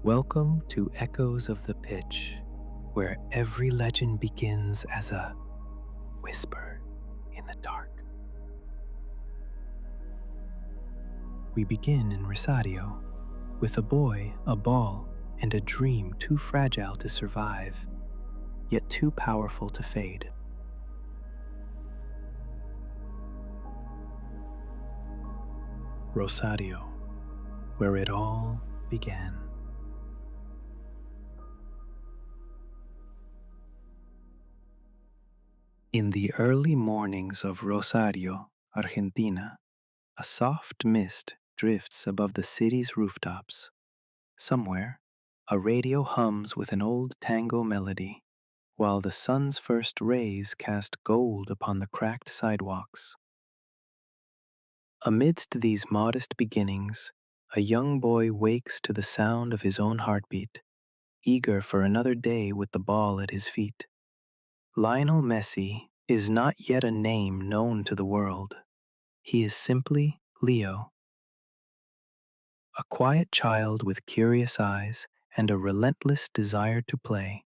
Welcome to Echoes of the Pitch, where every legend begins as a whisper in the dark. We begin in Rosario, with a boy, a ball, and a dream too fragile to survive, yet too powerful to fade. Rosario, where it all began. In the early mornings of Rosario, Argentina, a soft mist drifts above the city's rooftops. Somewhere, a radio hums with an old tango melody, while the sun's first rays cast gold upon the cracked sidewalks. Amidst these modest beginnings, a young boy wakes to the sound of his own heartbeat, eager for another day with the ball at his feet. Lionel Messi is not yet a name known to the world. He is simply Leo, a quiet child with curious eyes and a relentless desire to play.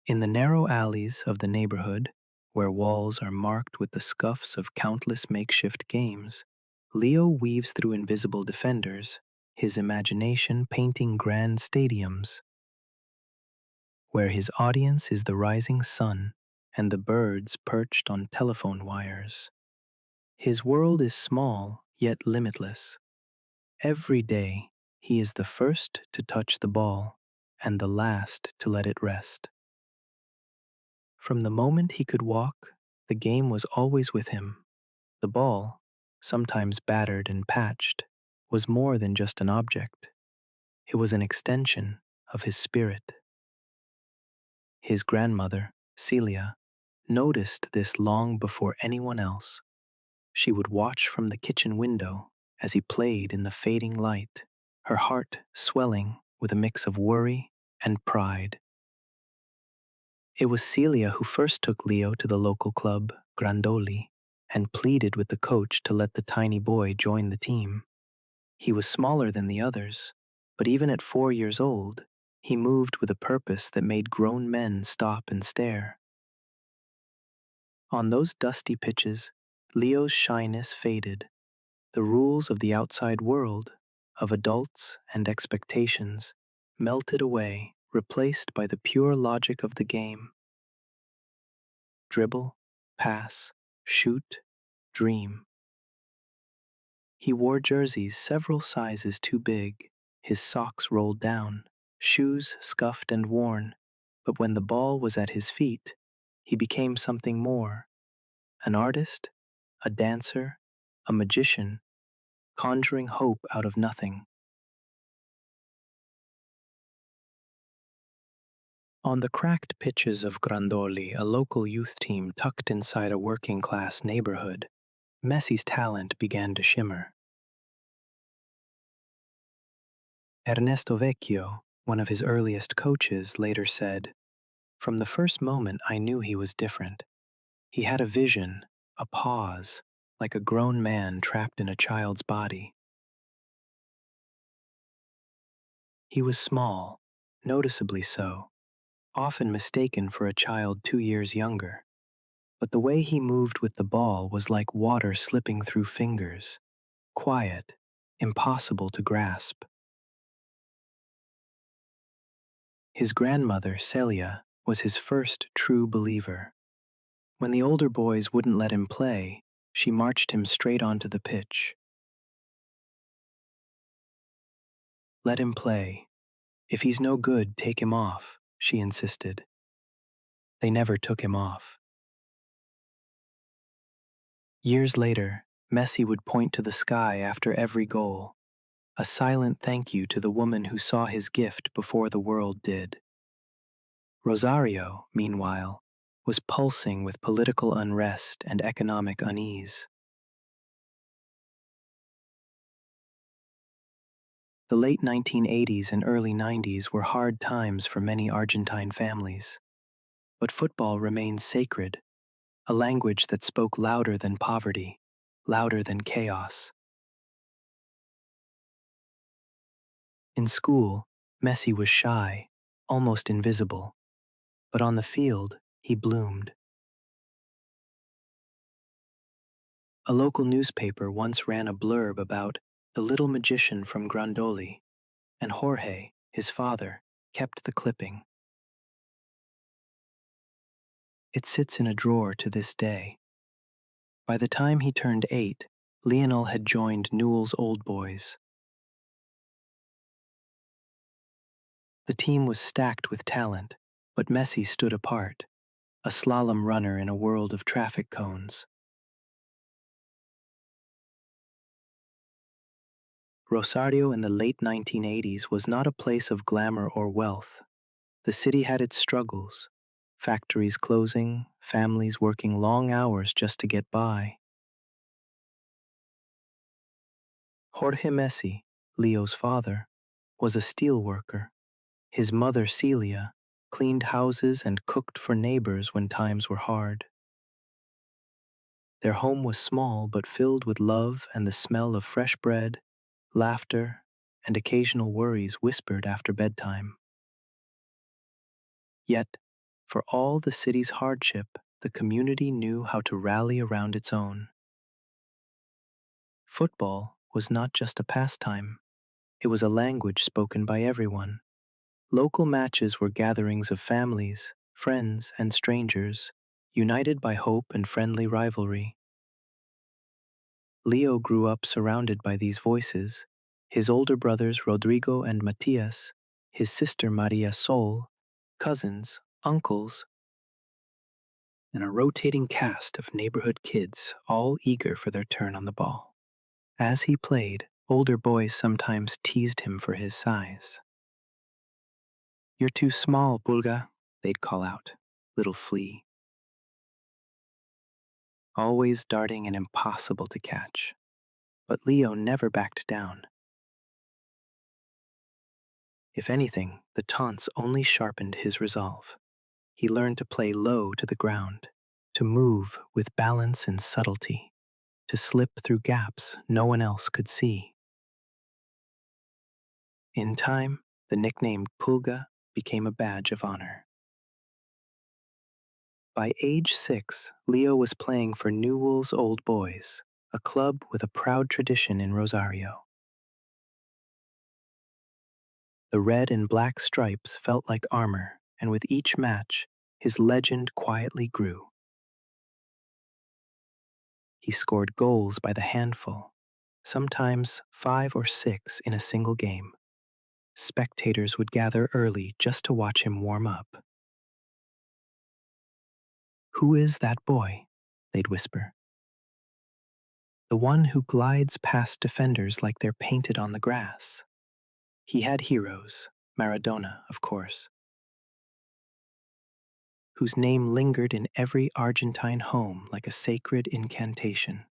In the narrow alleys of the neighborhood, where walls are marked with the scuffs of countless makeshift games, Leo weaves through invisible defenders, his imagination painting grand stadiums, where his audience is the rising sun and the birds perched on telephone wires. His world is small yet limitless. Every day, he is the first to touch the ball and the last to let it rest. From the moment he could walk, the game was always with him. The ball, sometimes battered and patched, was more than just an object. It was an extension of his spirit. His grandmother, Celia, noticed this long before anyone else. She would watch from the kitchen window as he played in the fading light, her heart swelling with a mix of worry and pride. It was Celia who first took Leo to the local club, Grandoli, and pleaded with the coach to let the tiny boy join the team. He was smaller than the others, but even at 4 years old, he moved with a purpose that made grown men stop and stare. On those dusty pitches, Leo's shyness faded. The rules of the outside world, of adults and expectations, melted away, replaced by the pure logic of the game. Dribble, pass, shoot, dream. He wore jerseys several sizes too big, his socks rolled down, shoes scuffed and worn, but when the ball was at his feet, he became something more: an artist, a dancer, a magician, conjuring hope out of nothing. On the cracked pitches of Grandoli, a local youth team tucked inside a working-class neighborhood, Messi's talent began to shimmer. Ernesto Vecchio, one of his earliest coaches, later said, "From the first moment I knew he was different. He had a vision, a pause, like a grown man trapped in a child's body." He was small, noticeably so, often mistaken for a child 2 years younger. But the way he moved with the ball was like water slipping through fingers, quiet, impossible to grasp. His grandmother, Celia, was his first true believer. When the older boys wouldn't let him play, she marched him straight onto the pitch. "Let him play. If he's no good, take him off," she insisted. They never took him off. Years later, Messi would point to the sky after every goal, a silent thank you to the woman who saw his gift before the world did. Rosario, meanwhile, was pulsing with political unrest and economic unease. The late 1980s and early 90s were hard times for many Argentine families. But football remained sacred, a language that spoke louder than poverty, louder than chaos. In school, Messi was shy, almost invisible, but on the field, he bloomed. A local newspaper once ran a blurb about the little magician from Grandoli, and Jorge, his father, kept the clipping. It sits in a drawer to this day. By the time he turned 8, Lionel had joined Newell's Old Boys. The team was stacked with talent, but Messi stood apart, a slalom runner in a world of traffic cones. Rosario in the late 1980s was not a place of glamour or wealth. The city had its struggles, factories closing, families working long hours just to get by. Jorge Messi, Leo's father, was a steel worker. His mother, Celia, cleaned houses and cooked for neighbors when times were hard. Their home was small but filled with love and the smell of fresh bread, laughter, and occasional worries whispered after bedtime. Yet, for all the city's hardship, the community knew how to rally around its own. Football was not just a pastime, it was a language spoken by everyone. Local matches were gatherings of families, friends, and strangers, united by hope and friendly rivalry. Leo grew up surrounded by these voices, his older brothers Rodrigo and Matias, his sister Maria Sol, cousins, uncles, and a rotating cast of neighborhood kids, all eager for their turn on the ball. As he played, older boys sometimes teased him for his size. "You're too small, Pulga," they'd call out, "little flea," always darting and impossible to catch. But Leo never backed down. If anything, the taunts only sharpened his resolve. He learned to play low to the ground, to move with balance and subtlety, to slip through gaps no one else could see. In time, the nickname Pulga became a badge of honor. By age 6, Leo was playing for Newell's Old Boys, a club with a proud tradition in Rosario. The red and black stripes felt like armor, and with each match, his legend quietly grew. He scored goals by the handful, sometimes 5 or 6 in a single game. Spectators would gather early just to watch him warm up. "Who is that boy?" they'd whisper. "The one who glides past defenders like they're painted on the grass." He had heroes, Maradona, of course, whose name lingered in every Argentine home like a sacred incantation.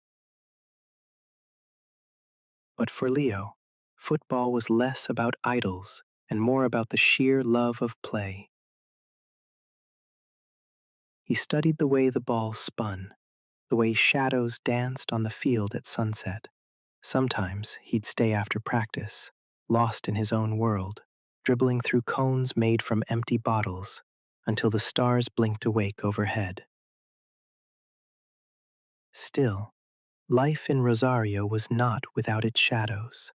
But for Leo, football was less about idols and more about the sheer love of play. He studied the way the ball spun, the way shadows danced on the field at sunset. Sometimes he'd stay after practice, lost in his own world, dribbling through cones made from empty bottles until the stars blinked awake overhead. Still, life in Rosario was not without its shadows.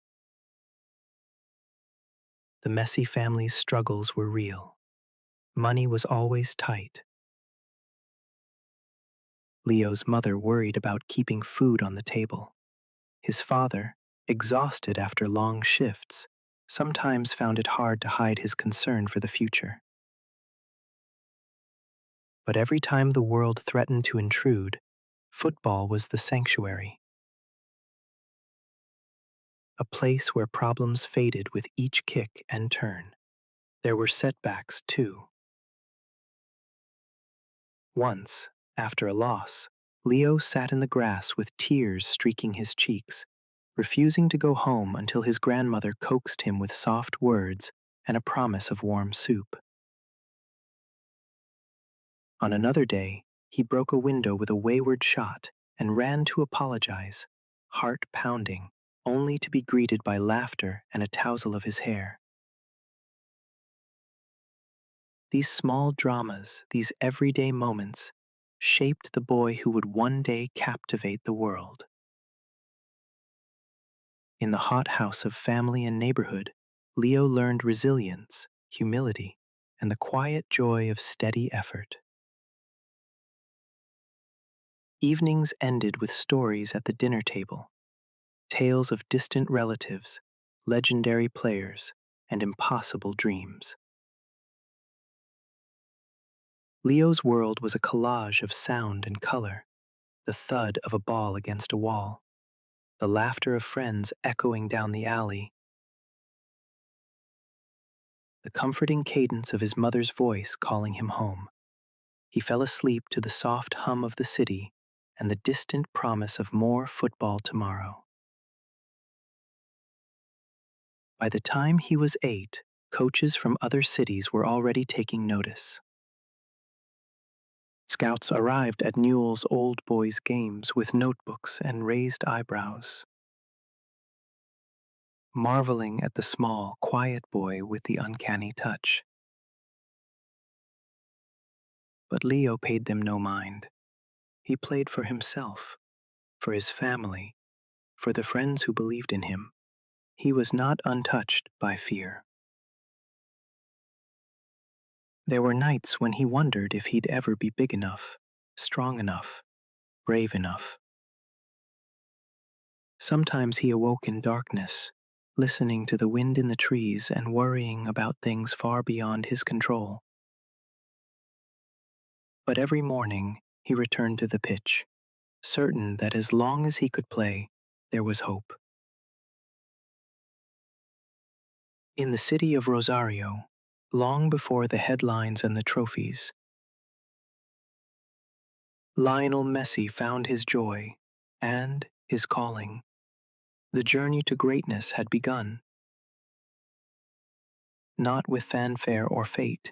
The Messi family's struggles were real. Money was always tight. Leo's mother worried about keeping food on the table. His father, exhausted after long shifts, sometimes found it hard to hide his concern for the future. But every time the world threatened to intrude, football was the sanctuary, a place where problems faded with each kick and turn. There were setbacks, too. Once, after a loss, Leo sat in the grass with tears streaking his cheeks, refusing to go home until his grandmother coaxed him with soft words and a promise of warm soup. On another day, he broke a window with a wayward shot and ran to apologize, heart pounding, only to be greeted by laughter and a tousle of his hair. These small dramas, these everyday moments, shaped the boy who would one day captivate the world. In the hothouse of family and neighborhood, Leo learned resilience, humility, and the quiet joy of steady effort. Evenings ended with stories at the dinner table, tales of distant relatives, legendary players, and impossible dreams. Leo's world was a collage of sound and color, the thud of a ball against a wall, the laughter of friends echoing down the alley, the comforting cadence of his mother's voice calling him home. He fell asleep to the soft hum of the city and the distant promise of more football tomorrow. By the time he was 8, coaches from other cities were already taking notice. Scouts arrived at Newell's Old Boys games with notebooks and raised eyebrows, marveling at the small, quiet boy with the uncanny touch. But Leo paid them no mind. He played for himself, for his family, for the friends who believed in him. He was not untouched by fear. There were nights when he wondered if he'd ever be big enough, strong enough, brave enough. Sometimes he awoke in darkness, listening to the wind in the trees and worrying about things far beyond his control. But every morning he returned to the pitch, certain that as long as he could play, there was hope. In the city of Rosario, long before the headlines and the trophies, Lionel Messi found his joy and his calling. The journey to greatness had begun, not with fanfare or fate,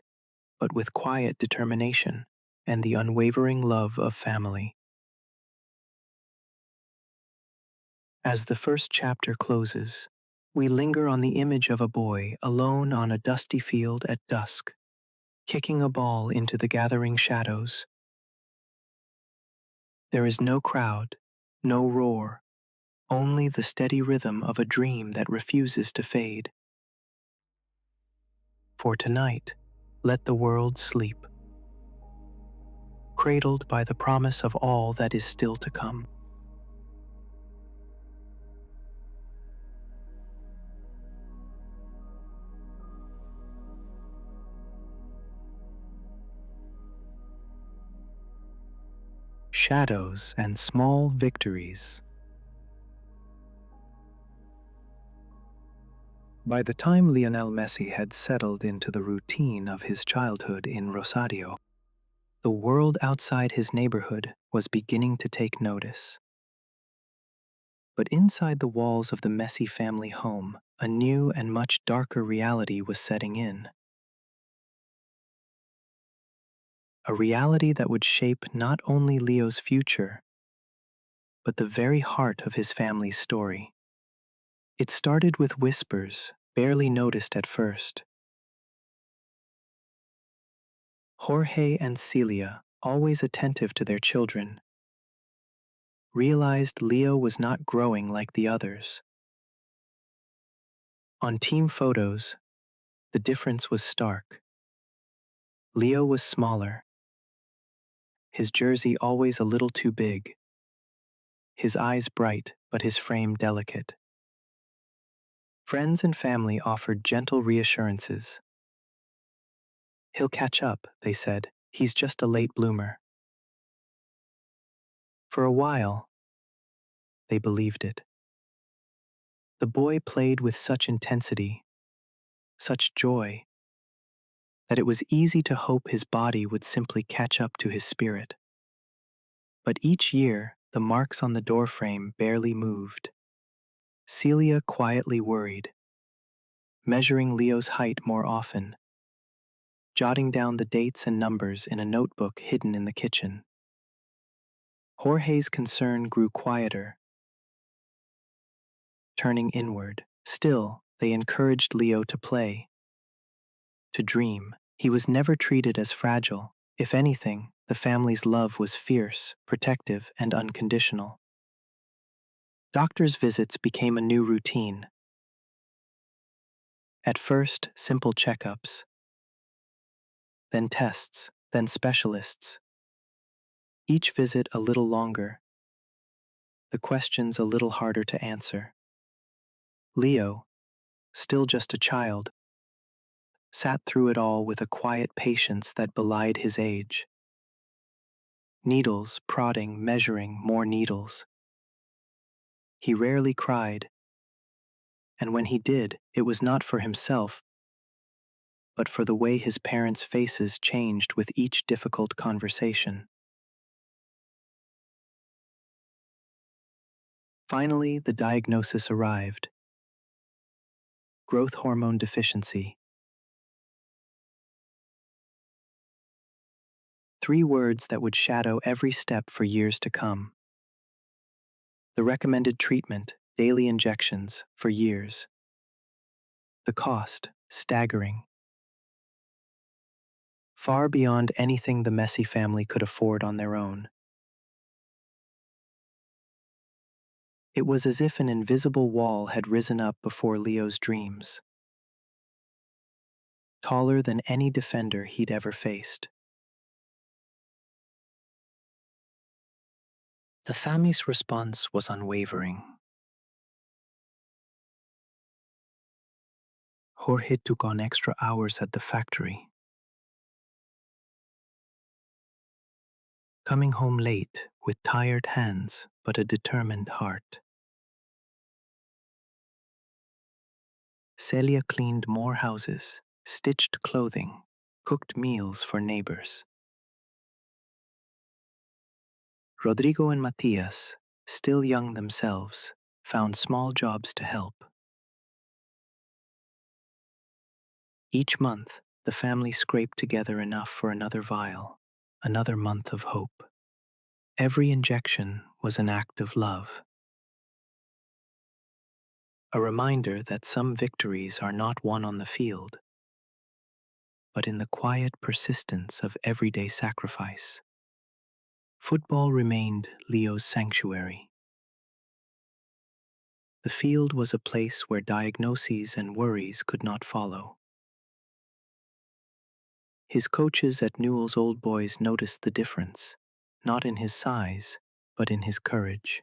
but with quiet determination and the unwavering love of family. As the first chapter closes, we linger on the image of a boy alone on a dusty field at dusk, kicking a ball into the gathering shadows. There is no crowd, no roar, only the steady rhythm of a dream that refuses to fade. For tonight, let the world sleep, cradled by the promise of all that is still to come. Shadows and small victories. By the time Lionel Messi had settled into the routine of his childhood in Rosario, the world outside his neighborhood was beginning to take notice. But inside the walls of the Messi family home, a new and much darker reality was setting in. A reality that would shape not only Leo's future, but the very heart of his family's story. It started with whispers, barely noticed at first. Jorge and Celia, always attentive to their children, realized Leo was not growing like the others. On team photos, the difference was stark. Leo was smaller, his jersey always a little too big, his eyes bright but his frame delicate. Friends and family offered gentle reassurances. He'll catch up, they said. He's just a late bloomer. For a while, they believed it. The boy played with such intensity, such joy, that it was easy to hope his body would simply catch up to his spirit. But each year, the marks on the doorframe barely moved. Celia quietly worried, measuring Leo's height more often, jotting down the dates and numbers in a notebook hidden in the kitchen. Jorge's concern grew quieter, turning inward. Still, they encouraged Leo to play, to dream, He was never treated as fragile. If anything, the family's love was fierce, protective, and unconditional. Doctors' visits became a new routine. At first, simple checkups, then tests, then specialists. Each visit a little longer, the questions a little harder to answer. Leo, still just a child, sat through it all with a quiet patience that belied his age. Needles, prodding, measuring, more needles. He rarely cried, and when he did, it was not for himself, but for the way his parents' faces changed with each difficult conversation. Finally, the diagnosis arrived: growth hormone deficiency. 3 words that would shadow every step for years to come. The recommended treatment, daily injections, for years. The cost, staggering, far beyond anything the Messi family could afford on their own. It was as if an invisible wall had risen up before Leo's dreams, taller than any defender he'd ever faced. The family's response was unwavering. Jorge took on extra hours at the factory, coming home late with tired hands but a determined heart. Celia cleaned more houses, stitched clothing, cooked meals for neighbors. Rodrigo and Matias, still young themselves, found small jobs to help. Each month, the family scraped together enough for another vial, another month of hope. Every injection was an act of love, a reminder that some victories are not won on the field, but in the quiet persistence of everyday sacrifice. Football remained Leo's sanctuary. The field was a place where diagnoses and worries could not follow. His coaches at Newell's Old Boys noticed the difference, not in his size, but in his courage.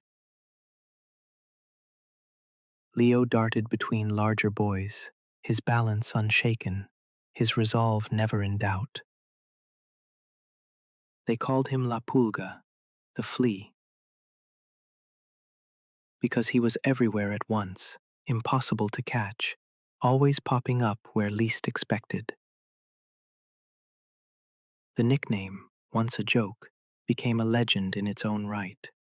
Leo darted between larger boys, his balance unshaken, his resolve never in doubt. They called him La Pulga, the flea, because he was everywhere at once, impossible to catch, always popping up where least expected. The nickname, once a joke, became a legend in its own right.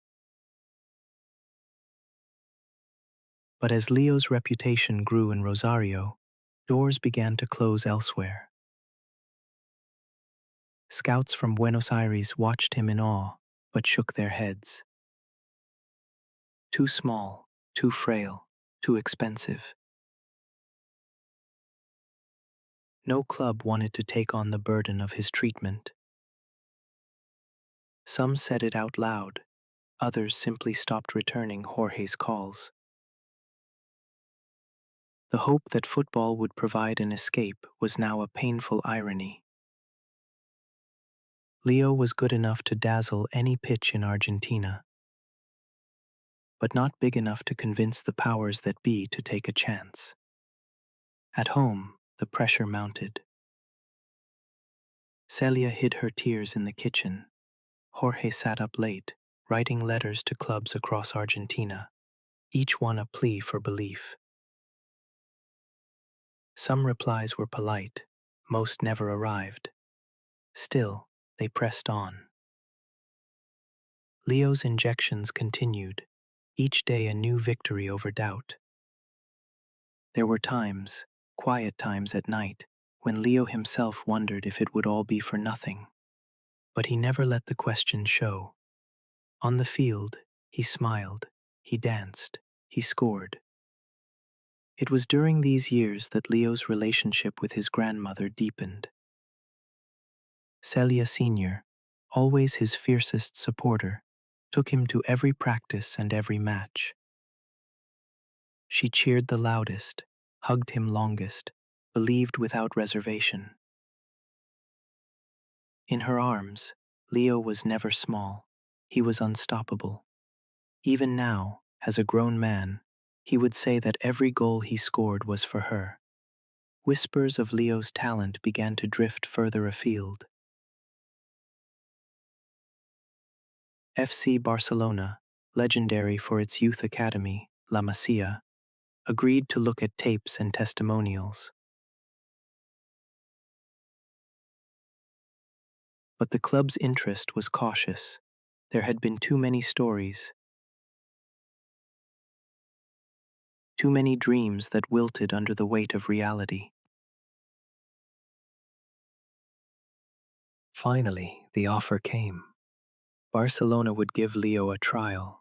But as Leo's reputation grew in Rosario, doors began to close elsewhere. Scouts from Buenos Aires watched him in awe, but shook their heads. Too small, too frail, too expensive. No club wanted to take on the burden of his treatment. Some said it out loud, others simply stopped returning Jorge's calls. The hope that football would provide an escape was now a painful irony. Leo was good enough to dazzle any pitch in Argentina, but not big enough to convince the powers that be to take a chance. At home, the pressure mounted. Celia hid her tears in the kitchen. Jorge sat up late, writing letters to clubs across Argentina, each one a plea for belief. Some replies were polite, most never arrived. Still, they pressed on. Leo's injections continued, each day a new victory over doubt. There were times, quiet times at night, when Leo himself wondered if it would all be for nothing. But he never let the question show. On the field, he smiled, he danced, he scored. It was during these years that Leo's relationship with his grandmother deepened. Celia Sr., always his fiercest supporter, took him to every practice and every match. She cheered the loudest, hugged him longest, believed without reservation. In her arms, Leo was never small. He was unstoppable. Even now, as a grown man, he would say that every goal he scored was for her. Whispers of Leo's talent began to drift further afield. FC Barcelona, legendary for its youth academy, La Masia, agreed to look at tapes and testimonials. But the club's interest was cautious. There had been too many stories, too many dreams that wilted under the weight of reality. Finally, the offer came. Barcelona would give Leo a trial,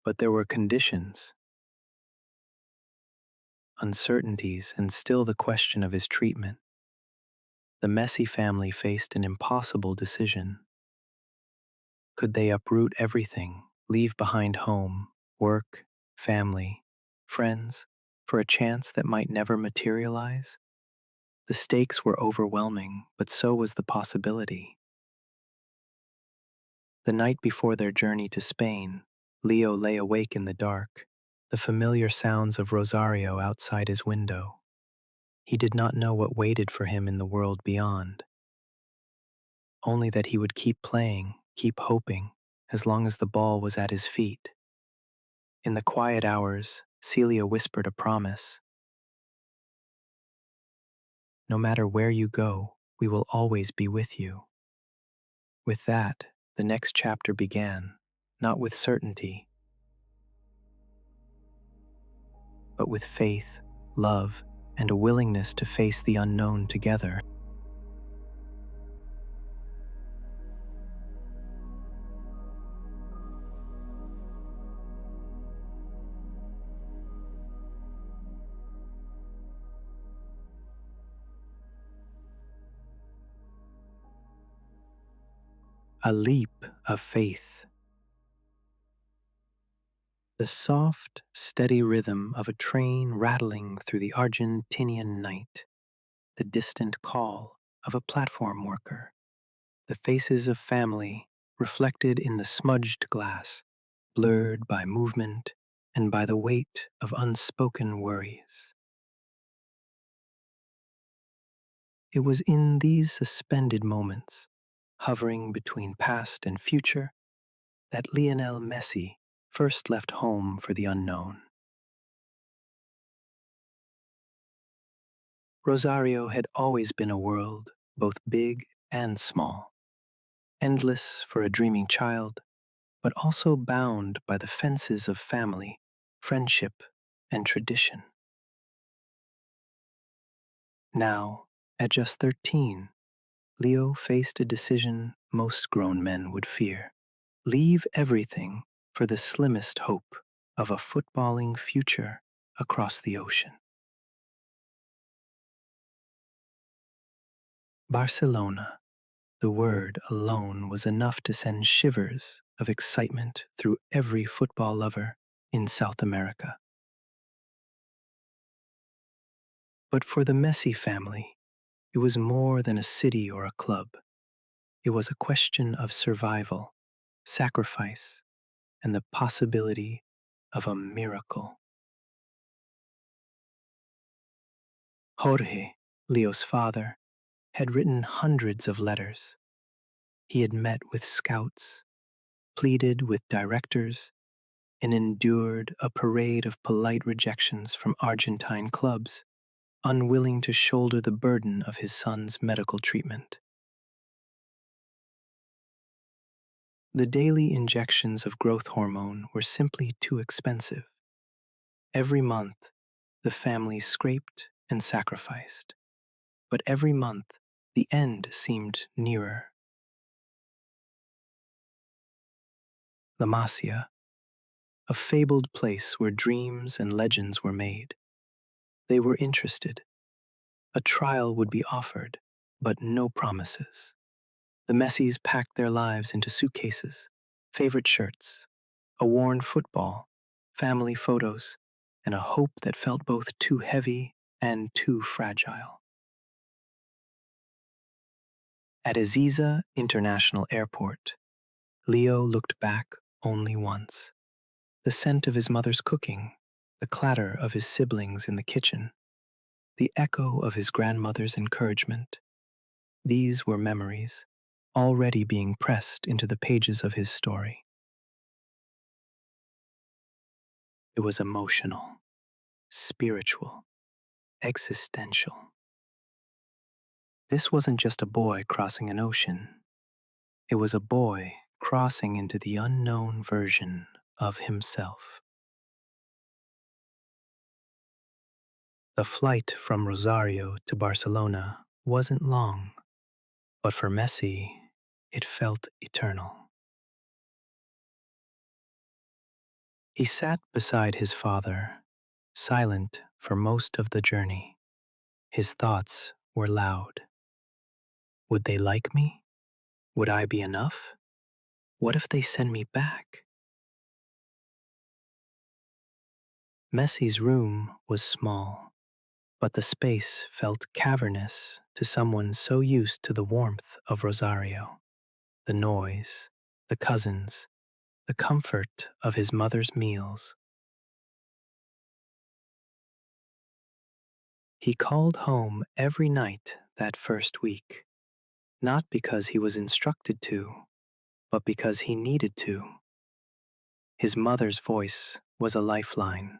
but there were conditions, uncertainties, and still the question of his treatment. The Messi family faced an impossible decision. Could they uproot everything, leave behind home, work, family, friends, for a chance that might never materialize? The stakes were overwhelming, but so was the possibility. The night before their journey to Spain, Leo lay awake in the dark, the familiar sounds of Rosario outside his window. He did not know what waited for him in the world beyond, only that he would keep playing, keep hoping, as long as the ball was at his feet. In the quiet hours, Celia whispered a promise. No matter where you go, we will always be with you. With that, the next chapter began, not with certainty, but with faith, love, and a willingness to face the unknown together. A leap of faith. The soft, steady rhythm of a train rattling through the Argentinian night, the distant call of a platform worker, the faces of family reflected in the smudged glass, blurred by movement and by the weight of unspoken worries. It was in these suspended moments, hovering between past and future, that Lionel Messi first left home for the unknown. Rosario had always been a world, both big and small, endless for a dreaming child, but also bound by the fences of family, friendship, and tradition. Now, at just 13, Leo faced a decision most grown men would fear. Leave everything for the slimmest hope of a footballing future across the ocean. Barcelona, the word alone was enough to send shivers of excitement through every football lover in South America. But for the Messi family, it was more than a city or a club. It was a question of survival, sacrifice, and the possibility of a miracle. Jorge, Leo's father, had written hundreds of letters. He had met with scouts, pleaded with directors, and endured a parade of polite rejections from Argentine clubs, unwilling to shoulder the burden of his son's medical treatment. The daily injections of growth hormone were simply too expensive. Every month, the family scraped and sacrificed, but every month, the end seemed nearer. La Masia, a fabled place where dreams and legends were made. They were interested. A trial would be offered, but no promises. The Messis packed their lives into suitcases, favorite shirts, a worn football, family photos, and a hope that felt both too heavy and too fragile. At Aziza International Airport, Leo looked back only once. The scent of his mother's cooking, the clatter of his siblings in the kitchen, the echo of his grandmother's encouragement. These were memories, already being pressed into the pages of his story. It was emotional, spiritual, existential. This wasn't just a boy crossing an ocean. It was a boy crossing into the unknown version of himself. The flight from Rosario to Barcelona wasn't long, but for Messi, it felt eternal. He sat beside his father, silent for most of the journey. His thoughts were loud. Would they like me? Would I be enough? What if they send me back? Messi's room was small, but the space felt cavernous to someone so used to the warmth of Rosario, the noise, the cousins, the comfort of his mother's meals. He called home every night that first week, not because he was instructed to, but because he needed to. His mother's voice was a lifeline,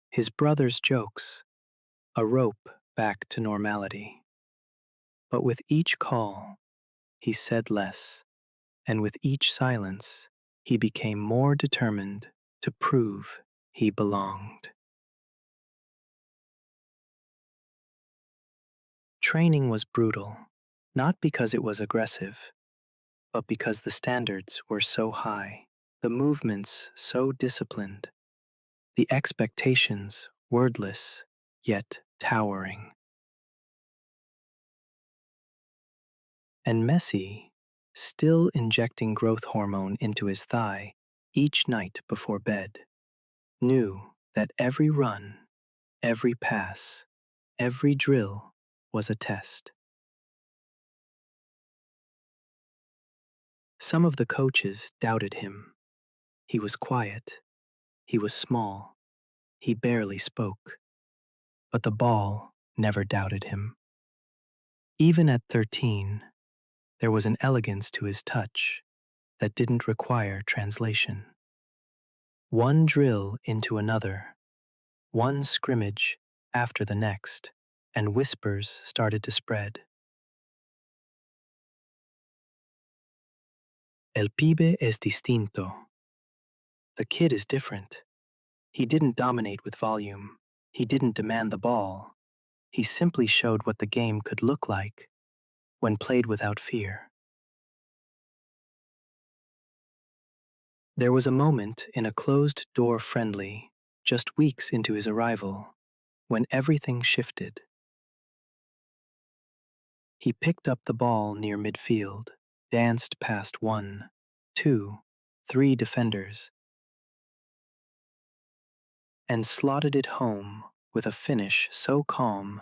his brother's jokes, a rope back to normality. But with each call, he said less, and with each silence, he became more determined to prove he belonged. Training was brutal, not because it was aggressive, but because the standards were so high, the movements so disciplined, the expectations wordless yet towering. And Messi, still injecting growth hormone into his thigh each night before bed, knew that every run, every pass, every drill was a test. Some of the coaches doubted him. He was quiet, he was small, he barely spoke, but the ball never doubted him. Even at 13, there was an elegance to his touch that didn't require translation. One drill into another, one scrimmage after the next, and whispers started to spread. El pibe es distinto. The kid is different. He didn't dominate with volume. He didn't demand the ball. He simply showed what the game could look like when played without fear. There was a moment in a closed-door friendly, just weeks into his arrival, when everything shifted. He picked up the ball near midfield, danced past one, two, three defenders, and slotted it home with a finish so calm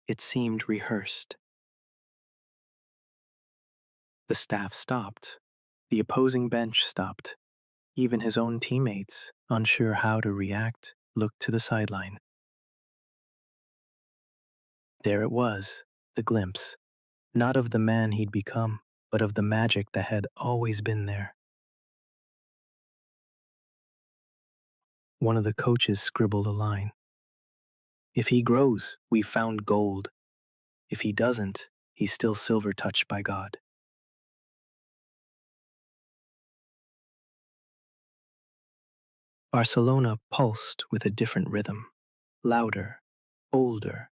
it seemed rehearsed. The staff stopped. The opposing bench stopped. Even his own teammates, unsure how to react, looked to the sideline. There it was, the glimpse, not of the man he'd become, but of the magic that had always been there. One of the coaches scribbled a line. If he grows, we've found gold. If he doesn't, he's still silver touched by God. Barcelona pulsed with a different rhythm, louder, older,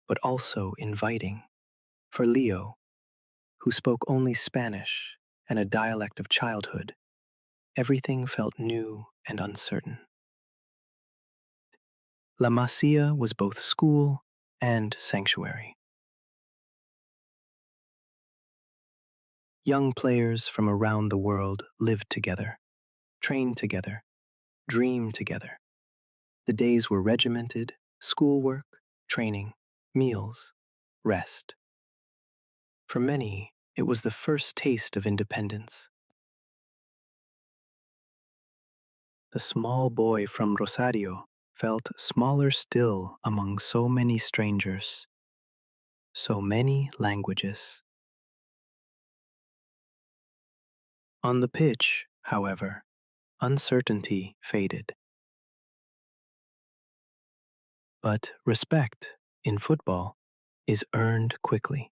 but also inviting. For Leo, who spoke only Spanish and a dialect of childhood, everything felt new and uncertain. La Masia was both school and sanctuary. Young players from around the world lived together, trained together, dreamed together. The days were regimented: schoolwork, training, meals, rest. For many, it was the first taste of independence. The small boy from Rosario felt smaller still among so many strangers, so many languages. On the pitch, however, uncertainty faded. But respect in football is earned quickly.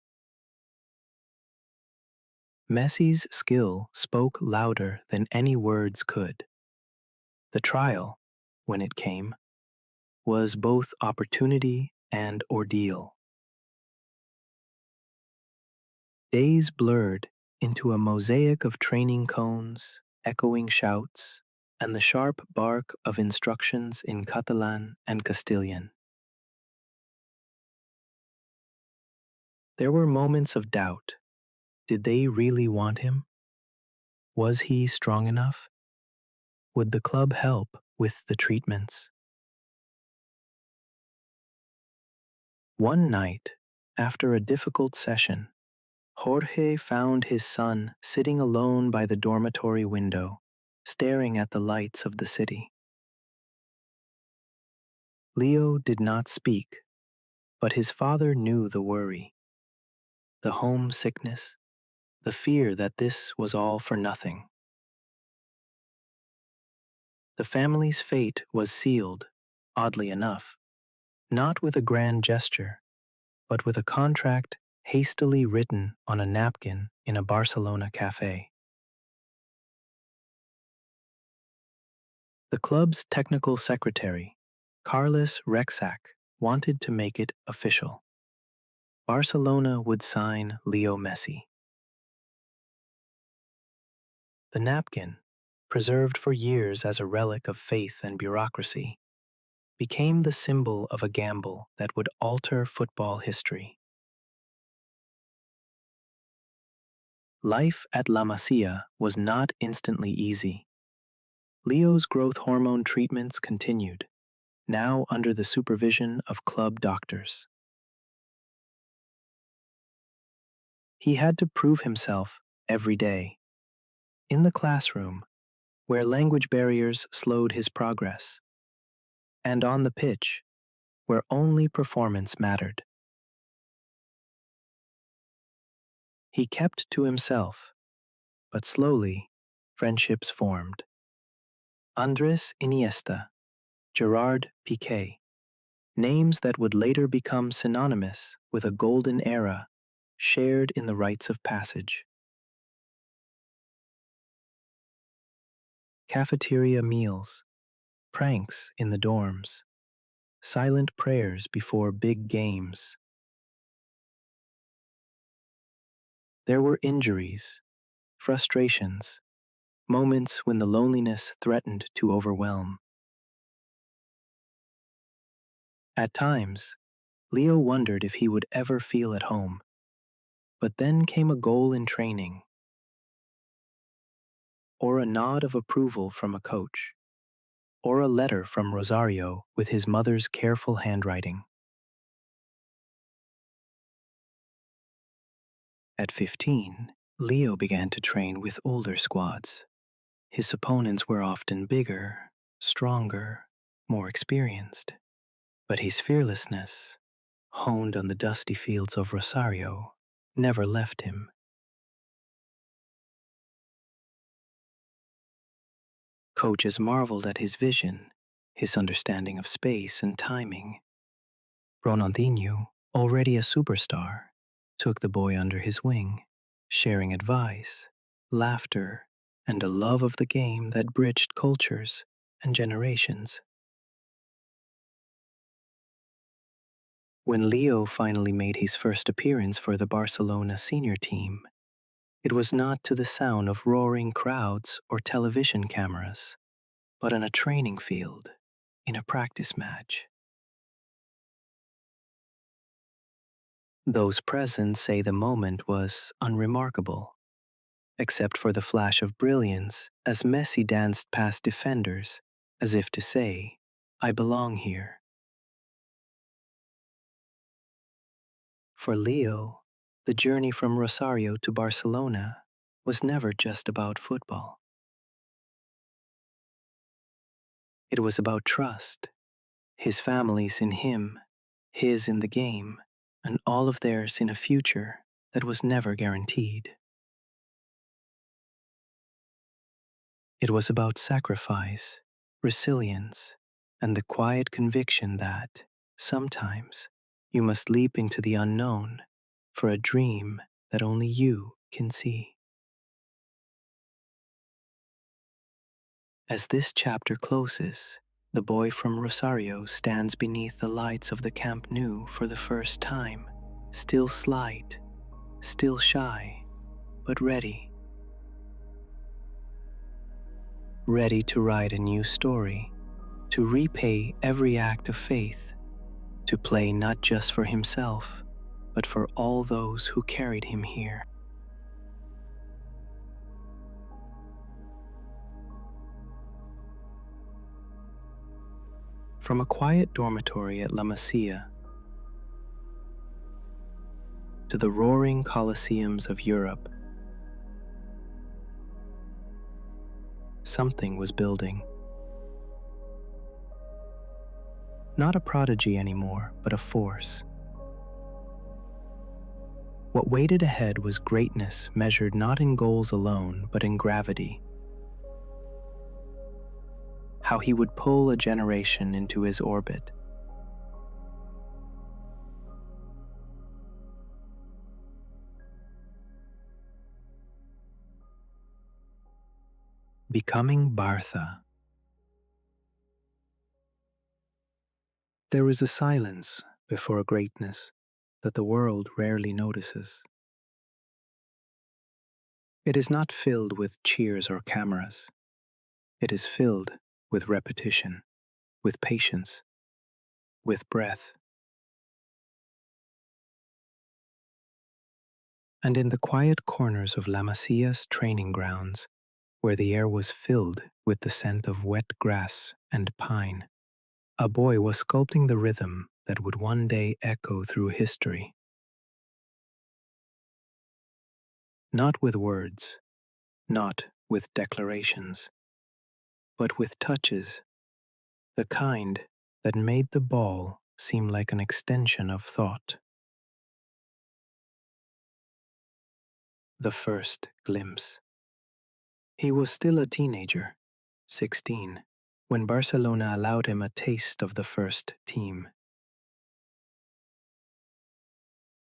Messi's skill spoke louder than any words could. The trial, when it came, was both opportunity and ordeal. Days blurred into a mosaic of training cones, echoing shouts, and the sharp bark of instructions in Catalan and Castilian. There were moments of doubt. Did they really want him? Was he strong enough? Would the club help with the treatments? One night, after a difficult session, Jorge found his son sitting alone by the dormitory window, staring at the lights of the city. Leo did not speak, but his father knew the worry, the homesickness, the fear that this was all for nothing. The family's fate was sealed, oddly enough, not with a grand gesture, but with a contract hastily written on a napkin in a Barcelona cafe. The club's technical secretary, Carlos Rexach, wanted to make it official. Barcelona would sign Leo Messi. The napkin, preserved for years as a relic of faith and bureaucracy, became the symbol of a gamble that would alter football history. Life at La Masia was not instantly easy. Leo's growth hormone treatments continued, now under the supervision of club doctors. He had to prove himself every day. In the classroom, where language barriers slowed his progress, and on the pitch, where only performance mattered. He kept to himself, but slowly, friendships formed. Andres Iniesta, Gerard Piqué, names that would later become synonymous with a golden era shared in the rites of passage. Cafeteria meals, pranks in the dorms, silent prayers before big games. There were injuries, frustrations, moments when the loneliness threatened to overwhelm. At times, Leo wondered if he would ever feel at home. But then came a goal in training, or a nod of approval from a coach, or a letter from Rosario with his mother's careful handwriting. At 15, Leo began to train with older squads. His opponents were often bigger, stronger, more experienced. But his fearlessness, honed on the dusty fields of Rosario, never left him. Coaches marveled at his vision, his understanding of space and timing. Ronaldinho, already a superstar, took the boy under his wing, sharing advice, laughter, and a love of the game that bridged cultures and generations. When Leo finally made his first appearance for the Barcelona senior team, it was not to the sound of roaring crowds or television cameras, but on a training field, in a practice match. Those present say the moment was unremarkable. except for the flash of brilliance as Messi danced past defenders, as if to say, I belong here. For Leo, the journey from Rosario to Barcelona was never just about football. It was about trust, his family's in him, his in the game, and all of theirs in a future that was never guaranteed. It was about sacrifice, resilience, and the quiet conviction that, sometimes, you must leap into the unknown for a dream that only you can see. As this chapter closes, the boy from Rosario stands beneath the lights of the Camp Nou for the first time, still slight, still shy, but ready. Ready to write a new story, to repay every act of faith, to play not just for himself, but for all those who carried him here. From a quiet dormitory at La Masia to the roaring coliseums of Europe, something was building. Not a prodigy anymore, but a force. What waited ahead was greatness measured not in goals alone, but in gravity. How he would pull a generation into his orbit. Becoming Bartha. There is a silence before greatness that the world rarely notices. It is not filled with cheers or cameras. It is filled with repetition, with patience, with breath. And in the quiet corners of La Masia's training grounds, where the air was filled with the scent of wet grass and pine, a boy was sculpting the rhythm that would one day echo through history. Not with words, not with declarations, but with touches, the kind that made the ball seem like an extension of thought. The first glimpse. He was still a teenager, 16, when Barcelona allowed him a taste of the first team.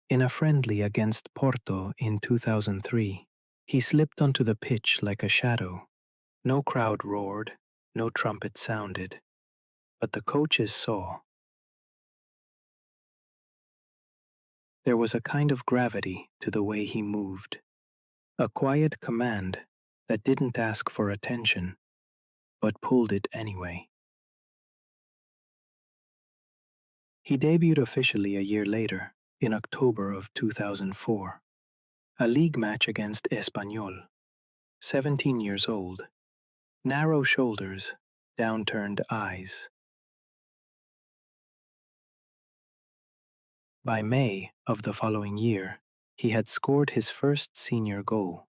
In a friendly against Porto in 2003, he slipped onto the pitch like a shadow. No crowd roared, no trumpet sounded, but the coaches saw. There was a kind of gravity to the way he moved, a quiet command that didn't ask for attention, but pulled it anyway. He debuted officially a year later, in October of 2004, a league match against Espanyol, 17 years old, narrow shoulders, downturned eyes. By May of the following year, he had scored his first senior goal,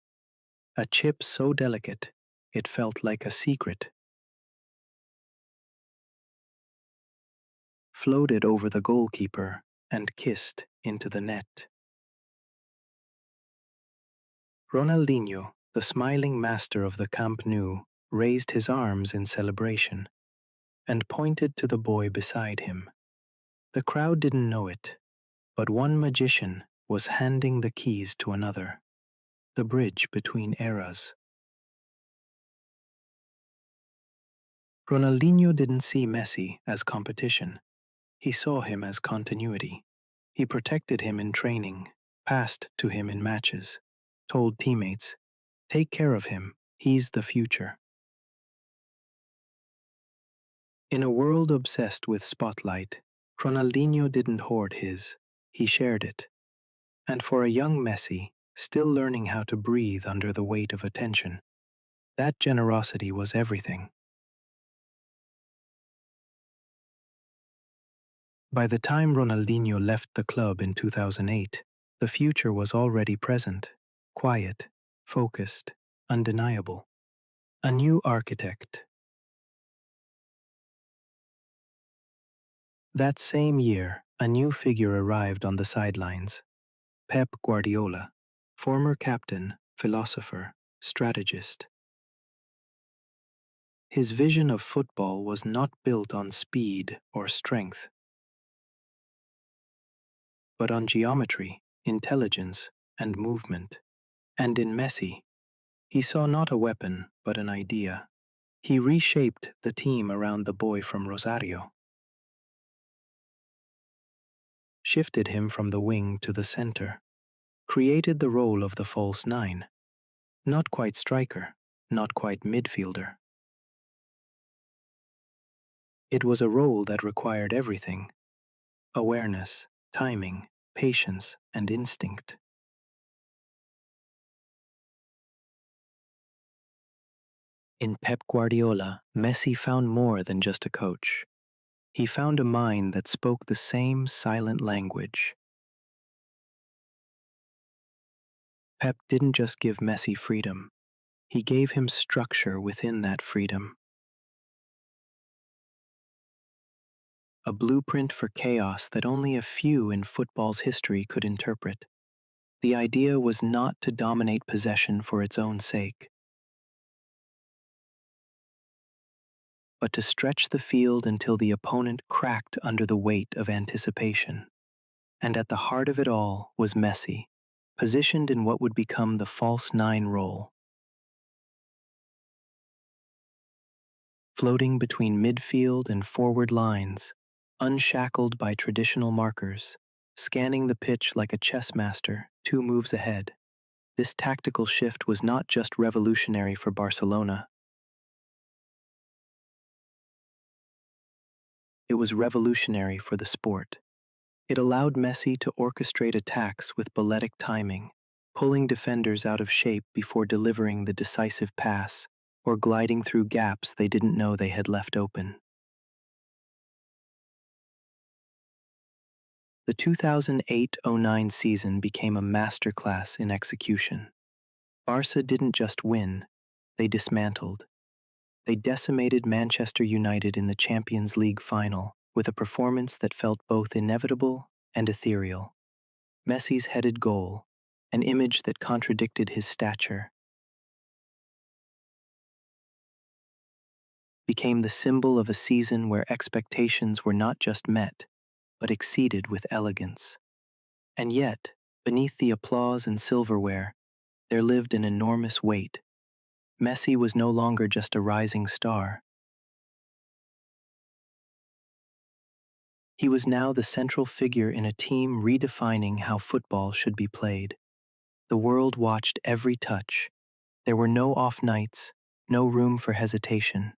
a chip so delicate it felt like a secret, floated over the goalkeeper and kissed into the net. Ronaldinho, the smiling master of the Camp Nou, raised his arms in celebration and pointed to the boy beside him. The crowd didn't know it, but one magician was handing the keys to another, the bridge between eras. Ronaldinho didn't see Messi as competition. He saw him as continuity. He protected him in training, passed to him in matches, told teammates, take care of him, he's the future. In a world obsessed with spotlight, Ronaldinho didn't hoard his, he shared it. And for a young Messi, still learning how to breathe under the weight of attention. That generosity was everything. By the time Ronaldinho left the club in 2008, the future was already present, quiet, focused, undeniable. A new architect. That same year, a new figure arrived on the sidelines. Pep Guardiola, former captain, philosopher, strategist. His vision of football was not built on speed or strength, but on geometry, intelligence, and movement. And in Messi, he saw not a weapon, but an idea. He reshaped the team around the boy from Rosario, shifted him from the wing to the center, created the role of the false nine, not quite striker, not quite midfielder. It was a role that required everything: awareness, timing, patience, and instinct. In Pep Guardiola, Messi found more than just a coach. He found a mind that spoke the same silent language. Pep didn't just give Messi freedom, he gave him structure within that freedom. A blueprint for chaos that only a few in football's history could interpret. The idea was not to dominate possession for its own sake, but to stretch the field until the opponent cracked under the weight of anticipation. And at the heart of it all was Messi, positioned in what would become the false nine role, floating between midfield and forward lines, unshackled by traditional markers, scanning the pitch like a chess master, 2 moves ahead. This tactical shift was not just revolutionary for Barcelona, it was revolutionary for the sport. It allowed Messi to orchestrate attacks with balletic timing, pulling defenders out of shape before delivering the decisive pass, or gliding through gaps they didn't know they had left open. The 2008-09 season became a masterclass in execution. Barca didn't just win, they dismantled. They decimated Manchester United in the Champions League final with a performance that felt both inevitable and ethereal. Messi's headed goal, an image that contradicted his stature, became the symbol of a season where expectations were not just met, but exceeded with elegance. And yet, beneath the applause and silverware, there lived an enormous weight. Messi was no longer just a rising star. He was now the central figure in a team redefining how football should be played. The world watched every touch. There were no off nights, no room for hesitation.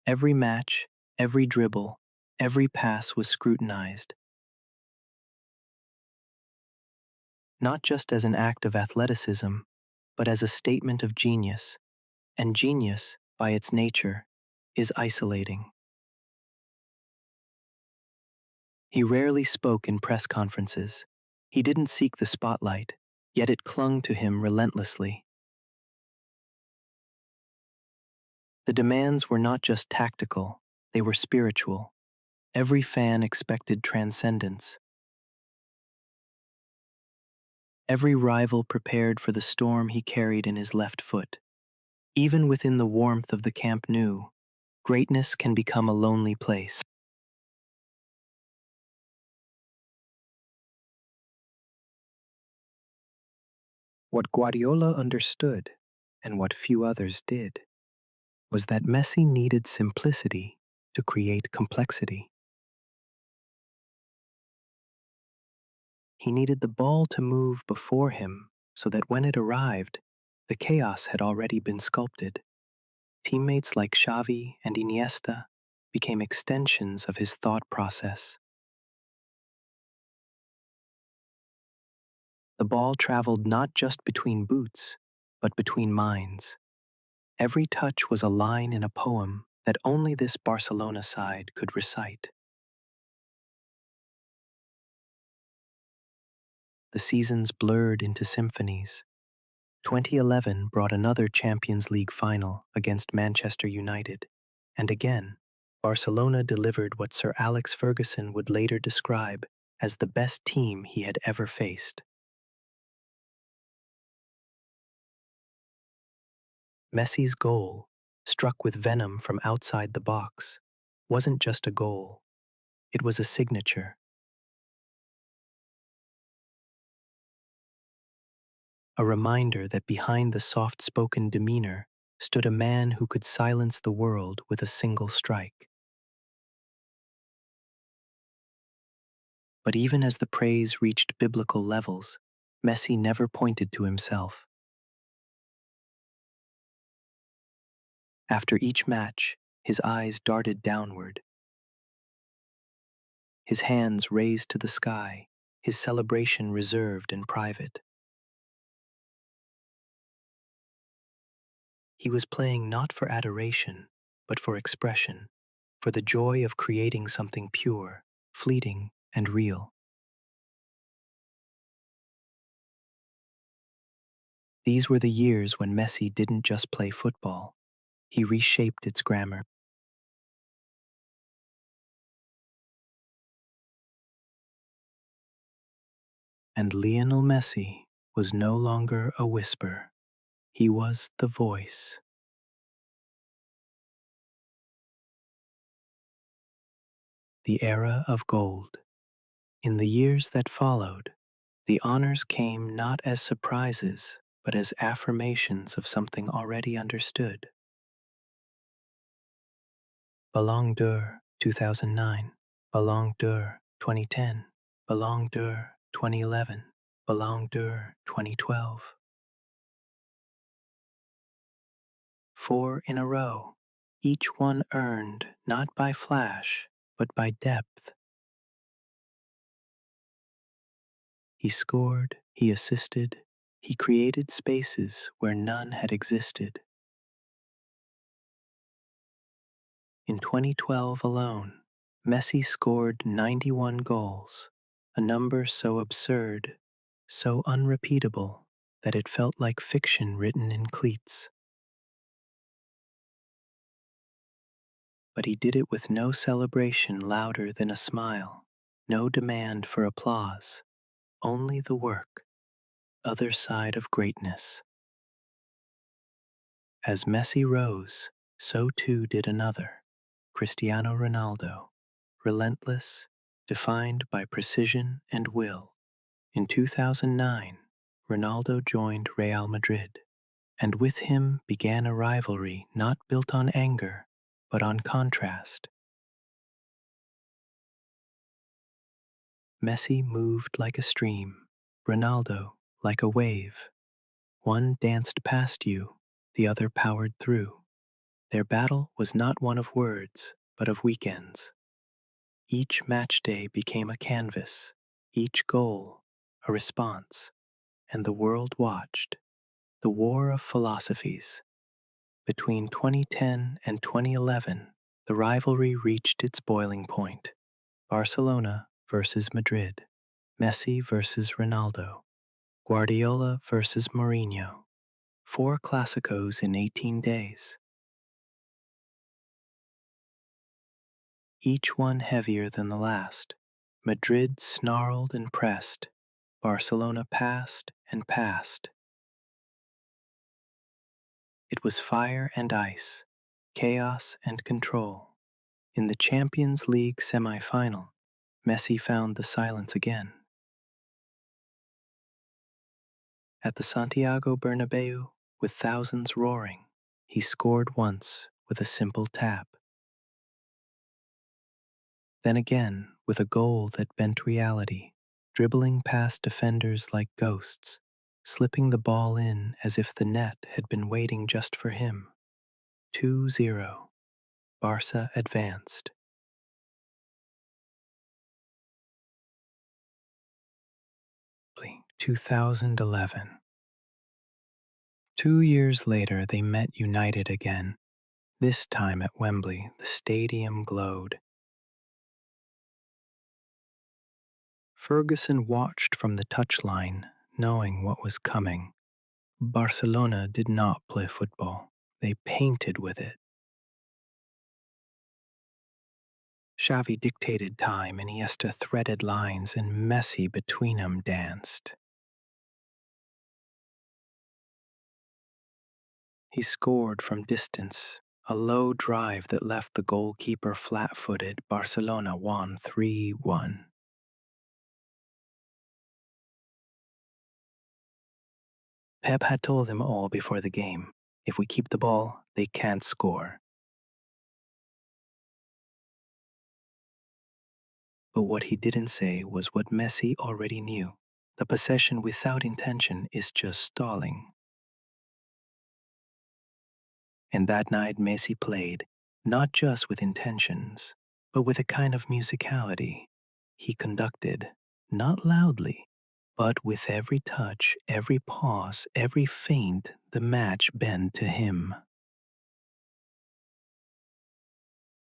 Every match, every dribble, every pass was scrutinized, not just as an act of athleticism, but as a statement of genius. And genius, by its nature, is isolating. He rarely spoke in press conferences. He didn't seek the spotlight, yet it clung to him relentlessly. The demands were not just tactical, they were spiritual. Every fan expected transcendence. Every rival prepared for the storm he carried in his left foot. Even within the warmth of the Camp Nou, greatness can become a lonely place. What Guardiola understood, and what few others did, was that Messi needed simplicity to create complexity. He needed the ball to move before him so that when it arrived, the chaos had already been sculpted. Teammates like Xavi and Iniesta became extensions of his thought process. The ball traveled not just between boots, but between minds. Every touch was a line in a poem that only this Barcelona side could recite. The seasons blurred into symphonies. 2011 brought another Champions League final against Manchester United, and again, Barcelona delivered what Sir Alex Ferguson would later describe as the best team he had ever faced. Messi's goal, struck with venom from outside the box, wasn't just a goal, it was a signature, a reminder that behind the soft-spoken demeanor stood a man who could silence the world with a single strike. But even as the praise reached biblical levels, Messi never pointed to himself. After each match, his eyes darted downward, his hands raised to the sky, his celebration reserved and private. He was playing not for adoration, but for expression, for the joy of creating something pure, fleeting, and real. These were the years when Messi didn't just play football, he reshaped its grammar. And Lionel Messi was no longer a whisper, he was the voice. The era of gold. In the years that followed, the honors came not as surprises, but as affirmations of something already understood. Ballon d'Or 2009, Ballon d'Or 2010, Ballon d'Or 2011, Ballon d'Or 2012. 4 in a row, each one earned not by flash, but by depth. He scored, he assisted, he created spaces where none had existed. In 2012 alone, Messi scored 91 goals, a number so absurd, so unrepeatable, that it felt like fiction written in cleats. But he did it with no celebration louder than a smile, no demand for applause, only the work, other side of greatness. As Messi rose, so too did another, Cristiano Ronaldo, relentless, defined by precision and will. In 2009, Ronaldo joined Real Madrid, and with him began a rivalry not built on anger, but on contrast. Messi moved like a stream, Ronaldo like a wave. One danced past you, the other powered through. Their battle was not one of words, but of weekends. Each match day became a canvas, each goal a response, and the world watched. The war of philosophies. Between 2010 and 2011, the rivalry reached its boiling point. Barcelona versus Madrid, Messi versus Ronaldo, Guardiola versus Mourinho. 4 Clásicos in 18 days, each one heavier than the last. Madrid snarled and pressed, Barcelona passed and passed. It was fire and ice, chaos and control. In the Champions League semi-final, Messi found the silence again. At the Santiago Bernabeu, with thousands roaring, he scored once with a simple tap. Then again with a goal that bent reality, dribbling past defenders like ghosts, slipping the ball in as if the net had been waiting just for him. 2-0. Barca advanced. 2011. 2 years later, they met united again. This time at Wembley, the stadium glowed. Ferguson watched from the touchline, knowing what was coming. Barcelona did not play football, they painted with it. Xavi dictated time, Iniesta threaded lines, and Messi between them danced. He scored from distance, a low drive that left the goalkeeper flat-footed. Barcelona won 3-1. Pep had told them all before the game, if we keep the ball, they can't score. But what he didn't say was what Messi already knew. The possession without intention is just stalling. And that night Messi played, not just with intentions, but with a kind of musicality. He conducted, not loudly, but with every touch, every pause, every feint, the match bent to him.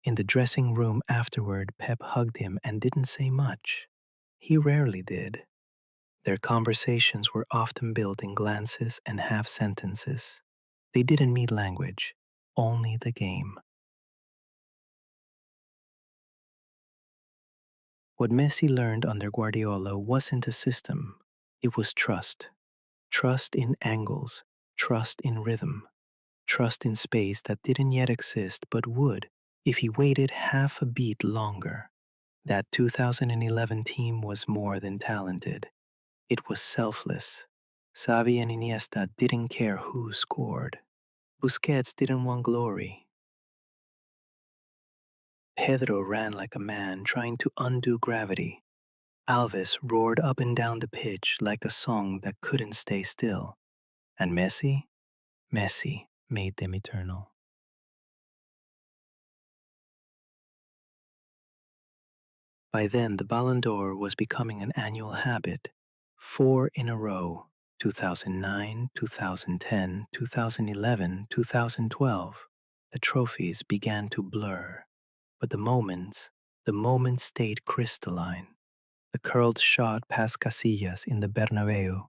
In the dressing room afterward, Pep hugged him and didn't say much. He rarely did. Their conversations were often built in glances and half sentences. They didn't need language, only the game. What Messi learned under Guardiola wasn't a system, it was trust. Trust in angles, trust in rhythm, trust in space that didn't yet exist but would if he waited half a beat longer. That 2011 team was more than talented. It was selfless. Xavi and Iniesta didn't care who scored. Busquets didn't want glory. Pedro ran like a man trying to undo gravity. Alves roared up and down the pitch like a song that couldn't stay still. And Messi? Messi made them eternal. By then, the Ballon d'Or was becoming an annual habit. 4 in a row: 2009, 2010, 2011, 2012. The trophies began to blur, but the moments stayed crystalline. The curled shot past Casillas in the Bernabeu,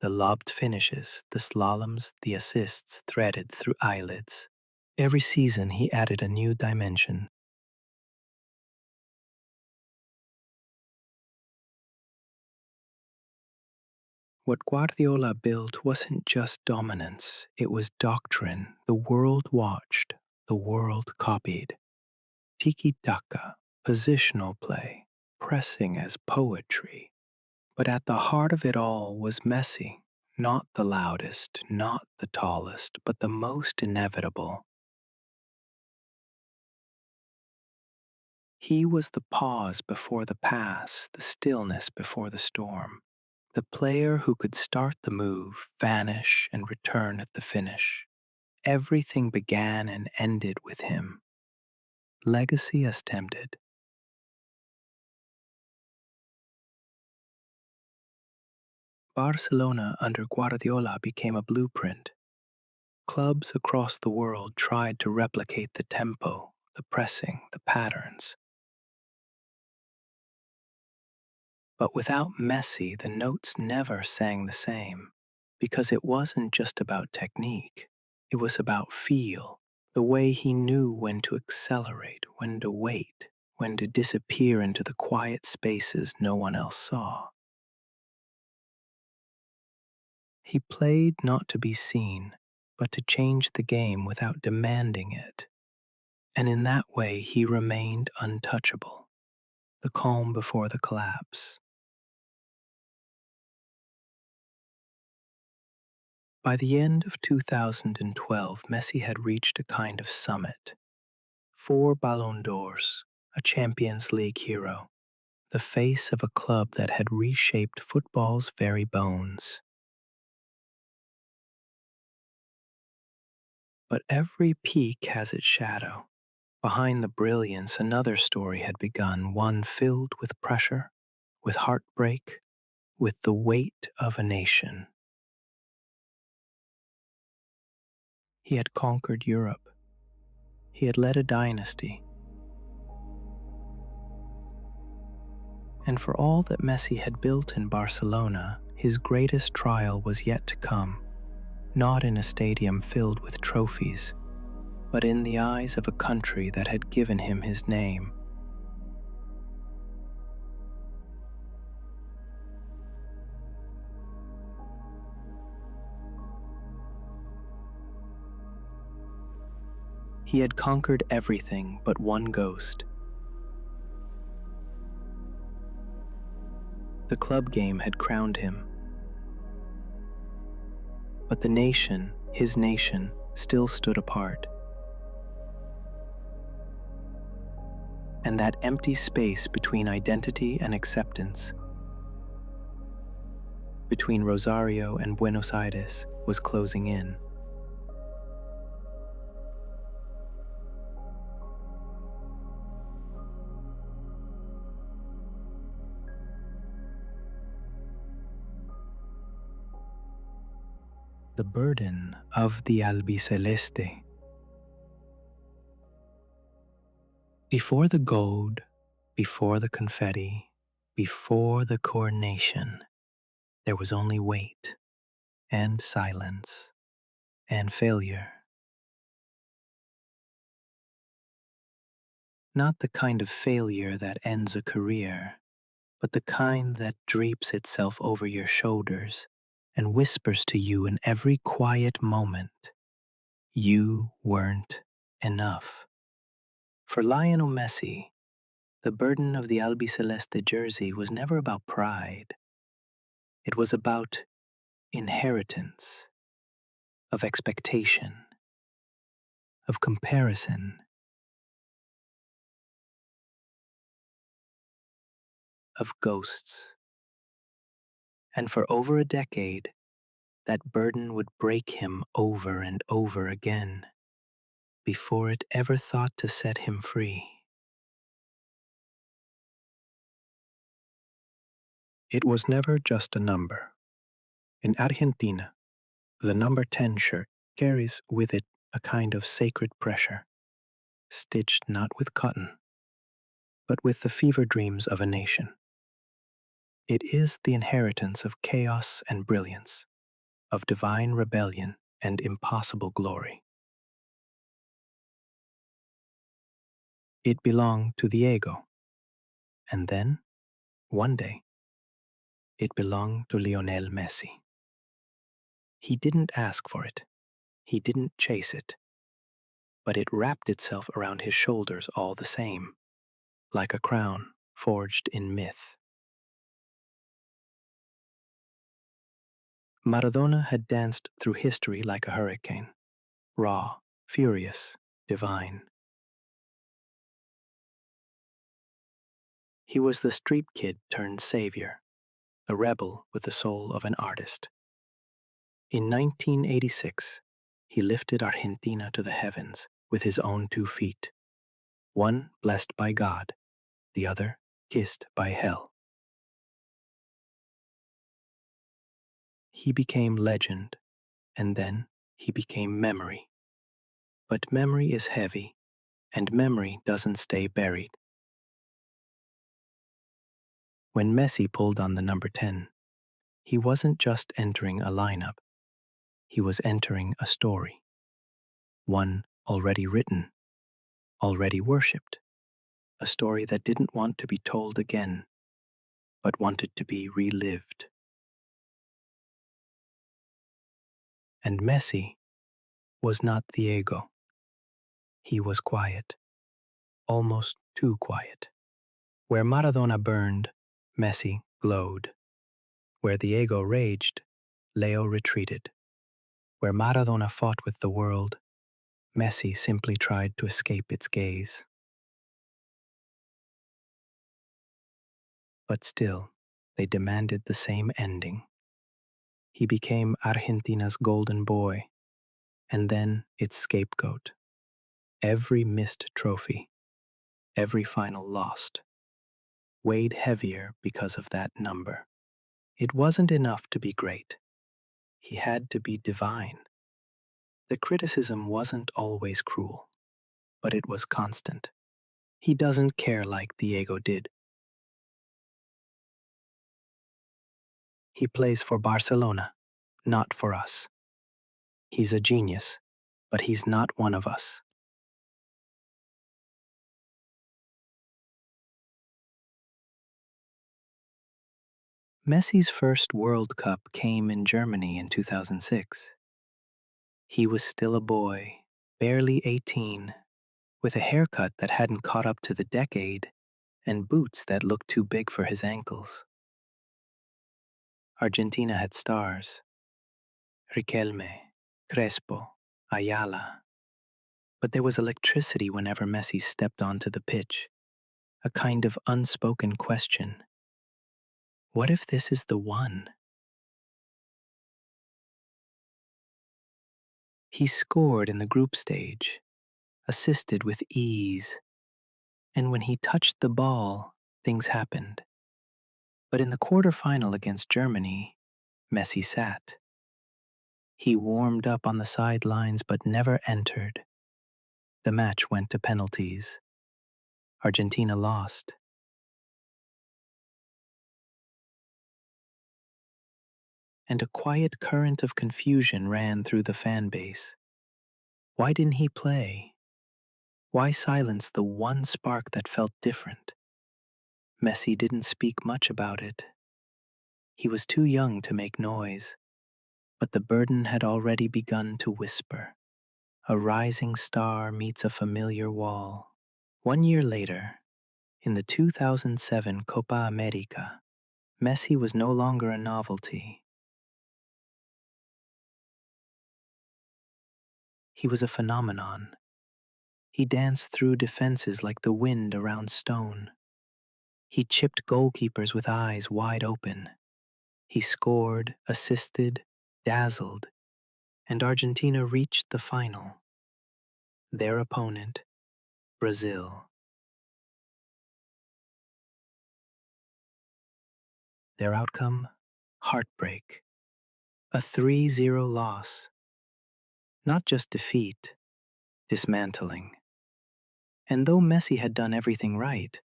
the lobbed finishes, the slaloms, the assists threaded through eyelids. Every season he added a new dimension. What Guardiola built wasn't just dominance, it was doctrine. The world watched, the world copied. Tiki-taka, positional play, pressing as poetry. But at the heart of it all was Messi, not the loudest, not the tallest, but the most inevitable. He was the pause before the pass, the stillness before the storm. The player who could start the move, vanish, and return at the finish. Everything began and ended with him. Legacy as tempted. Barcelona under Guardiola became a blueprint. Clubs across the world tried to replicate the tempo, the pressing, the patterns. But without Messi, the notes never sang the same, because it wasn't just about technique. It was about feel, the way he knew when to accelerate, when to wait, when to disappear into the quiet spaces no one else saw. He played not to be seen, but to change the game without demanding it. And in that way, he remained untouchable, the calm before the collapse. By the end of 2012, Messi had reached a kind of summit. 4 Ballon d'Ors, a Champions League hero, the face of a club that had reshaped football's very bones. But every peak has its shadow. Behind the brilliance, another story had begun, one filled with pressure, with heartbreak, with the weight of a nation. He had conquered Europe. He had led a dynasty. And for all that Messi had built in Barcelona, his greatest trial was yet to come, not in a stadium filled with trophies, but in the eyes of a country that had given him his name. He had conquered everything but one ghost. The club game had crowned him, but the nation, his nation, still stood apart. And that empty space between identity and acceptance, between Rosario and Buenos Aires, was closing in. The burden of the albiceleste. Before the gold, before the confetti, before the coronation, there was only weight and silence and failure. Not the kind of failure that ends a career, but the kind that drapes itself over your shoulders and whispers to you in every quiet moment, you weren't enough. For Lionel Messi, the burden of the albiceleste jersey was never about pride. It was about inheritance, of expectation, of comparison, of ghosts. And for over a decade, that burden would break him over and over again before it ever thought to set him free. It was never just a number. In Argentina, the number 10 shirt carries with it a kind of sacred pressure, stitched not with cotton, but with the fever dreams of a nation. It is the inheritance of chaos and brilliance, of divine rebellion and impossible glory. It belonged to Diego, and then, one day, it belonged to Lionel Messi. He didn't ask for it, he didn't chase it, but it wrapped itself around his shoulders all the same, like a crown forged in myth. Maradona had danced through history like a hurricane, raw, furious, divine. He was the street kid turned savior, a rebel with the soul of an artist. In 1986, he lifted Argentina to the heavens with his own 2 feet, one blessed by God, the other kissed by hell. He became legend, and then he became memory. But memory is heavy, and memory doesn't stay buried. When Messi pulled on the number 10, he wasn't just entering a lineup, he was entering a story. One already written, already worshipped, a story that didn't want to be told again, but wanted to be relived. And Messi was not Diego. He was quiet, almost too quiet. Where Maradona burned, Messi glowed. Where Diego raged, Leo retreated. Where Maradona fought with the world, Messi simply tried to escape its gaze. But still, they demanded the same ending. He became Argentina's golden boy, and then its scapegoat. Every missed trophy, every final lost, weighed heavier because of that number. It wasn't enough to be great. He had to be divine. The criticism wasn't always cruel, but it was constant. He doesn't care like Diego did. He plays for Barcelona, not for us. He's a genius, but he's not one of us. Messi's first World Cup came in Germany in 2006. He was still a boy, barely 18, with a haircut that hadn't caught up to the decade and boots that looked too big for his ankles. Argentina had stars: Riquelme, Crespo, Ayala. But there was electricity whenever Messi stepped onto the pitch, a kind of unspoken question. What if this is the one? He scored in the group stage, assisted with ease, and when he touched the ball, things happened. But in the quarterfinal against Germany, Messi sat. He warmed up on the sidelines but never entered. The match went to penalties. Argentina lost. And a quiet current of confusion ran through the fan base. Why didn't he play? Why silence the one spark that felt different? Messi didn't speak much about it. He was too young to make noise, but the burden had already begun to whisper. A rising star meets a familiar wall. 1 year later, in the 2007 Copa America, Messi was no longer a novelty. He was a phenomenon. He danced through defenses like the wind around stone. He chipped goalkeepers with eyes wide open. He scored, assisted, dazzled, and Argentina reached the final. Their opponent, Brazil. Their outcome, heartbreak. A 3-0 loss. Not just defeat, dismantling. And though Messi had done everything right,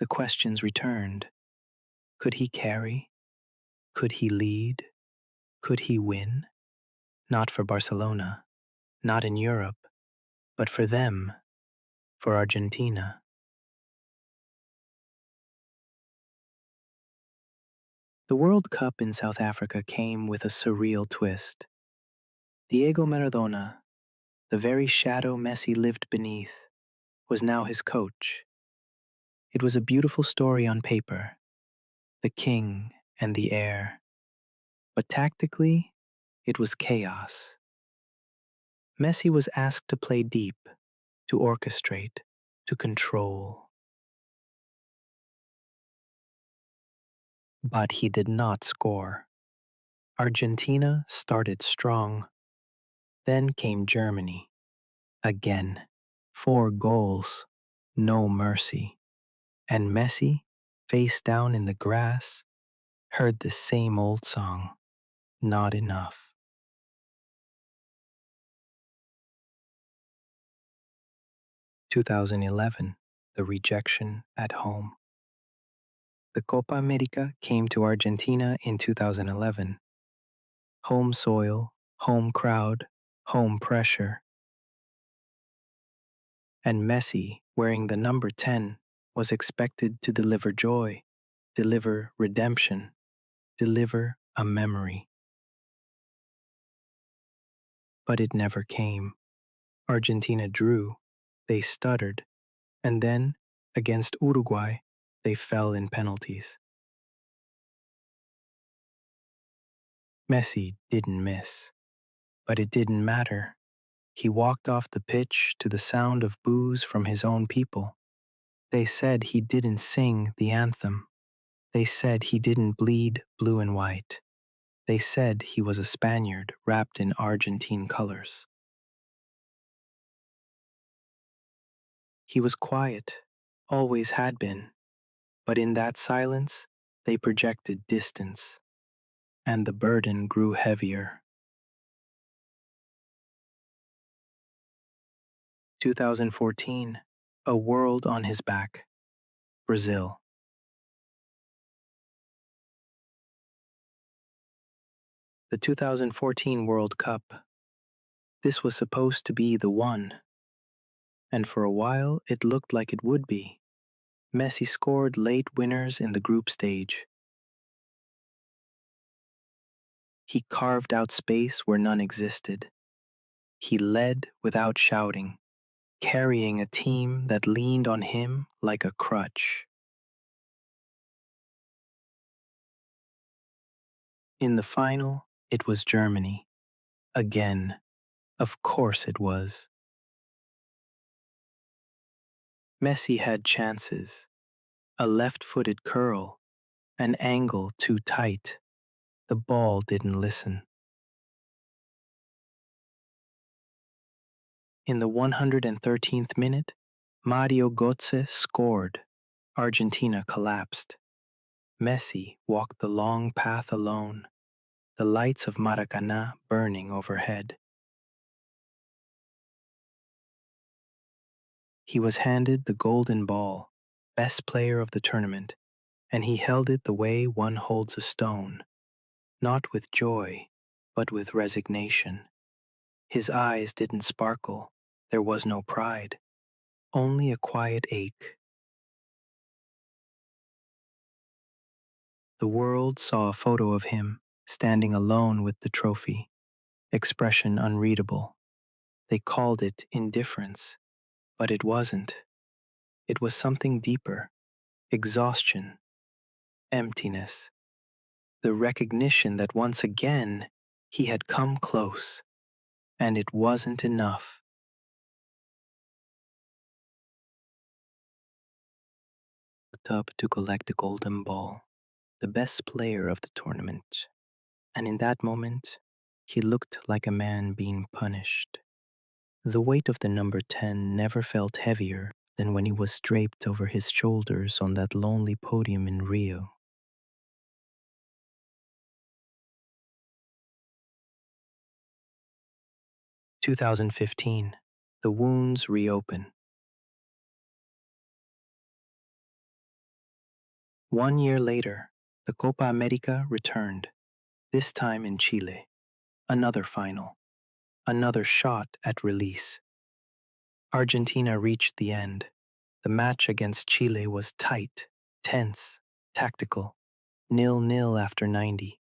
the questions returned. Could he carry? Could he lead? Could he win? Not for Barcelona, not in Europe, but for them, for Argentina. The World Cup in South Africa came with a surreal twist. Diego Maradona, the very shadow Messi lived beneath, was now his coach. It was a beautiful story on paper, the king and the heir. But tactically, it was chaos. Messi was asked to play deep, to orchestrate, to control. But he did not score. Argentina started strong. Then came Germany. Again. 4 goals. No mercy. And Messi, face down in the grass, heard the same old song. Not enough. 2011. The rejection at home. The Copa America came to Argentina in 2011. Home soil, home crowd, home pressure. And Messi, wearing the number 10, was expected to deliver joy, deliver redemption, deliver a memory. But it never came. Argentina drew, they stuttered, and then, against Uruguay, they fell in penalties. Messi didn't miss, but it didn't matter. He walked off the pitch to the sound of boos from his own people. They said he didn't sing the anthem. They said he didn't bleed blue and white. They said he was a Spaniard wrapped in Argentine colors. He was quiet, always had been, but in that silence, they projected distance, and the burden grew heavier. 2014, A World on His Back, Brazil. The 2014 World Cup. This was supposed to be the one, and for a while it looked like it would be. Messi scored late winners in the group stage. He carved out space where none existed. He led without shouting, carrying a team that leaned on him like a crutch. In the final, it was Germany. Again. Of course it was. Messi had chances. A left-footed curl, an angle too tight. The ball didn't listen. In the 113th minute, Mario Götze scored. Argentina collapsed. Messi walked the long path alone, the lights of Maracanã burning overhead. He was handed the golden ball, best player of the tournament, and he held it the way one holds a stone, not with joy, but with resignation. His eyes didn't sparkle, there was no pride, only a quiet ache. The world saw a photo of him, standing alone with the trophy, expression unreadable. They called it indifference, but it wasn't. It was something deeper, exhaustion, emptiness, the recognition that once again he had come close, and it wasn't enough. Looked up to collect the golden ball, the best player of the tournament, and in that moment, he looked like a man being punished. The weight of the number 10 never felt heavier than when he was draped over his shoulders on that lonely podium in Rio. 2015, the wounds reopen. 1 year later, the Copa America returned, this time in Chile. Another final, another shot at release. Argentina reached the end. The match against Chile was tight, tense, tactical. 0-0 after 90.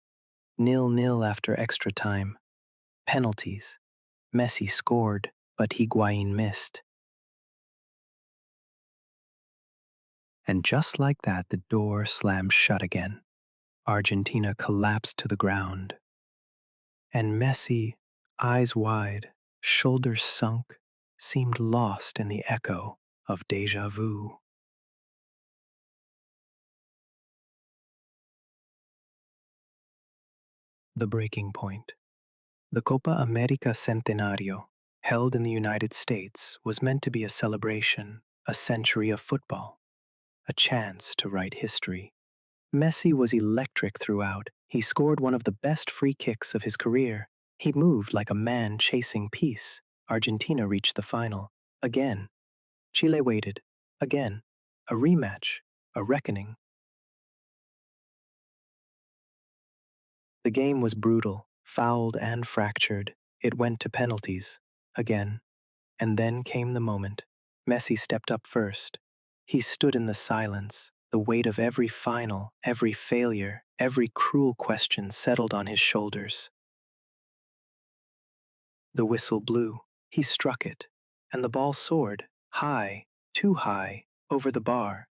0-0 after extra time. Penalties. Messi scored, but Higuain missed. And just like that, the door slammed shut again. Argentina collapsed to the ground. And Messi, eyes wide, shoulders sunk, seemed lost in the echo of déjà vu. The breaking point. The Copa America Centenario, held in the United States, was meant to be a celebration, a century of football, a chance to write history. Messi was electric throughout. He scored one of the best free kicks of his career. He moved like a man chasing peace. Argentina reached the final. Again. Chile waited. Again. A rematch. A reckoning. The game was brutal, fouled and fractured. It went to penalties. Again. And then came the moment. Messi stepped up first. He stood in the silence. The weight of every final, every failure, every cruel question settled on his shoulders. The whistle blew. He struck it. And the ball soared, high, too high, over the bar.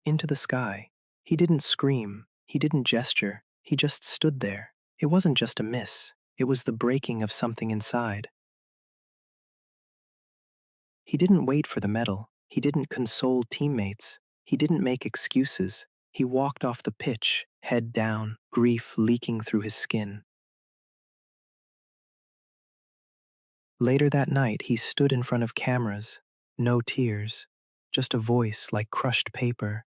Into the sky. He didn't scream. He didn't gesture. He just stood there. It wasn't just a miss. It was the breaking of something inside. He didn't wait for the medal. He didn't console teammates. He didn't make excuses. He walked off the pitch, head down, grief leaking through his skin. Later that night, he stood in front of cameras, No tears, just a voice like crushed paper.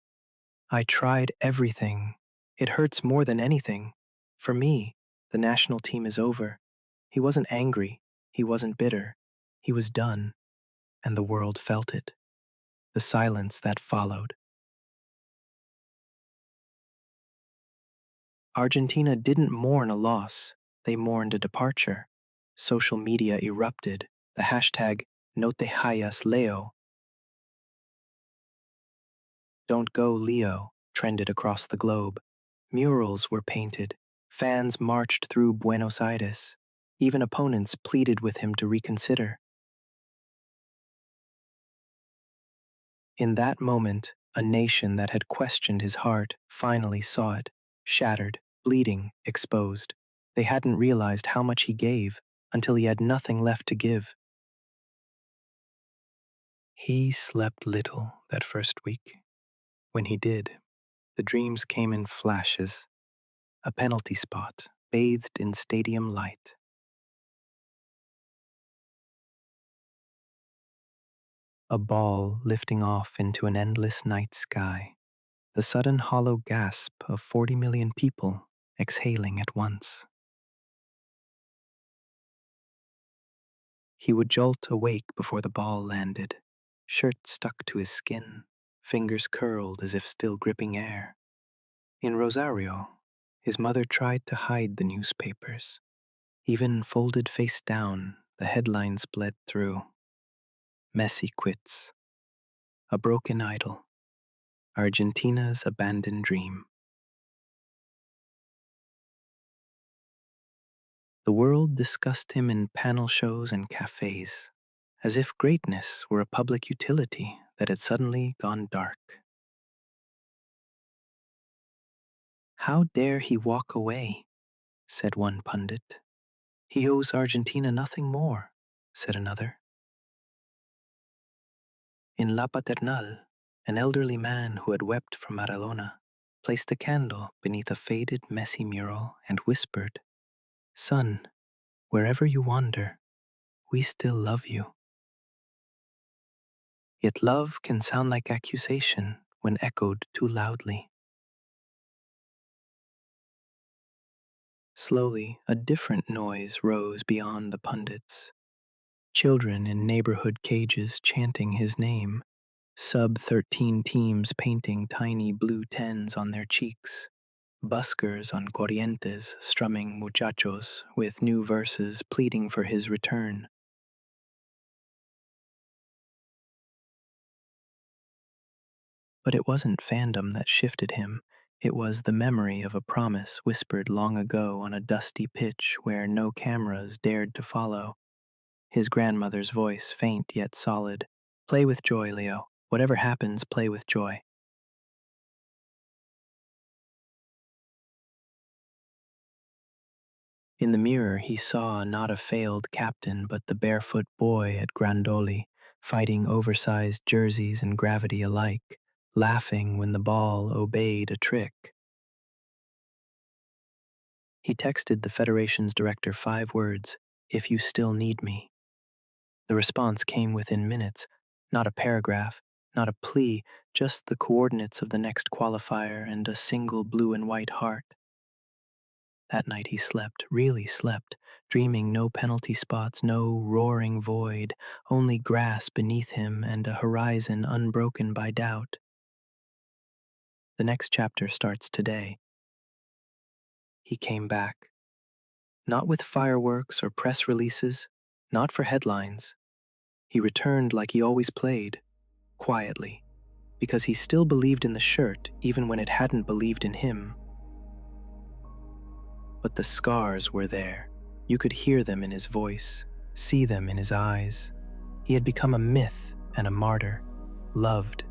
I tried everything. It hurts more than anything. For me, the national team is over. He wasn't angry. He wasn't bitter. He was done, and the world felt it. The silence that followed. Argentina didn't mourn a loss, they mourned a departure. Social media erupted. The hashtag No te hayas Leo, don't go Leo, trended across the globe. Murals were painted. Fans marched through Buenos Aires. Even opponents pleaded with him to reconsider. In that moment, a nation that had questioned his heart finally saw it, shattered, bleeding, exposed. They hadn't realized how much he gave until he had nothing left to give. He slept little that first week. When he did, the dreams came in flashes. A penalty spot, bathed in stadium light. A ball lifting off into an endless night sky. The sudden hollow gasp of 40 million people exhaling at once. He would jolt awake before the ball landed, shirt stuck to his skin, fingers curled as if still gripping air. In Rosario, his mother tried to hide the newspapers. Even folded face down, the headlines bled through. Messi quits. A broken idol. Argentina's abandoned dream. The world discussed him in panel shows and cafes, as if greatness were a public utility that had suddenly gone dark. How dare he walk away, said one pundit. He owes Argentina nothing more, said another. In La Paternal, an elderly man who had wept for Maradona placed a candle beneath a faded Messi mural and whispered, "Son, wherever you wander, we still love you." Yet love can sound like accusation when echoed too loudly. Slowly, a different noise rose beyond the pundits. Children in neighborhood cages chanting his name, sub-13 teams painting tiny blue tens on their cheeks, buskers on Corrientes strumming muchachos with new verses pleading for his return. But it wasn't fandom that shifted him. It was the memory of a promise whispered long ago on a dusty pitch where no cameras dared to follow. His grandmother's voice, faint yet solid. "Play with joy, Leo. Whatever happens, play with joy." In the mirror, he saw not a failed captain, but the barefoot boy at Grandoli, fighting oversized jerseys and gravity alike, laughing when the ball obeyed a trick. He texted the Federation's director 5 words, "If you still need me." The response came within minutes, not a paragraph, not a plea, just the coordinates of the next qualifier and a single blue and white heart. That night he slept, really slept, dreaming no penalty spots, no roaring void, only grass beneath him and a horizon unbroken by doubt. The next chapter starts today. He came back. Not with fireworks or press releases, not for headlines. He returned like he always played, quietly, because he still believed in the shirt even when it hadn't believed in him. But the scars were there. You could hear them in his voice, see them in his eyes. He had become a myth and a martyr, loved,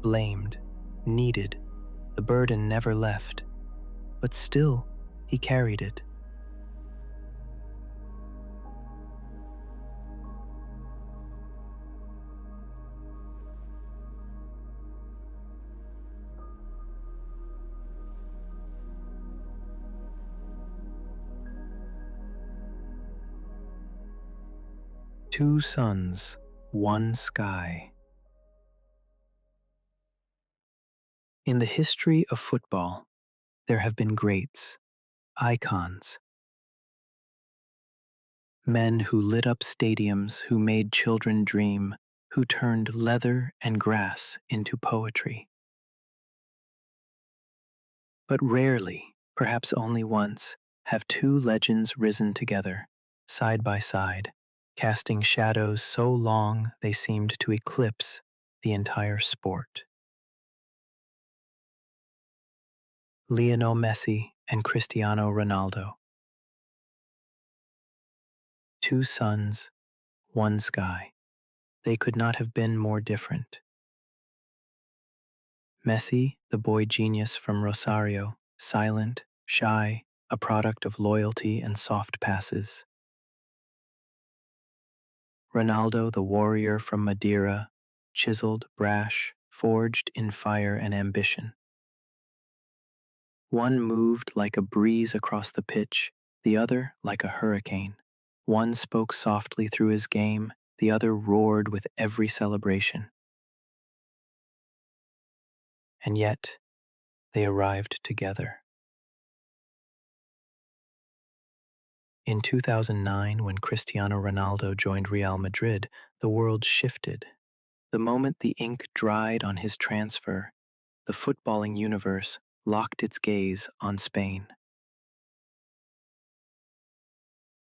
blamed, needed. The burden never left, but still he carried it. Two suns, one sky. In the history of football, there have been greats, icons, men who lit up stadiums, who made children dream, who turned leather and grass into poetry. But rarely, perhaps only once, have two legends risen together, side by side, casting shadows so long they seemed to eclipse the entire sport. Lionel Messi and Cristiano Ronaldo, two suns, one sky. They could not have been more different. Messi, the boy genius from Rosario, silent, shy, a product of loyalty and soft passes. Ronaldo, the warrior from Madeira, chiseled, brash, forged in fire and ambition. One moved like a breeze across the pitch, the other like a hurricane. One spoke softly through his game, the other roared with every celebration. And yet, they arrived together. In 2009, when Cristiano Ronaldo joined Real Madrid, the world shifted. The moment the ink dried on his transfer, the footballing universe locked its gaze on Spain.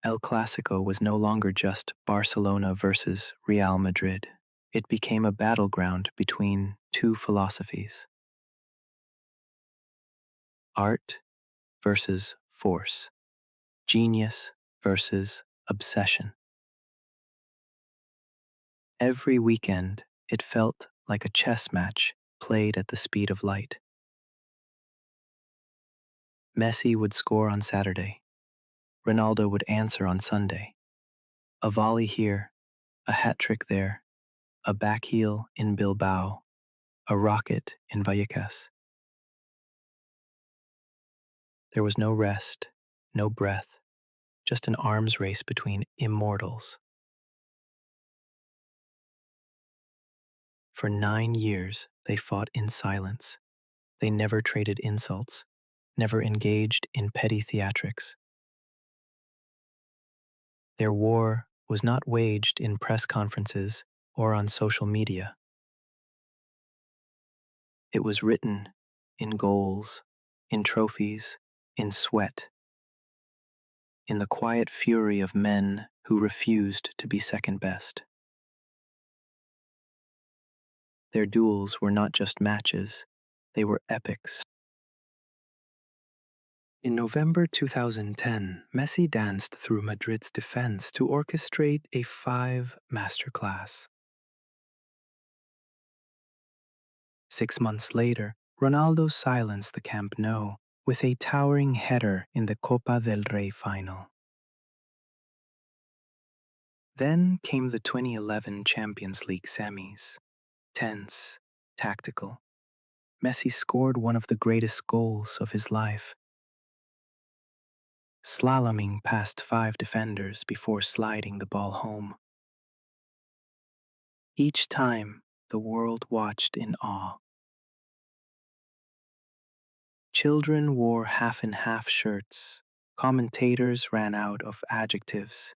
El Clasico was no longer just Barcelona versus Real Madrid. It became a battleground between two philosophies: art versus force, genius versus obsession. Every weekend, it felt like a chess match played at the speed of light. Messi would score on Saturday. Ronaldo would answer on Sunday. A volley here, a hat trick there, a back heel in Bilbao, a rocket in Vallecas. There was no rest, no breath, just an arms race between immortals. For 9 years, they fought in silence. They never traded insults, never engaged in petty theatrics. Their war was not waged in press conferences or on social media. It was written in goals, in trophies, in sweat, in the quiet fury of men who refused to be second best. Their duels were not just matches, they were epics. In November 2010, Messi danced through Madrid's defense to orchestrate a masterclass. 6 months later, Ronaldo silenced the Camp Nou with a towering header in the Copa del Rey final. Then came the 2011 Champions League semis. Tense, tactical. Messi scored one of the greatest goals of his life, slaloming past 5 defenders before sliding the ball home. Each time, the world watched in awe. Children wore half-and-half shirts. Commentators ran out of adjectives.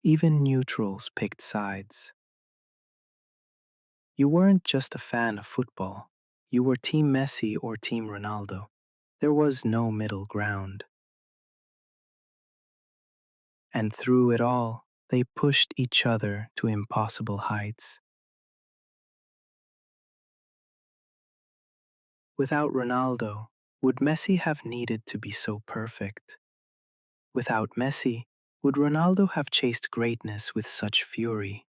Even neutrals picked sides. You weren't just a fan of football. You were Team Messi or Team Ronaldo. There was no middle ground. And through it all, they pushed each other to impossible heights. Without Ronaldo, would Messi have needed to be so perfect? Without Messi, would Ronaldo have chased greatness with such fury?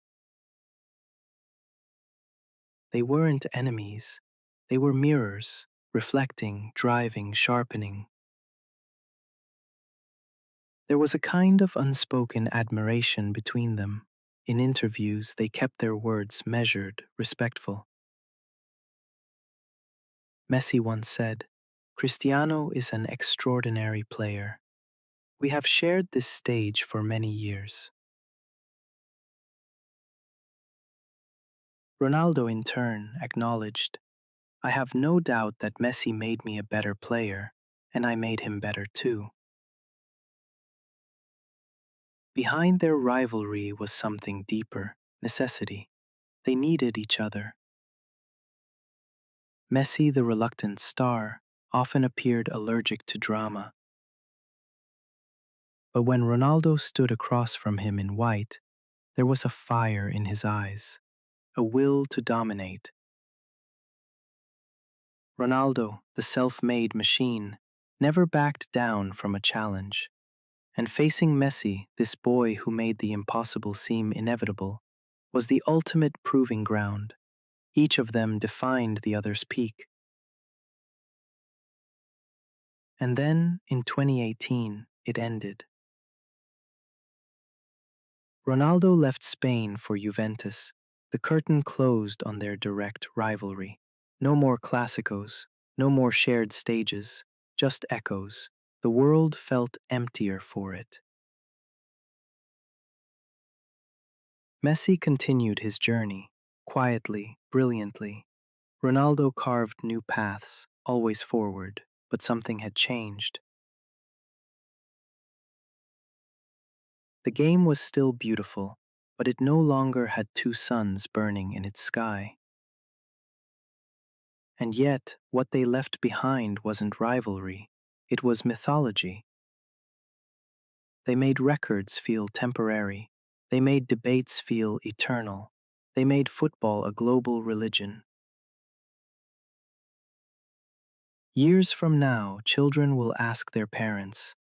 They weren't enemies. They were mirrors, reflecting, driving, sharpening. There was a kind of unspoken admiration between them. In interviews, they kept their words measured, respectful. Messi once said, "Cristiano is an extraordinary player. We have shared this stage for many years." Ronaldo, in turn, acknowledged, I have no doubt that Messi made me a better player, and I made him better too. Behind their rivalry was something deeper, necessity. They needed each other. Messi, the reluctant star, often appeared allergic to drama, but when Ronaldo stood across from him in white, there was a fire in his eyes, a will to dominate. Ronaldo, the self-made machine, never backed down from a challenge. And facing Messi, this boy who made the impossible seem inevitable, was the ultimate proving ground. Each of them defined the other's peak. And then, in 2018, it ended. Ronaldo left Spain for Juventus. The curtain closed on their direct rivalry. No more Clásicos, no more shared stages, just echoes. The world felt emptier for it. Messi continued his journey, quietly, brilliantly. Ronaldo carved new paths, always forward, but something had changed. The game was still beautiful, but it no longer had two suns burning in its sky. And yet, what they left behind wasn't rivalry, it was mythology. They made records feel temporary. They made debates feel eternal. They made football a global religion. Years from now, children will ask their parents,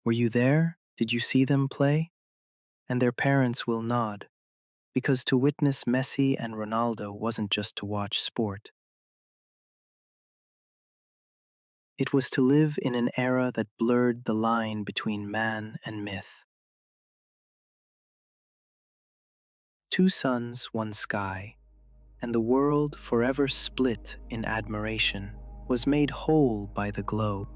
"Were you there? Did you see them play?" And their parents will nod, because to witness Messi and Ronaldo wasn't just to watch sport. It was to live in an era that blurred the line between man and myth. Two suns, one sky, and the world, forever split in admiration, was made whole by the glow.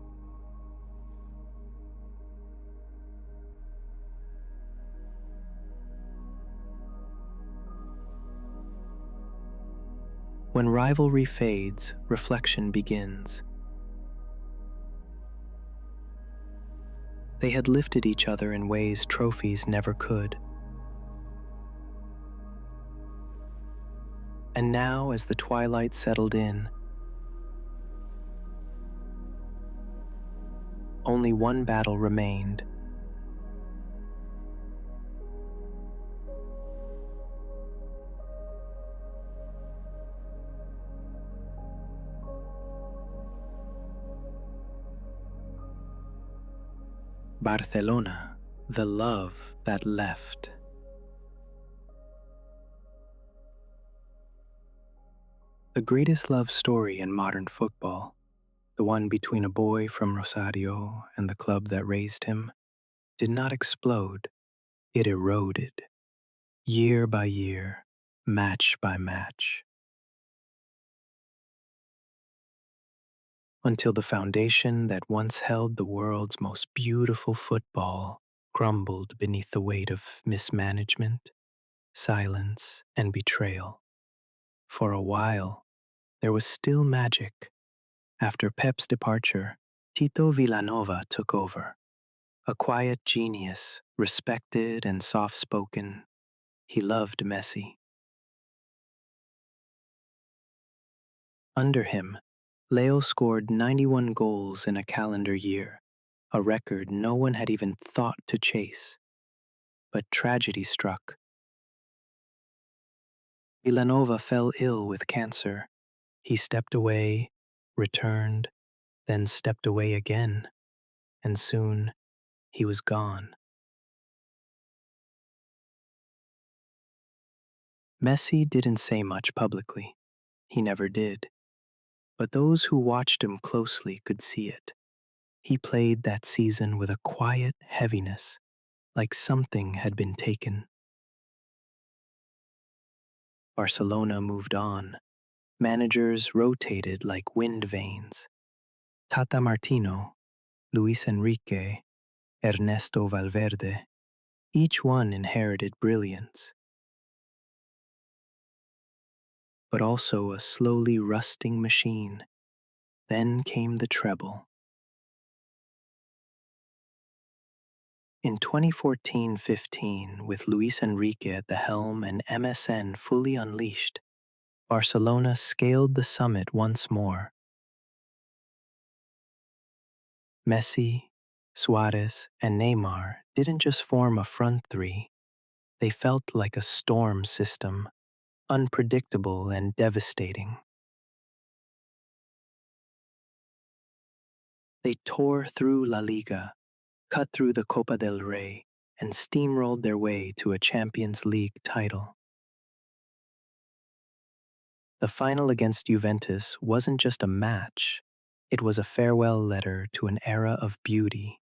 When rivalry fades, reflection begins. They had lifted each other in ways trophies never could. And now, as the twilight settled in, only one battle remained. Barcelona, the love that left. The greatest love story in modern football, the one between a boy from Rosario and the club that raised him, did not explode, it eroded, year by year, match by match, until the foundation that once held the world's most beautiful football crumbled beneath the weight of mismanagement, silence, and betrayal. For a while, there was still magic. After Pep's departure, Tito Villanova took over. A quiet genius, respected and soft-spoken, he loved Messi. Under him, Leo scored 91 goals in a calendar year, a record no one had even thought to chase. But tragedy struck. Villanova fell ill with cancer. He stepped away, returned, then stepped away again, and soon he was gone. Messi didn't say much publicly. He never did. But those who watched him closely could see it. He played that season with a quiet heaviness, like something had been taken. Barcelona moved on. Managers rotated like wind vanes. Tata Martino, Luis Enrique, Ernesto Valverde, each one inherited brilliance. but also a slowly rusting machine. Then came the treble. In 2014-15, with Luis Enrique at the helm and MSN fully unleashed, Barcelona scaled the summit once more. Messi, Suarez, and Neymar didn't just form a front three, they felt like a storm system, unpredictable and devastating. They tore through La Liga, cut through the Copa del Rey, and steamrolled their way to a Champions League title. The final against Juventus wasn't just a match, it was a farewell letter to an era of beauty.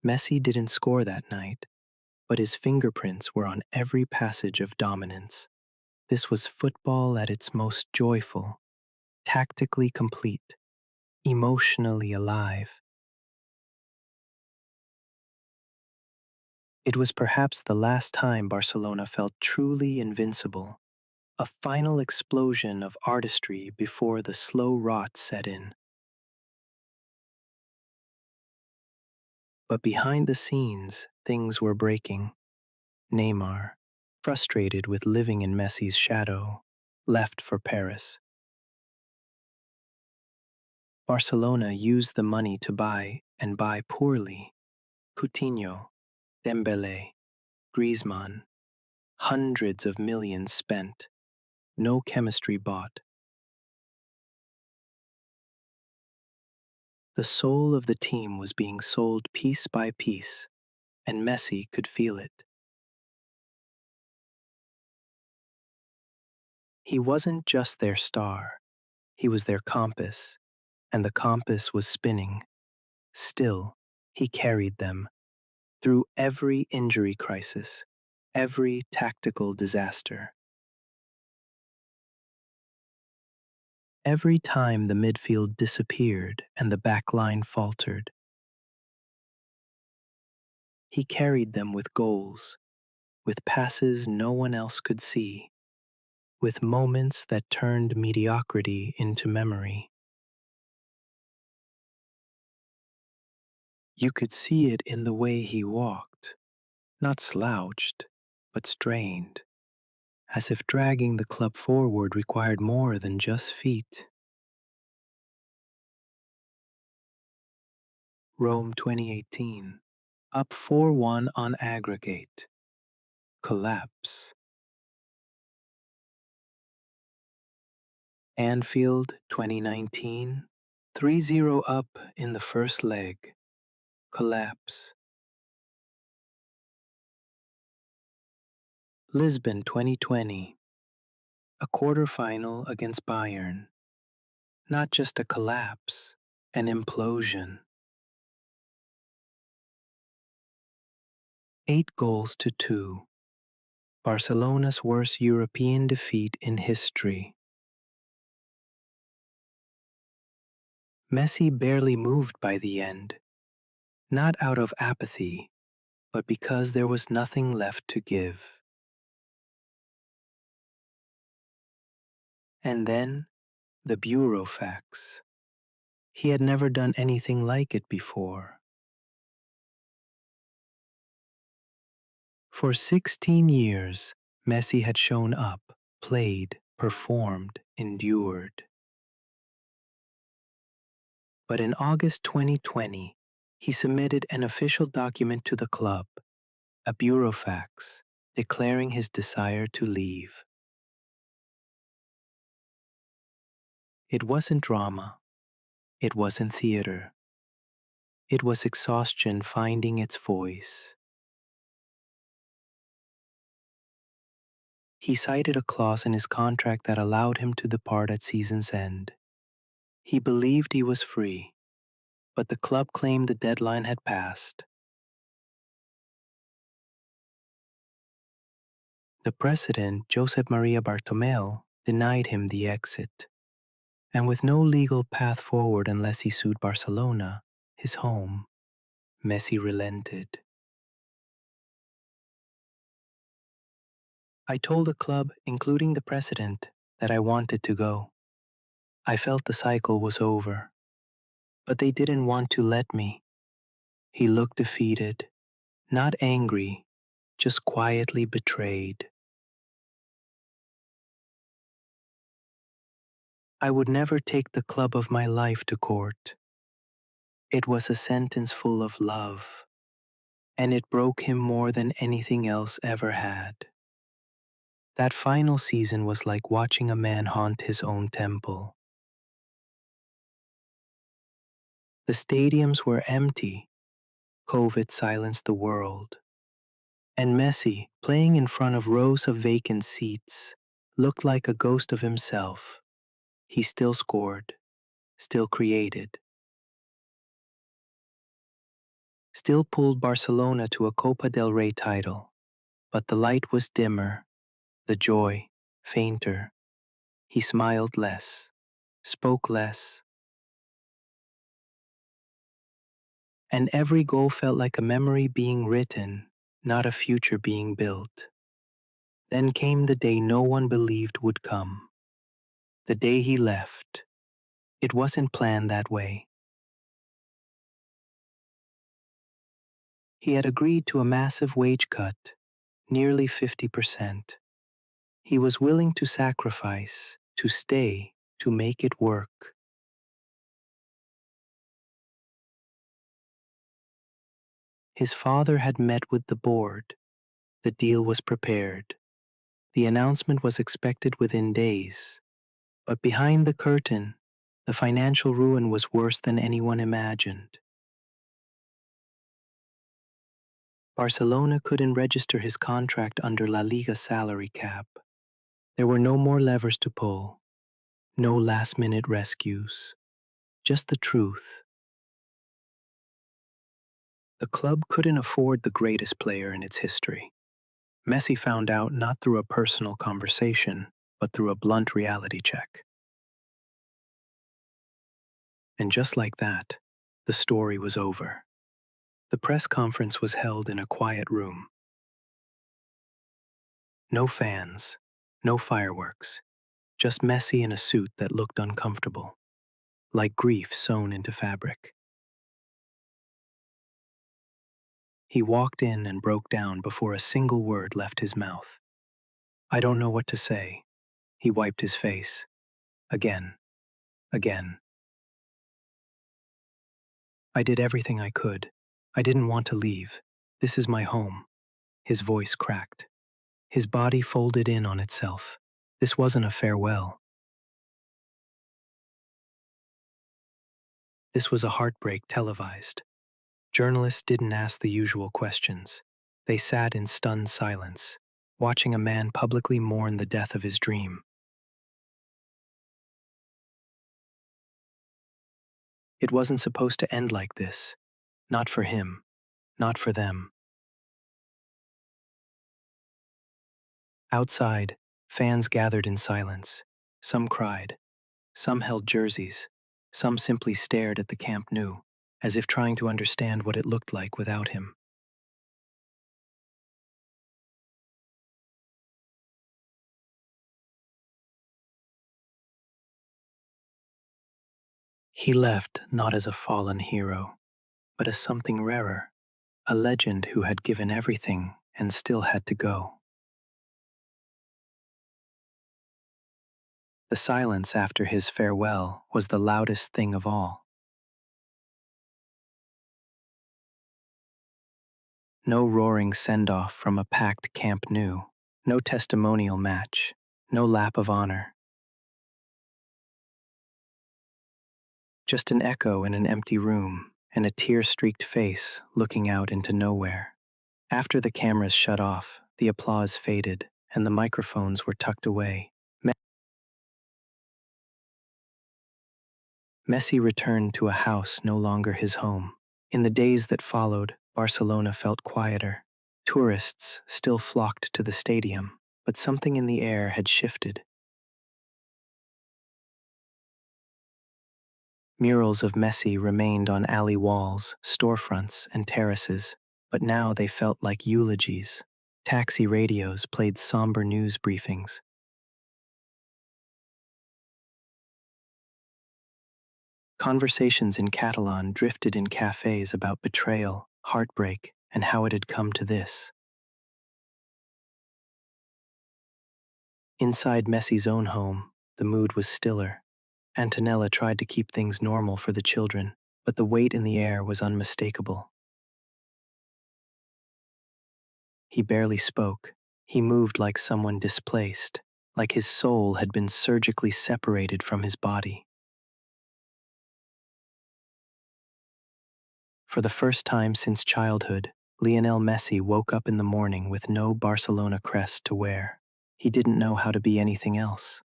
Messi didn't score that night, but his fingerprints were on every passage of dominance. This was football at its most joyful, tactically complete, emotionally alive. It was perhaps the last time Barcelona felt truly invincible, a final explosion of artistry before the slow rot set in. But behind the scenes, things were breaking. Neymar, frustrated with living in Messi's shadow, left for Paris. Barcelona used the money to buy, and buy poorly, Coutinho, Dembélé, Griezmann, hundreds of millions spent, no chemistry bought. The soul of the team was being sold piece by piece, and Messi could feel it. He wasn't just their star, he was their compass, and the compass was spinning. Still, he carried them through every injury crisis, every tactical disaster. Every time the midfield disappeared and the back line faltered, he carried them with goals, with passes no one else could see, with moments that turned mediocrity into memory. You could see it in the way he walked, not slouched, but strained, as if dragging the club forward required more than just feet. Rome 2018, up 4-1 on aggregate. Collapse. Anfield 2019, 3-0 up in the first leg. Collapse. Lisbon 2020, a quarterfinal against Bayern. Not just a collapse, an implosion. 8-2. Barcelona's worst European defeat in history. Messi barely moved by the end, not out of apathy, but because there was nothing left to give. And then, the burofax. He had never done anything like it before. For 16 years, Messi had shown up, played, performed, endured. But in August 2020, he submitted an official document to the club, a burofax, declaring his desire to leave. It wasn't drama. It wasn't theater. It was exhaustion finding its voice. He cited a clause in his contract that allowed him to depart at season's end. He believed he was free, but the club claimed the deadline had passed. The president, Josep Maria Bartomeu, denied him the exit. And with no legal path forward unless he sued Barcelona, his home, Messi relented. I told a club, including the president, that I wanted to go. I felt the cycle was over, but they didn't want to let me. He looked defeated, not angry, just quietly betrayed. I would never take the club of my life to court. It was a sentence full of love, and it broke him more than anything else ever had. That final season was like watching a man haunt his own temple. The stadiums were empty, COVID silenced the world, and Messi, playing in front of rows of vacant seats, looked like a ghost of himself. He still scored, still created, still pulled Barcelona to a Copa del Rey title, but the light was dimmer, the joy fainter. He smiled less, spoke less, and every goal felt like a memory being written, not a future being built. Then came the day no one believed would come. The day he left. It wasn't planned that way. He had agreed to a massive wage cut, nearly 50%. He was willing to sacrifice, to stay, to make it work. His father had met with the board. The deal was prepared. The announcement was expected within days. But behind the curtain, the financial ruin was worse than anyone imagined. Barcelona couldn't register his contract under La Liga salary cap. There were no more levers to pull, no last-minute rescues, just the truth. The club couldn't afford the greatest player in its history. Messi found out not through a personal conversation, but through a blunt reality check. And just like that, the story was over. The press conference was held in a quiet room. No fans, no fireworks, just Messi in a suit that looked uncomfortable, like grief sewn into fabric. He walked in and broke down before a single word left his mouth. I don't know what to say. He wiped his face. Again, again. I did everything I could. I didn't want to leave. This is my home. His voice cracked. His body folded in on itself. This wasn't a farewell. This was a heartbreak televised. Journalists didn't ask the usual questions. They sat in stunned silence, watching a man publicly mourn the death of his dream. It wasn't supposed to end like this. Not for him. Not for them. Outside, fans gathered in silence. Some cried. Some held jerseys. Some simply stared at the Camp Nou, as if trying to understand what it looked like without him. He left not as a fallen hero, but as something rarer, a legend who had given everything and still had to go. The silence after his farewell was the loudest thing of all. No roaring send-off from a packed Camp Nou, no testimonial match, no lap of honor. Just an echo in an empty room and a tear-streaked face looking out into nowhere. After the cameras shut off, the applause faded and the microphones were tucked away. Messi returned to a house no longer his home. In the days that followed, Barcelona felt quieter. Tourists still flocked to the stadium, but something in the air had shifted. Murals of Messi remained on alley walls, storefronts, and terraces, but now they felt like eulogies. Taxi radios played somber news briefings. Conversations in Catalan drifted in cafes about betrayal, heartbreak, and how it had come to this. Inside Messi's own home, the mood was stiller. Antonella tried to keep things normal for the children, but the weight in the air was unmistakable. He barely spoke. He moved like someone displaced, like his soul had been surgically separated from his body. For the first time since childhood, Lionel Messi woke up in the morning with no Barcelona crest to wear. He didn't know how to be anything else.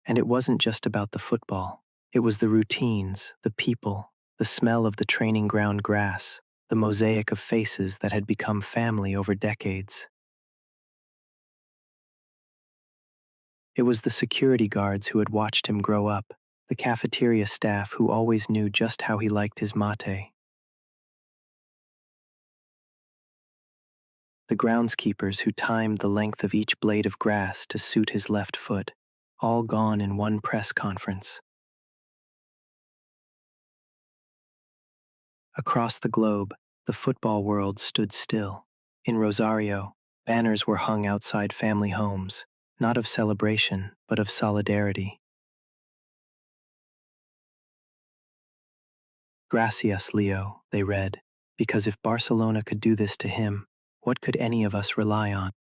And it wasn't just about the football. It was the routines, the people, the smell of the training ground grass, the mosaic of faces that had become family over decades. It was the security guards who had watched him grow up, the cafeteria staff who always knew just how he liked his mate, the groundskeepers who timed the length of each blade of grass to suit his left foot, all gone in one press conference. Across the globe, the football world stood still. In Rosario, banners were hung outside family homes, not of celebration, but of solidarity. Gracias, Leo, they read, because if Barcelona could do this to him, what could any of us rely on?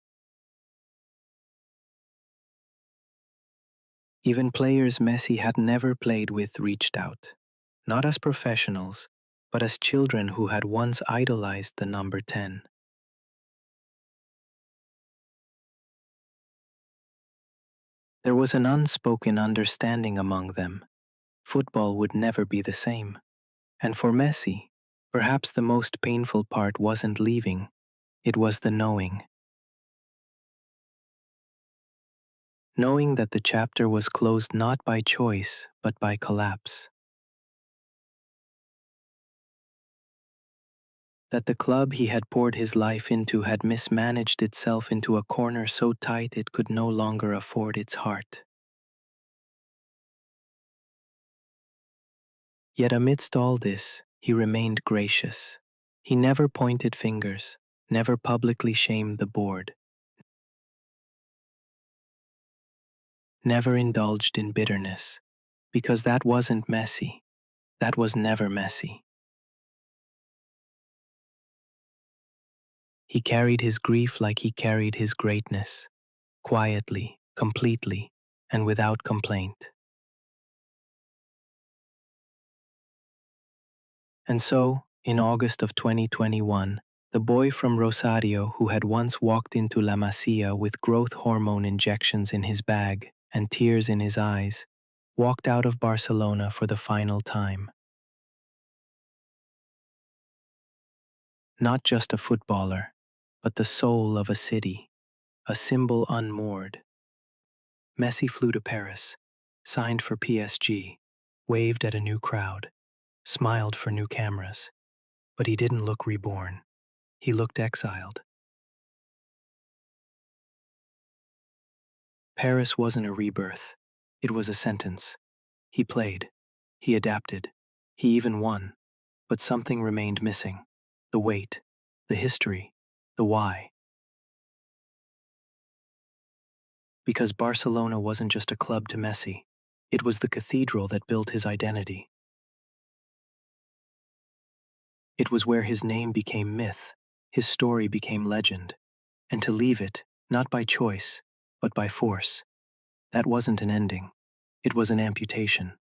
Even players Messi had never played with reached out, not as professionals, but as children who had once idolized the number 10. There was an unspoken understanding among them. Football would never be the same. And for Messi, perhaps the most painful part wasn't leaving, it was the knowing. Knowing that the chapter was closed not by choice, but by collapse. That the club he had poured his life into had mismanaged itself into a corner so tight it could no longer afford its heart. Yet amidst all this, he remained gracious. He never pointed fingers, never publicly shamed the board, never indulged in bitterness, because that wasn't Messi. That was never Messi. He carried his grief like he carried his greatness, quietly, completely, and without complaint. And so, in August of 2021, the boy from Rosario who had once walked into La Masia with growth hormone injections in his bag and tears in his eyes, walked out of Barcelona for the final time. Not just a footballer, but the soul of a city, a symbol unmoored. Messi flew to Paris, signed for PSG, waved at a new crowd, smiled for new cameras, but he didn't look reborn. He looked exiled. Paris wasn't a rebirth. It was a sentence. He played. He adapted. He even won. But something remained missing. The weight, the history, the why. Because Barcelona wasn't just a club to Messi. It was the cathedral that built his identity. It was where his name became myth, his story became legend. And to leave it, not by choice, but by force, that wasn't an ending. It was an amputation.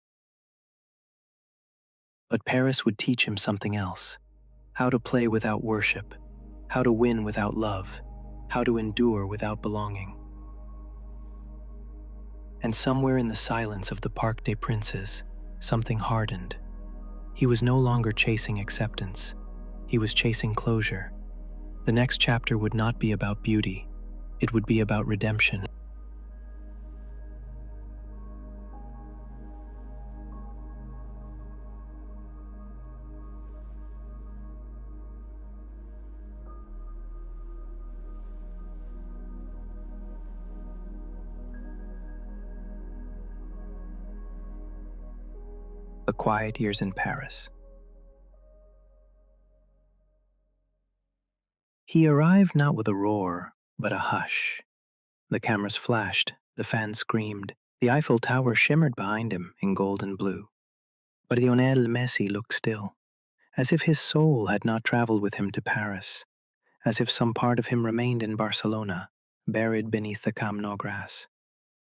But Paris would teach him something else. How to play without worship. How to win without love. How to endure without belonging. And somewhere in the silence of the Parc des Princes, something hardened. He was no longer chasing acceptance. He was chasing closure. The next chapter would not be about beauty. It would be about redemption. quiet years in Paris. He arrived not with a roar, but a hush. The cameras flashed, the fans screamed, the Eiffel Tower shimmered behind him in gold and blue. But Lionel Messi looked still, as if his soul had not traveled with him to Paris, as if some part of him remained in Barcelona, buried beneath the Camp Nou grass.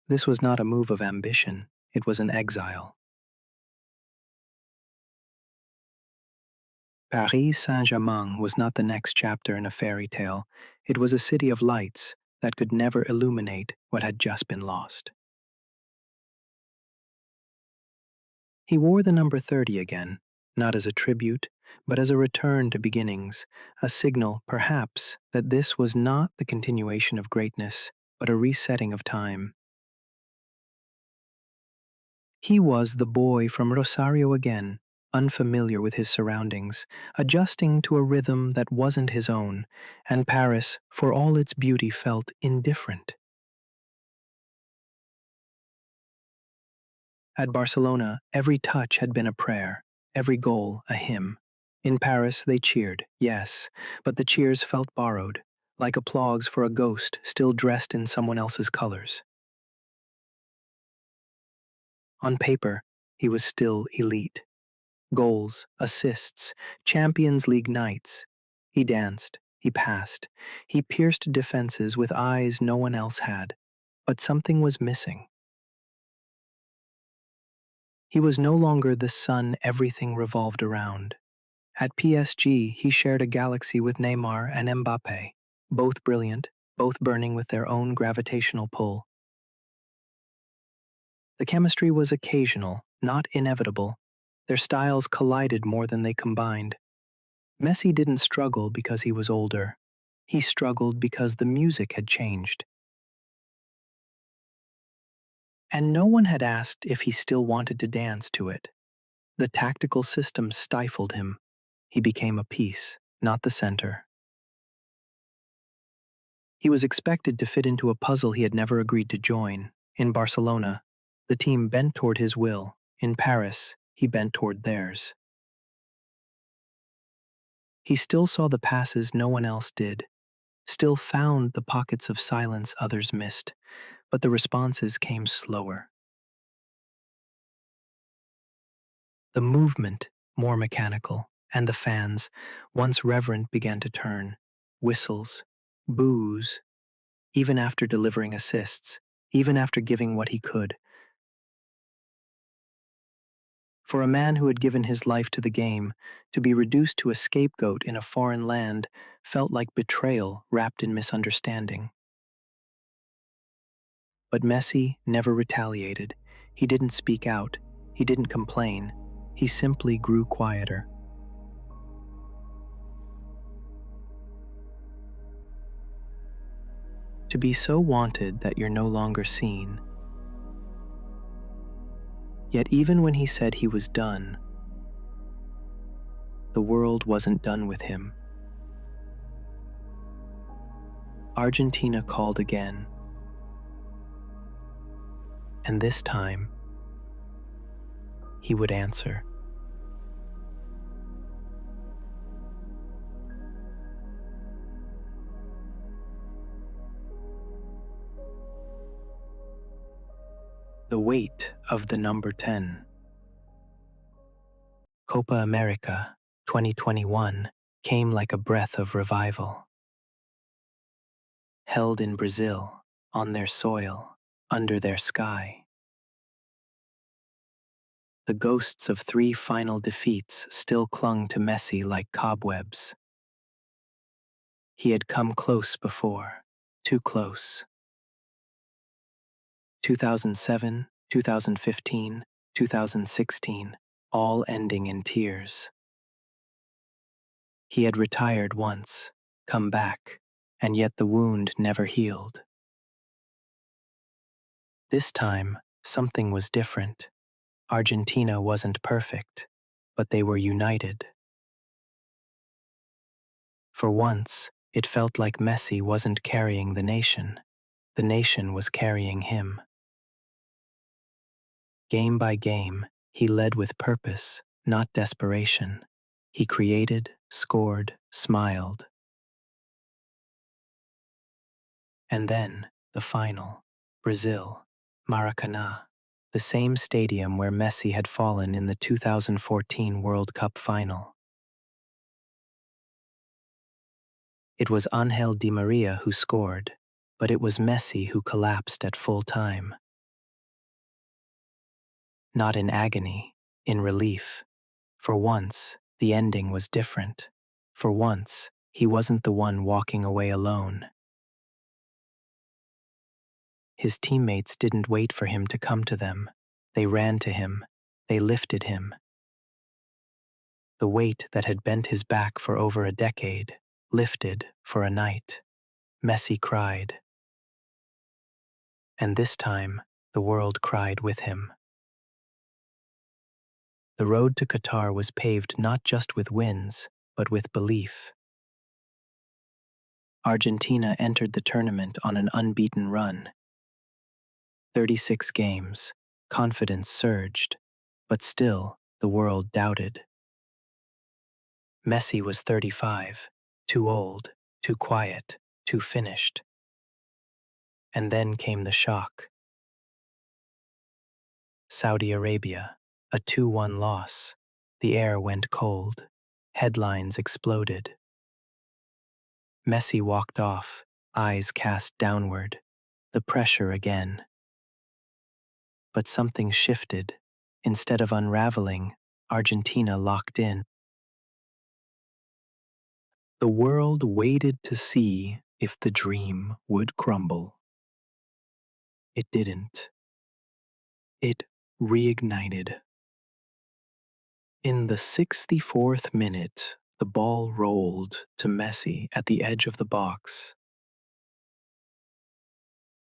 This was not a move of ambition, it was an exile. Paris Saint-Germain was not the next chapter in a fairy tale, it was a city of lights that could never illuminate what had just been lost. He wore the number 30 again, not as a tribute, but as a return to beginnings, a signal, perhaps, that this was not the continuation of greatness, but a resetting of time. He was the boy from Rosario again, unfamiliar with his surroundings, adjusting to a rhythm that wasn't his own, and Paris, for all its beauty, felt indifferent. At Barcelona, every touch had been a prayer, every goal a hymn. In Paris, they cheered, yes, but the cheers felt borrowed, like applause for a ghost still dressed in someone else's colors. On paper, he was still elite. Goals, assists, Champions League nights. He danced, he passed, he pierced defenses with eyes no one else had, but something was missing. He was no longer the sun everything revolved around. At PSG, he shared a galaxy with Neymar and Mbappe, both brilliant, both burning with their own gravitational pull. The chemistry was occasional, not inevitable. Their styles collided more than they combined. Messi didn't struggle because he was older. He struggled because the music had changed. And no one had asked if he still wanted to dance to it. The tactical system stifled him. He became a piece, not the center. He was expected to fit into a puzzle he had never agreed to join. In Barcelona, the team bent toward his will. In Paris, he bent toward theirs. He still saw the passes no one else did, still found the pockets of silence others missed, but the responses came slower. The movement, more mechanical, and the fans, once reverent, began to turn. Whistles, boos, even after delivering assists, even after giving what he could. For a man who had given his life to the game, to be reduced to a scapegoat in a foreign land felt like betrayal wrapped in misunderstanding. But Messi never retaliated. He didn't speak out. He didn't complain. He simply grew quieter. To be so wanted that you're no longer seen. Yet even when he said he was done, the world wasn't done with him. Argentina called again. And this time, he would answer. The weight of the number 10. Copa America 2021 came like a breath of revival. Held in Brazil, on their soil, under their sky. The ghosts of 3 final defeats still clung to Messi like cobwebs. He had come close before, too close. 2007, 2015, 2016, all ending in tears. He had retired once, come back, and yet the wound never healed. This time, something was different. Argentina wasn't perfect, but they were united. For once, it felt like Messi wasn't carrying the nation was carrying him. Game by game, He led with purpose, not desperation. He created, scored, smiled. And then, the final, Brazil, Maracanã, the same stadium where Messi had fallen in the 2014 World Cup final. It was Angel Di Maria who scored, but it was Messi who collapsed at full time. Not in agony, in relief. For once, the ending was different. For once, he wasn't the one walking away alone. His teammates didn't wait for him to come to them. They ran to him. They lifted him. The weight that had bent his back for over a decade lifted for a night. Messi cried. And this time, the world cried with him. The road to Qatar was paved not just with wins, but with belief. Argentina entered the tournament on an unbeaten run. 36 games, confidence surged, but still, the world doubted. Messi was 35, too old, too quiet, too finished. And then came the shock. Saudi Arabia, a 2-1 loss. The air went cold. Headlines exploded. Messi walked off, eyes cast downward. The pressure again. But something shifted. Instead of unraveling, Argentina locked in. The world waited to see if the dream would crumble. It didn't. It reignited. In the 64th minute, the ball rolled to Messi at the edge of the box.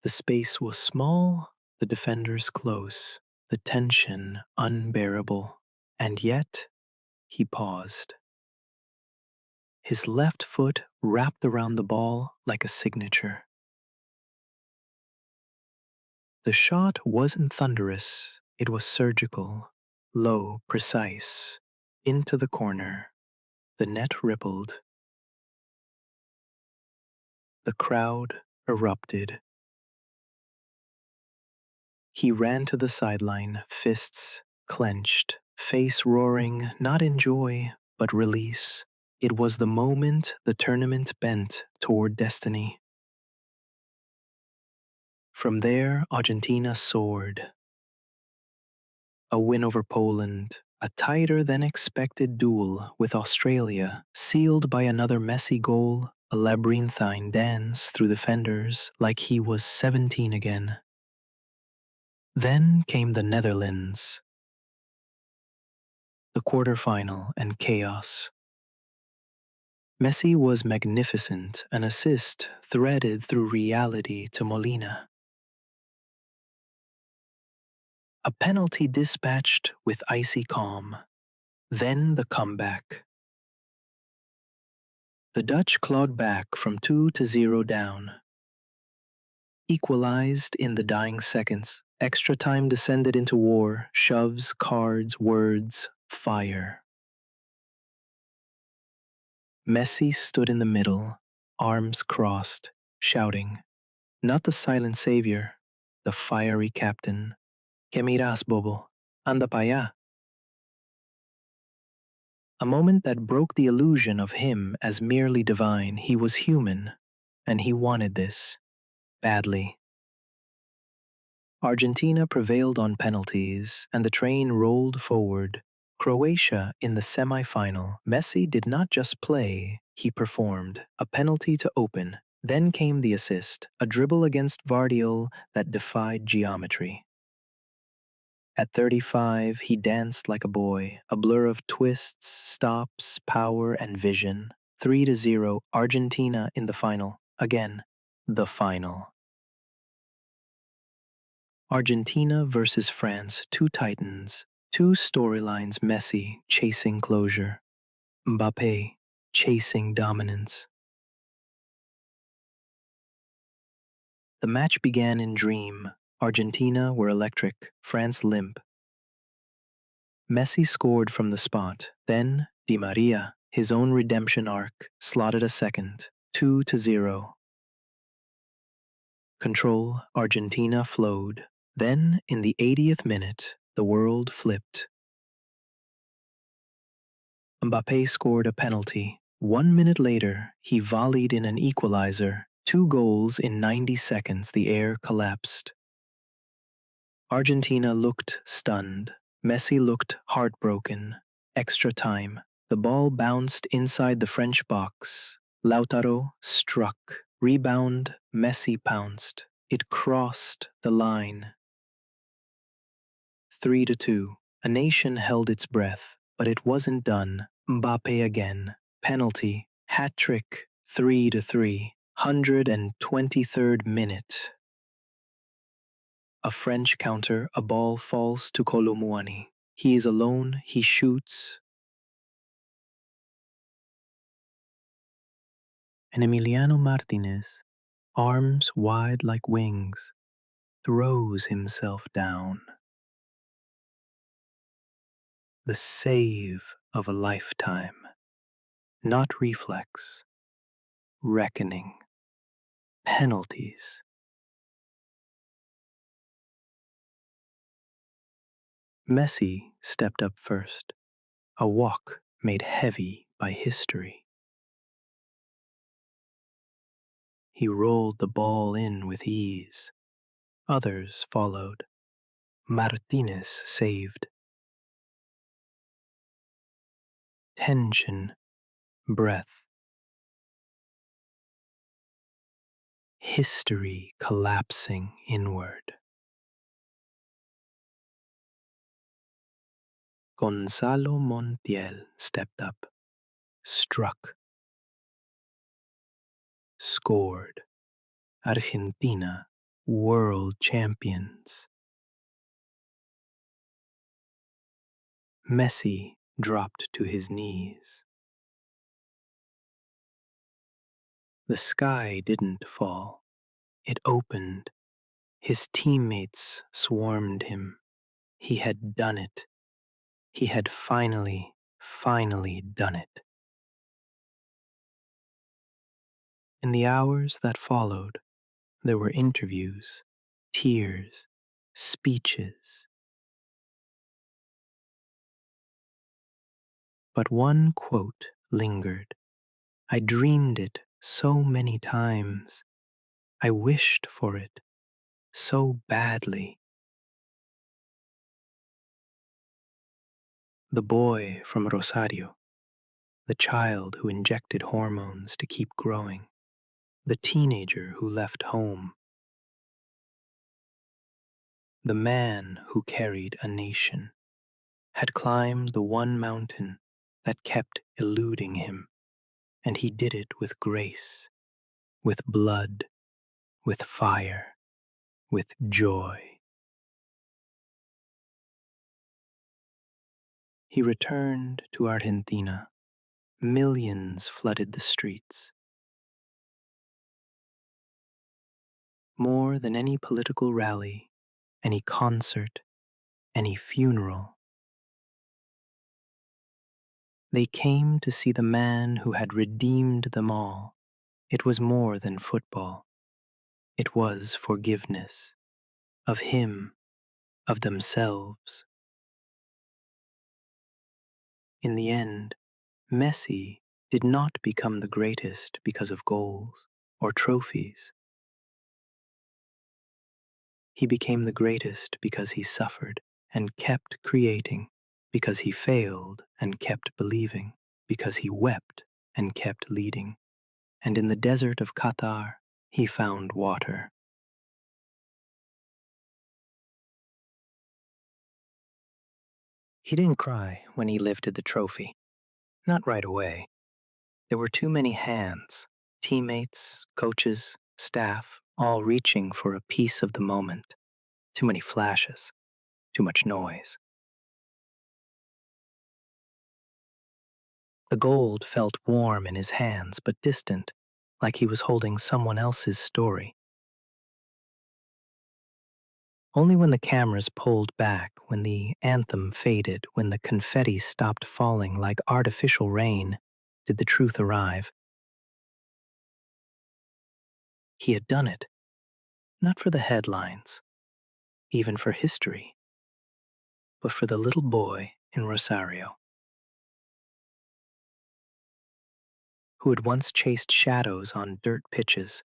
The space was small, the defenders close, the tension unbearable. And yet, he paused. His left foot wrapped around the ball like a signature. The shot wasn't thunderous, it was surgical, low, precise, into the corner. The net rippled. The crowd erupted. He ran to the sideline, fists clenched, face roaring, not in joy, but release. It was the moment the tournament bent toward destiny. From there, Argentina soared. A win over Poland, a tighter than expected duel with Australia, sealed by another Messi goal, a labyrinthine dance through the fenders like he was 17 again. Then came the Netherlands, the quarterfinal, and chaos. Messi was magnificent, an assist threaded through reality to Molina. A penalty dispatched with icy calm. Then the comeback. The Dutch clawed back from 2-0 down. Equalized in the dying seconds. Extra time descended into war, shoves, cards, words, fire. Messi stood in the middle, arms crossed, shouting, not the silent savior, the fiery captain. Que miras, bobo? Anda pa allá. A moment that broke the illusion of him as merely divine. He was human, and he wanted this, badly. Argentina prevailed on penalties, and the train rolled forward. Croatia in the semi-final. Messi did not just play, he performed. A penalty to open. Then came the assist, a dribble against Vardiol that defied geometry. At 35, he danced like a boy, a blur of twists, stops, power, and vision. 3-0, Argentina in the final. Again, the final. Argentina versus France, two titans, two storylines. Messi chasing closure, Mbappe chasing dominance. The match began in dream. Argentina were electric, France limp. Messi scored from the spot. Then, Di Maria, his own redemption arc, slotted a second. 2-0. Control, Argentina flowed. Then, in the 80th minute, the world flipped. Mbappe scored a penalty. 1 minute later, he volleyed in an equalizer. 2 goals in 90 seconds, the air collapsed. Argentina looked stunned. Messi looked heartbroken. Extra time. The ball bounced inside the French box. Lautaro struck. Rebound, Messi pounced. It crossed the line. 3-2. A nation held its breath, but it wasn't done. Mbappe again. Penalty. Hat trick. 3-3. 123rd minute. A French counter, a ball falls to Colomouani. He is alone, he shoots. And Emiliano Martinez, arms wide like wings, throws himself down. The save of a lifetime. Not reflex. Reckoning. Penalties. Messi stepped up first. A walk made heavy by history. He rolled the ball in with ease. Others followed. Martinez saved. Tension, breath. History collapsing inward. Gonzalo Montiel stepped up, struck, scored. Argentina, world champions. Messi dropped to his knees. The sky didn't fall. It opened. His teammates swarmed him. He had done it. He had finally done it. In the hours that followed, there were interviews, tears, speeches. But one quote lingered. I dreamed it so many times. I wished for it so badly. The boy from Rosario, the child who injected hormones to keep growing, the teenager who left home, the man who carried a nation, had climbed the one mountain that kept eluding him, and he did it with grace, with blood, with fire, with joy. He returned to Argentina. Millions flooded the streets. More than any political rally, any concert, any funeral. They came to see the man who had redeemed them all. It was more than football. It was forgiveness. Of him, of themselves. In the end, Messi did not become the greatest because of goals or trophies. He became the greatest because he suffered and kept creating, because he failed and kept believing, because he wept and kept leading. And in the desert of Qatar, he found water. He didn't cry when he lifted the trophy. Not right away. There were too many hands, teammates, coaches, staff, all reaching for a piece of the moment. Too many flashes, too much noise. The gold felt warm in his hands, but distant, like he was holding someone else's story. Only when the cameras pulled back, when the anthem faded, when the confetti stopped falling like artificial rain, did the truth arrive. He had done it, not for the headlines, even for history, but for the little boy in Rosario, who had once chased shadows on dirt pitches,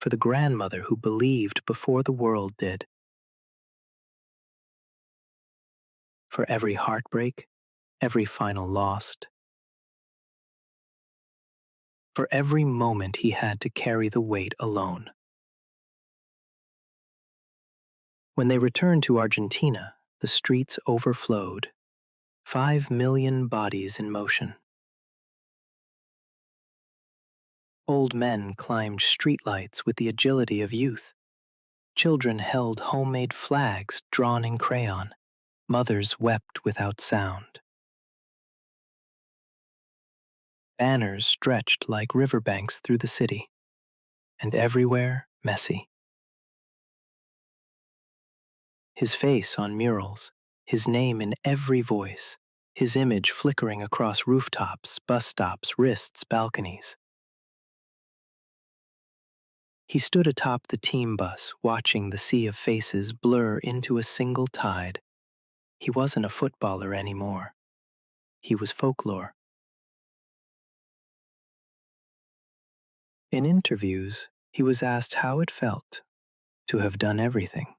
for the grandmother who believed before the world did, for every heartbreak, every final lost, for every moment he had to carry the weight alone. When they returned to Argentina, the streets overflowed, 5 million bodies in motion. Old men climbed streetlights with the agility of youth. Children held homemade flags drawn in crayon. Mothers wept without sound. Banners stretched like riverbanks through the city, and everywhere Messi. His face on murals, his name in every voice, his image flickering across rooftops, bus stops, wrists, balconies. He stood atop the team bus, watching the sea of faces blur into a single tide. He wasn't a footballer anymore. He was folklore. In interviews, he was asked how it felt to have done everything.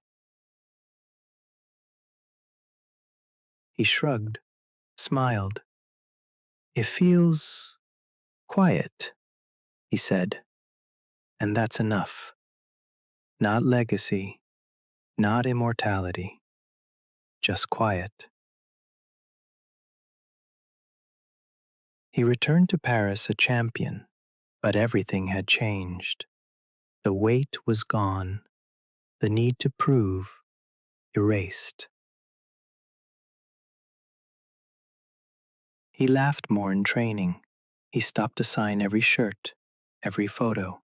He shrugged, smiled. "It feels quiet," he said, "and that's enough. Not legacy, not immortality, just quiet." He returned to Paris a champion, but everything had changed. The weight was gone, the need to prove erased. He laughed more in training. He stopped to sign every shirt, every photo.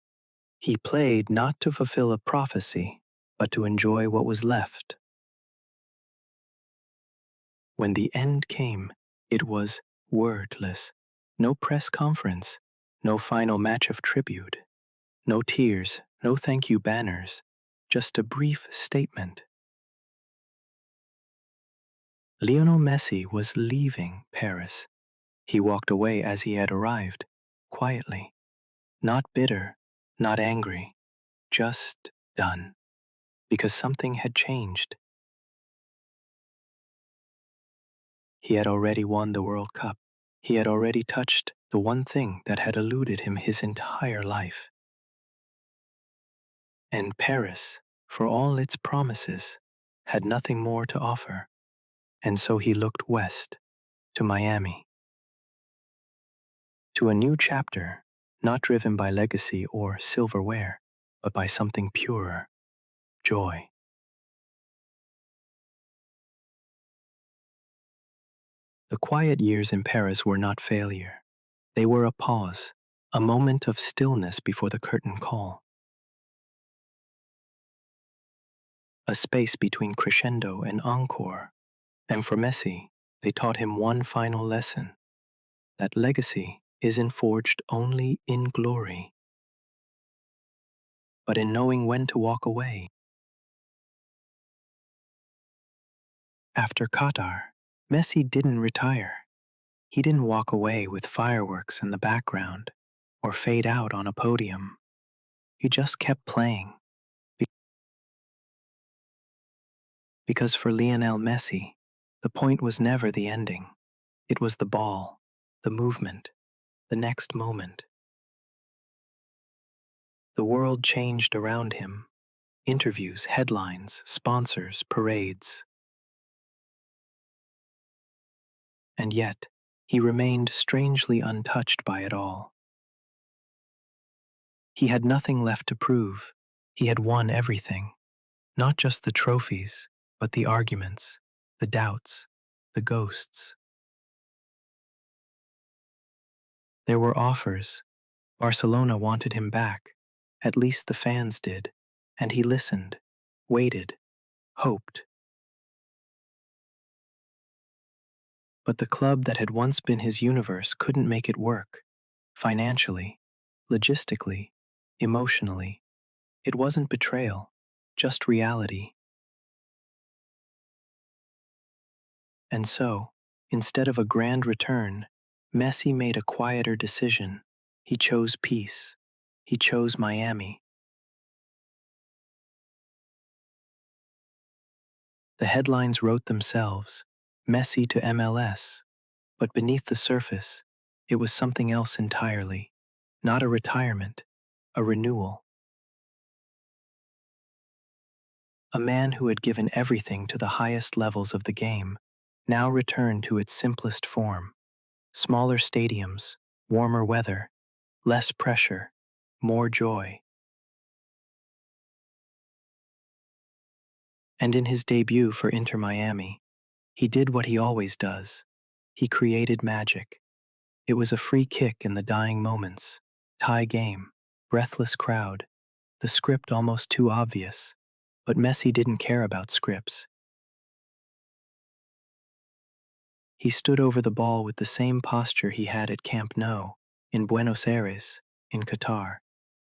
He played not to fulfill a prophecy, but to enjoy what was left. When the end came, it was wordless. No press conference, no final match of tribute, no tears, no thank you banners, just a brief statement. Lionel Messi was leaving Paris. He walked away as he had arrived, quietly, not bitter, not angry, just done, because something had changed. He had already won the World Cup. He had already touched the one thing that had eluded him his entire life. And Paris, for all its promises, had nothing more to offer. And so he looked west, to Miami, to a new chapter, not driven by legacy or silverware, but by something purer, joy. The quiet years in Paris were not failure. They were a pause, a moment of stillness before the curtain call, a space between crescendo and encore. And for Messi, they taught him one final lesson, that legacy isn't forged only in glory, but in knowing when to walk away. After Qatar, Messi didn't retire. He didn't walk away with fireworks in the background or fade out on a podium. He just kept playing. Because for Lionel Messi, the point was never the ending. It was the ball, the movement, the next moment. The world changed around him. Interviews, headlines, sponsors, parades. And yet, he remained strangely untouched by it all. He had nothing left to prove. He had won everything. Not just the trophies, but the arguments, the doubts, the ghosts. There were offers. Barcelona wanted him back. At least the fans did. And he listened, waited, hoped. But the club that had once been his universe couldn't make it work. Financially, logistically, emotionally. It wasn't betrayal, just reality. And so, instead of a grand return, Messi made a quieter decision. He chose peace. He chose Miami. The headlines wrote themselves, Messi to MLS. But beneath the surface, it was something else entirely. Not a retirement, a renewal. A man who had given everything to the highest levels of the game now returned to its simplest form. Smaller stadiums, warmer weather, less pressure, more joy. And in his debut for Inter Miami, he did what he always does. He created magic. It was a free kick in the dying moments, tie game, breathless crowd, the script almost too obvious. But Messi didn't care about scripts. He stood over the ball with the same posture he had at Camp Nou, in Buenos Aires, in Qatar.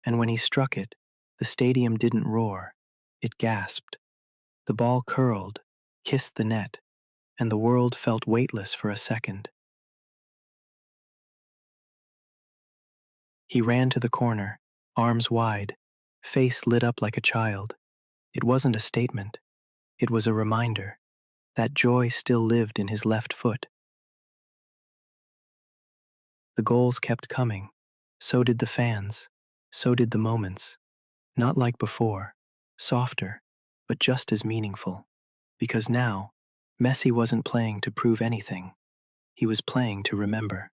And when he struck it, the stadium didn't roar, it gasped. The ball curled, kissed the net, and the world felt weightless for a second. He ran to the corner, arms wide, face lit up like a child. It wasn't a statement, it was a reminder that joy still lived in his left foot. The goals kept coming. So did the fans. So did the moments. Not like before, softer, but just as meaningful. Because now, Messi wasn't playing to prove anything. He was playing to remember.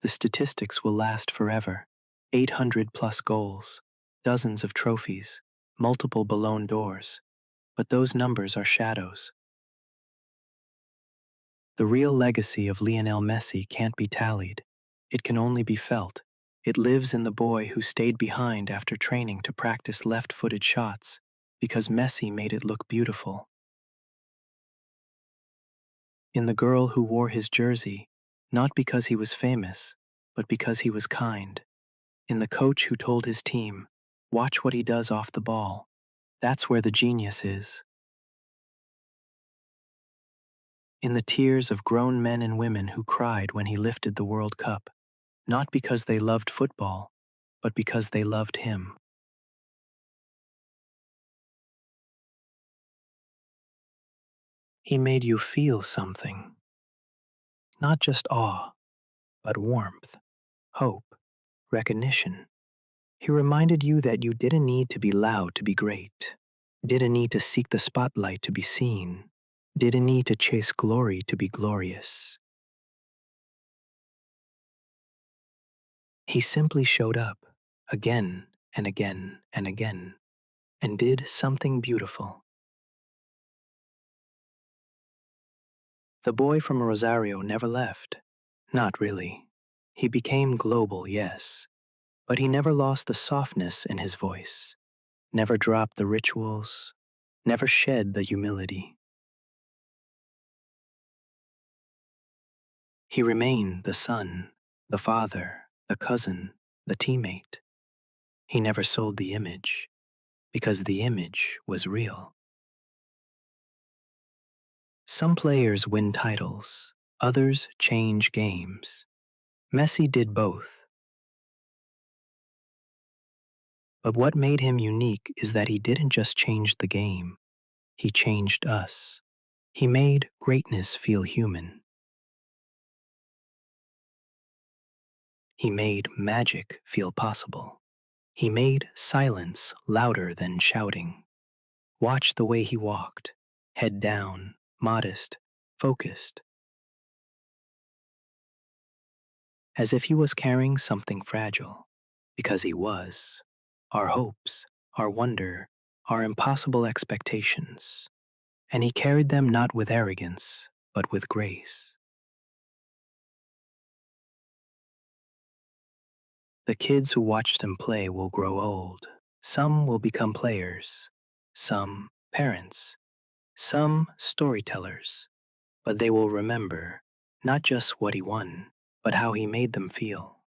The statistics will last forever. 800 plus goals, dozens of trophies, multiple Ballon d'Ors. But those numbers are shadows. The real legacy of Lionel Messi can't be tallied. It can only be felt. It lives in the boy who stayed behind after training to practice left-footed shots because Messi made it look beautiful. In the girl who wore his jersey, not because he was famous, but because he was kind. In the coach who told his team, watch what he does off the ball. That's where the genius is. In the tears of grown men and women who cried when he lifted the World Cup, not because they loved football, but because they loved him. He made you feel something, not just awe, but warmth, hope, recognition. He reminded you that you didn't need to be loud to be great, didn't need to seek the spotlight to be seen, didn't need to chase glory to be glorious. He simply showed up, again and again and again, and did something beautiful. The boy from Rosario never left. Not really. He became global, yes, but he never lost the softness in his voice, never dropped the rituals, never shed the humility. He remained the son, the father, the cousin, the teammate. He never sold the image, because the image was real. Some players win titles, others change games. Messi did both. But what made him unique is that he didn't just change the game, he changed us. He made greatness feel human. He made magic feel possible. He made silence louder than shouting. Watch the way he walked, head down, modest, focused, as if he was carrying something fragile, because he was. Our hopes, our wonder, our impossible expectations. And he carried them not with arrogance, but with grace. The kids who watched him play will grow old. Some will become players. some parents, some storytellers, but they will remember not just what he won, but how he made them feel,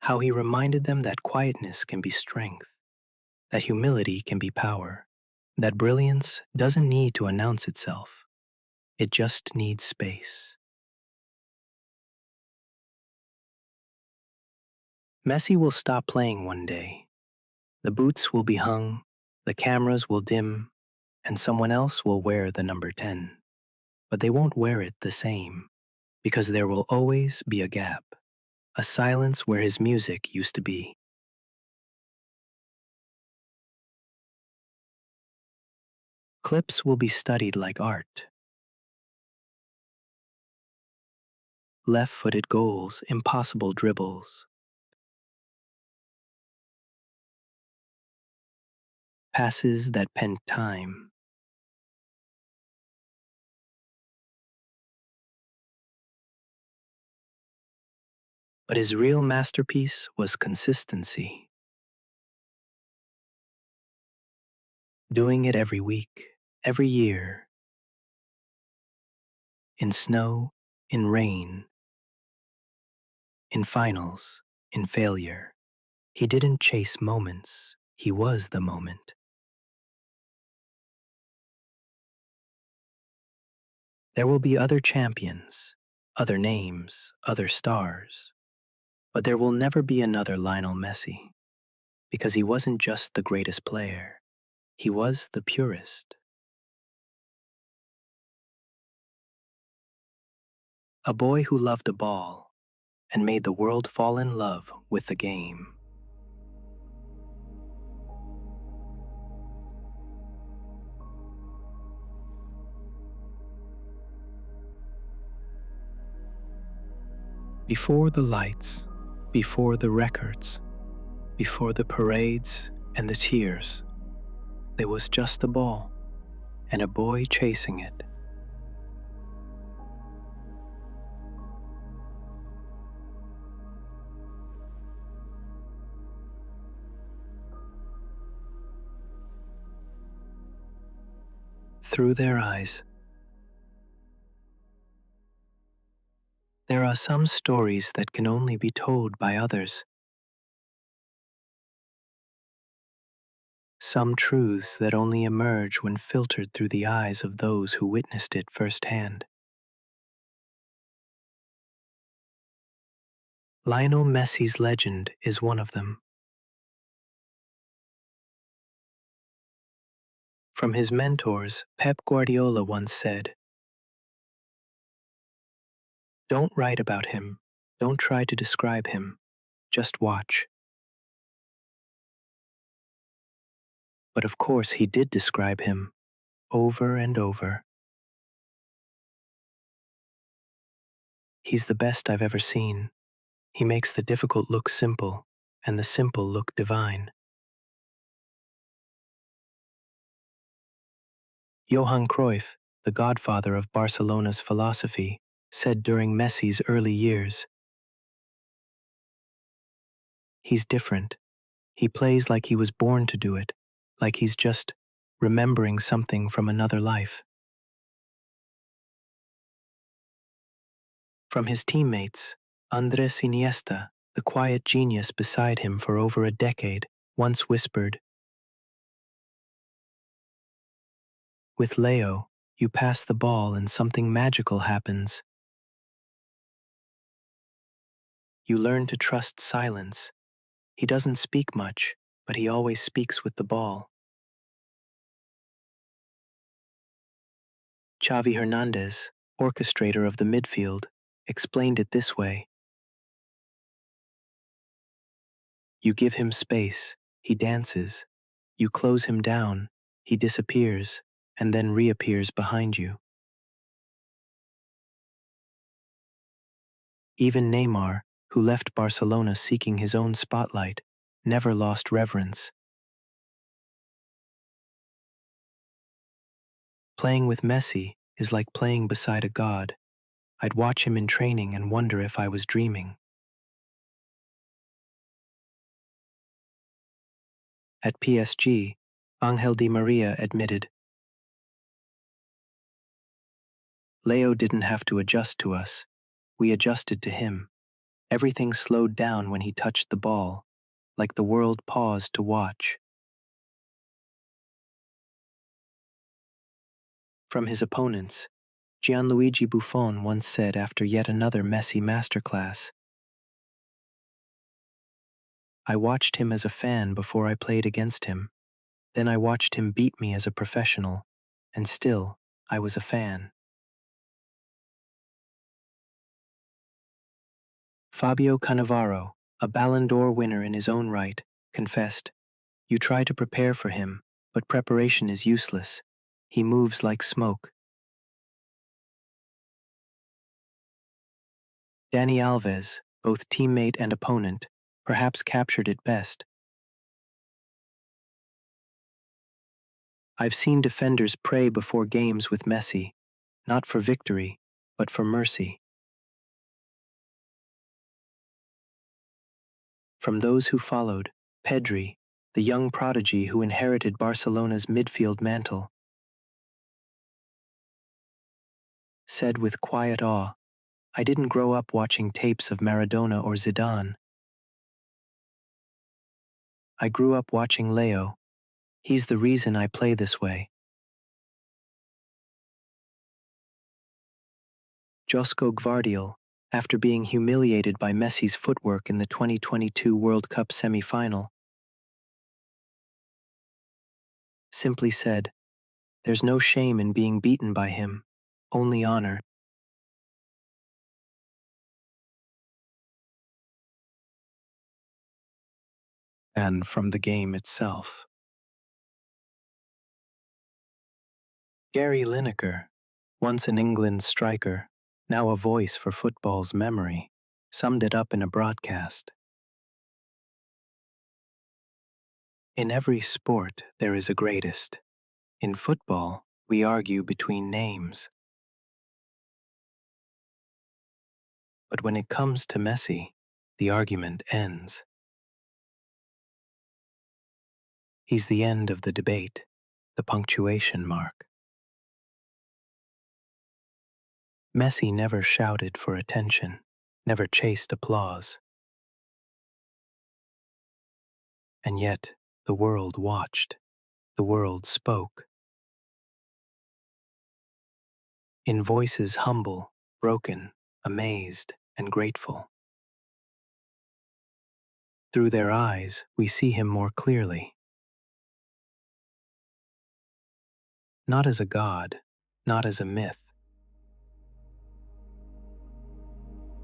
how he reminded them that quietness can be strength, that humility can be power, that brilliance doesn't need to announce itself, it just needs space. Messi will stop playing one day. The boots will be hung, the cameras will dim, and someone else will wear the number 10. But they won't wear it the same, because there will always be a gap, a silence where his music used to be. Clips will be studied like art. Left-footed goals, impossible dribbles, passes that pent time. But his real masterpiece was consistency, doing it every week, every year, in snow, in rain, in finals, in failure. He didn't chase moments, he was the moment. There will be other champions, other names, other stars, but there will never be another Lionel Messi, because he wasn't just the greatest player, he was the purest. A boy who loved a ball and made the world fall in love with the game. Before the lights, before the records, before the parades and the tears, there was just a ball and a boy chasing it. Through their eyes, there are some stories that can only be told by others, some truths that only emerge when filtered through the eyes of those who witnessed it firsthand. Lionel Messi's legend is one of them. From his mentors, Pep Guardiola once said, "Don't write about him, don't try to describe him, just watch." But of course he did describe him, over and over. He's the best I've ever seen. He makes the difficult look simple, and the simple look divine. Johan Cruyff, the godfather of Barcelona's philosophy, said during Messi's early years, "He's different. He plays like he was born to do it, like he's just remembering something from another life." From his teammates, Andres Iniesta, the quiet genius beside him for over a decade, once whispered, "With Leo, you pass the ball and something magical happens. You learn to trust silence. He doesn't speak much, but he always speaks with the ball." Xavi Hernandez, orchestrator of the midfield, explained it this way: "You give him space, he dances. You close him down, he disappears, and then reappears behind you." Even Neymar, who left Barcelona seeking his own spotlight, never lost reverence. "Playing with Messi is like playing beside a god. I'd watch him in training and wonder if I was dreaming." At PSG, Angel Di Maria admitted. Leo didn't have to adjust to us. We adjusted to him. Everything slowed down when he touched the ball, like the world paused to watch. From his opponents, Gianluigi Buffon once said after yet another Messi masterclass, "I watched him as a fan before I played against him. Then I watched him beat me as a professional, and still, I was a fan." Fabio Cannavaro, a Ballon d'Or winner in his own right, confessed, "You try to prepare for him, but preparation is useless. He moves like smoke." Dani Alves, both teammate and opponent, perhaps captured it best. "I've seen defenders pray before games with Messi, not for victory, but for mercy." From those who followed, Pedri, the young prodigy who inherited Barcelona's midfield mantle, said with quiet awe, "I didn't grow up watching tapes of Maradona or Zidane. I grew up watching Leo. He's the reason I play this way." Josko Gvardiol, after being humiliated by Messi's footwork in the 2022 World Cup semi-final, simply said, "There's no shame in being beaten by him, only honor." And from the game itself, Gary Lineker, once an England striker, now a voice for football's memory, summed it up in a broadcast. "In every sport there is a greatest. In football, we argue between names. But when it comes to Messi, the argument ends. He's the end of the debate, the punctuation mark." Messi never shouted for attention, never chased applause. And yet, the world watched, the world spoke. In voices humble, broken, amazed, and grateful. Through their eyes, we see him more clearly. Not as a god, not as a myth,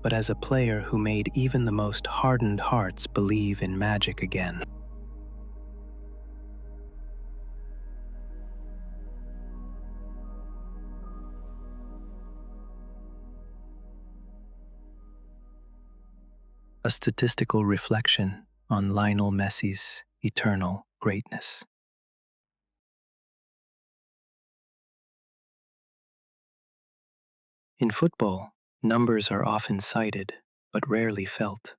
but as a player who made even the most hardened hearts believe in magic again. A statistical reflection on Lionel Messi's eternal greatness. In football, numbers are often cited, but rarely felt.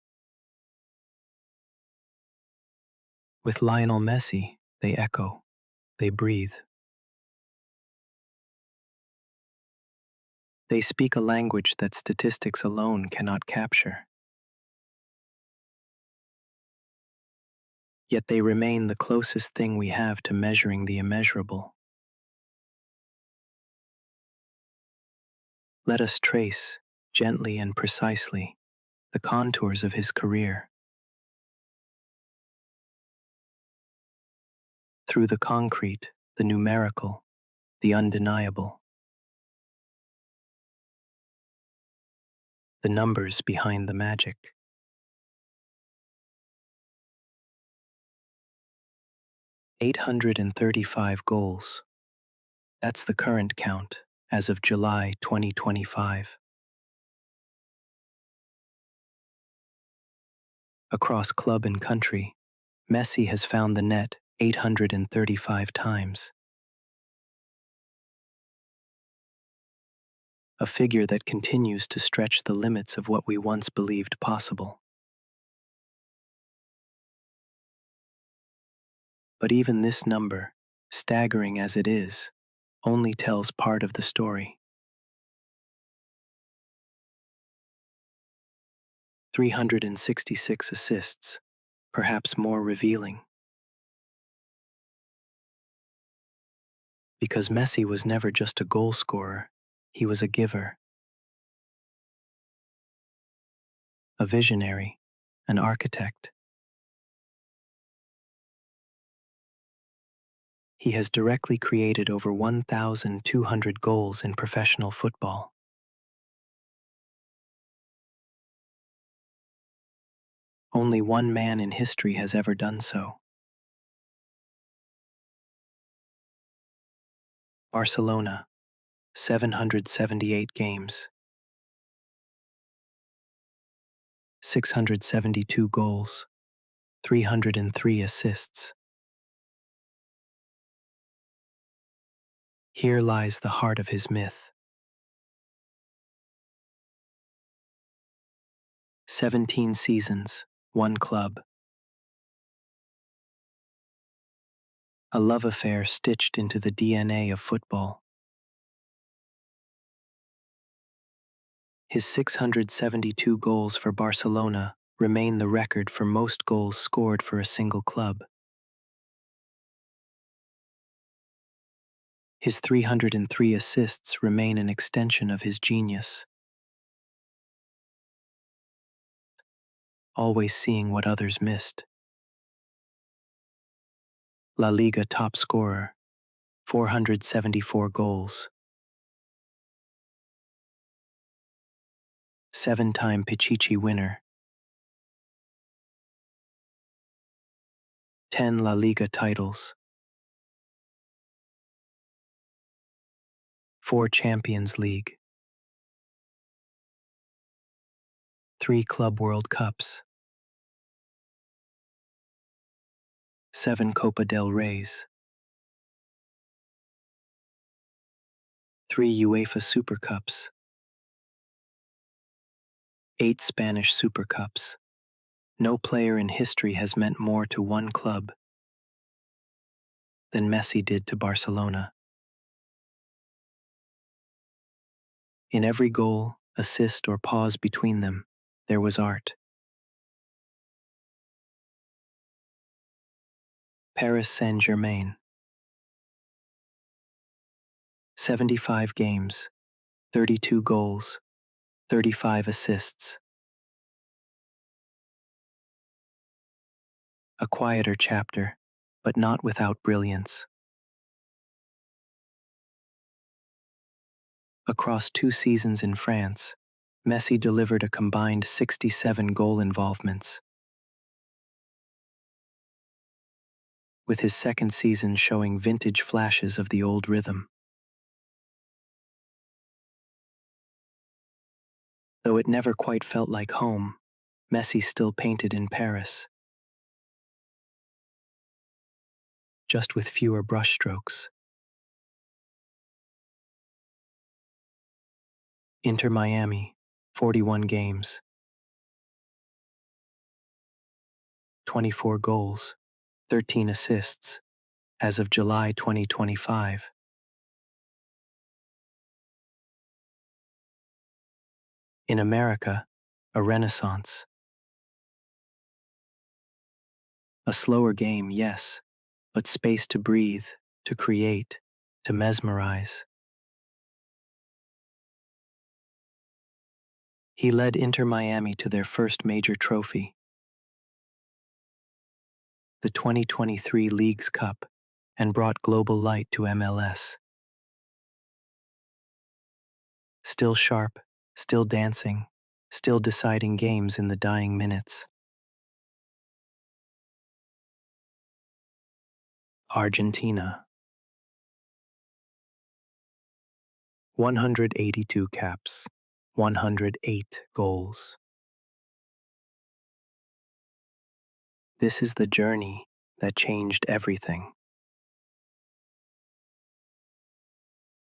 With Lionel Messi, they echo, they breathe. They speak a language that statistics alone cannot capture. Yet they remain the closest thing we have to measuring the immeasurable. Let us trace, gently and precisely, the contours of his career. Through the concrete, the numerical, the undeniable. The numbers behind the magic. 835 goals. That's the current count as of July 2025. Across club and country, Messi has found the net 835 times. A figure that continues to stretch the limits of what we once believed possible. But even this number, staggering as it is, only tells part of the story. 366 assists, perhaps more revealing, because Messi was never just a goal scorer, he was a giver, a visionary, an architect. He has directly created over 1,200 goals in professional football. Only one man in history has ever done so. Barcelona, 778 games, 672 goals, 303 assists. Here lies the heart of his myth. 17 seasons, one club. A love affair stitched into the DNA of football. His 672 goals for Barcelona remain the record for most goals scored for a single club. His 303 assists remain an extension of his genius, always seeing what others missed. La Liga top scorer, 474 goals. 7-time Pichichi winner. 10 La Liga titles. 4 Champions League. 3 Club World Cups. 7 Copa del Reys. 3 UEFA Super Cups. 8 Spanish Super Cups. No player in history has meant more to one club than Messi did to Barcelona. In every goal, assist, or pause between them, there was art. Paris Saint-Germain. 75 games, 32 goals, 35 assists. A quieter chapter, but not without brilliance. Across 2 seasons in France, Messi delivered a combined 67 goal involvements, with his second season showing vintage flashes of the old rhythm. Though it never quite felt like home, Messi still painted in Paris, just with fewer brushstrokes. Inter Miami, 41 games, 24 goals, 13 assists, as of July 2025. In America, a renaissance. A slower game, yes, but space to breathe, to create, to mesmerize. He led Inter Miami to their first major trophy, the 2023 Leagues Cup, and brought global light to MLS. Still sharp, still dancing, still deciding games in the dying minutes. Argentina. 182 caps, 108 goals. This is the journey that changed everything.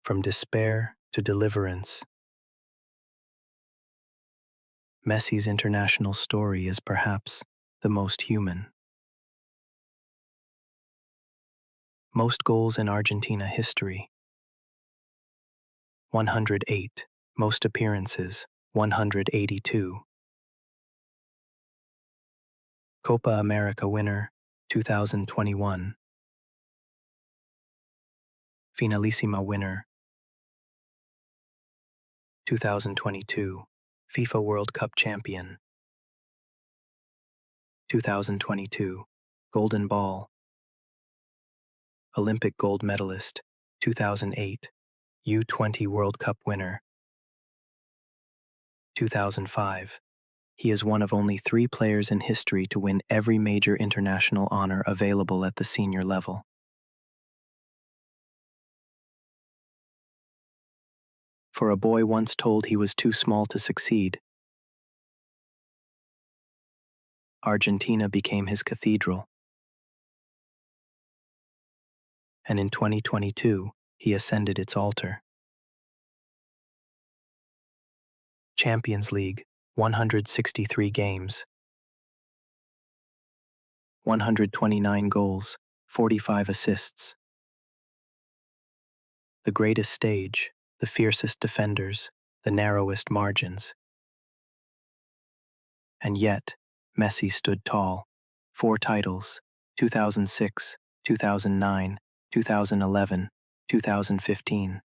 From despair to deliverance, Messi's international story is perhaps the most human. Most goals in Argentina history, 108. Most appearances, 182. Copa America winner, 2021. Finalissima winner, 2022. FIFA World Cup champion, 2022. Golden Ball, Olympic gold medalist, 2008. U20 World Cup winner, 2005. He is one of only 3 players in history to win every major international honor available at the senior level. For a boy once told he was too small to succeed, Argentina became his cathedral, and in 2022, he ascended its altar. Champions League, 163 games, 129 goals, 45 assists. The greatest stage, the fiercest defenders, the narrowest margins. And yet, Messi stood tall. 4 titles, 2006, 2009, 2011, 2015.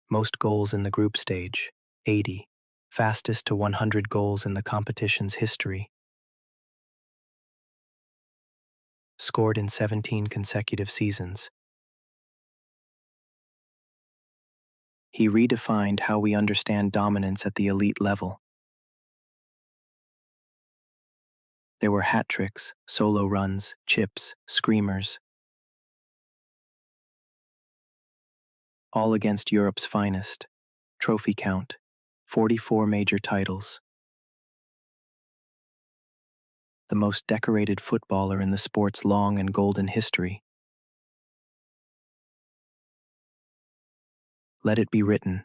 Most goals in the group stage, 80. Fastest to 100 goals in the competition's history. Scored in 17 consecutive seasons. He redefined how we understand dominance at the elite level. There were hat tricks, solo runs, chips, screamers, all against Europe's finest. Trophy count, 44 major titles. The most decorated footballer in the sport's long and golden history. Let it be written,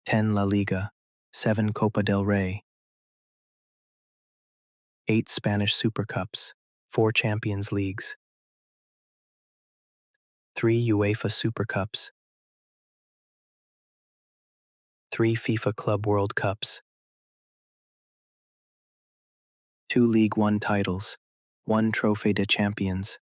10 La Liga, 7 Copa del Rey, 8 Spanish Super Cups, 4 Champions Leagues, 3 UEFA Super Cups, 3 FIFA Club World Cups, 2 League One titles, 1 Trophée de Champions,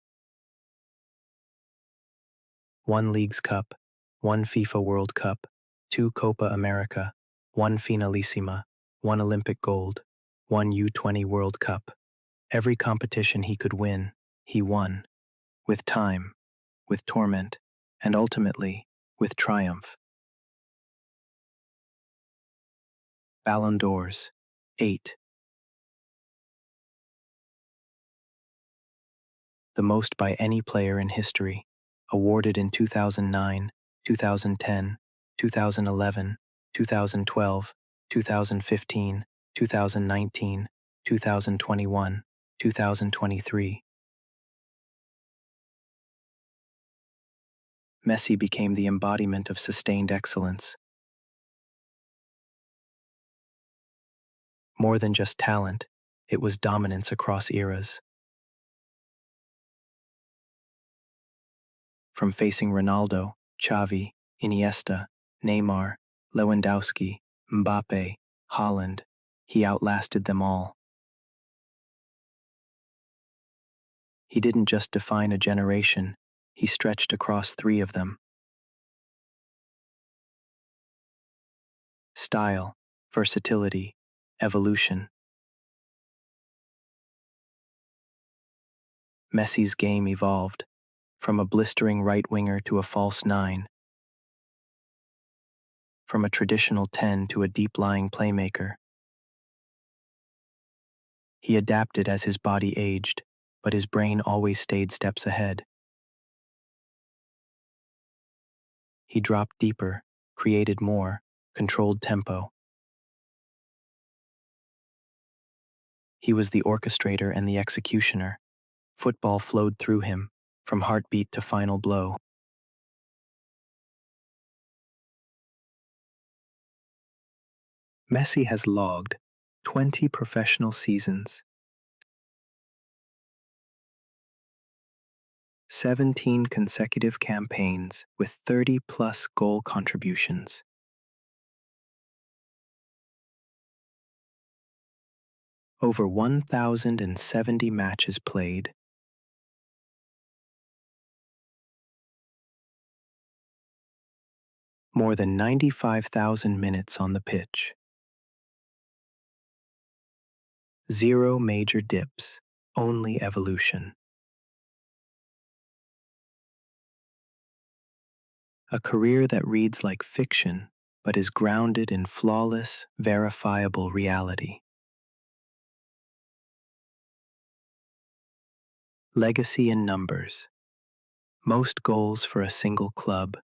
1 Leagues Cup, 1 FIFA World Cup, 2 Copa America, 1 Finalissima, 1 Olympic Gold, 1 U20 World Cup. Every competition he could win, he won. With time, with torment, and ultimately, with triumph. Ballon d'Ors, 8. The most by any player in history, awarded in 2009, 2010, 2011, 2012, 2015, 2019, 2021, 2023. Messi became the embodiment of sustained excellence. More than just talent, it was dominance across eras. From facing Ronaldo, Xavi, Iniesta, Neymar, Lewandowski, Mbappe, Haaland, he outlasted them all. He didn't just define a generation, he stretched across 3 of them. Style, versatility, evolution. Messi's game evolved, from a blistering right winger to a false 9, from a traditional 10 to a deep-lying playmaker. He adapted as his body aged, but his brain always stayed steps ahead. He dropped deeper, created more, controlled tempo. He was the orchestrator and the executioner. Football flowed through him, from heartbeat to final blow. Messi has logged 20 professional seasons, 17 consecutive campaigns with 30-plus goal contributions. Over 1,070 matches played. More than 95,000 minutes on the pitch. Zero major dips, only evolution. A career that reads like fiction, but is grounded in flawless, verifiable reality. Legacy in numbers. Most goals for a single club.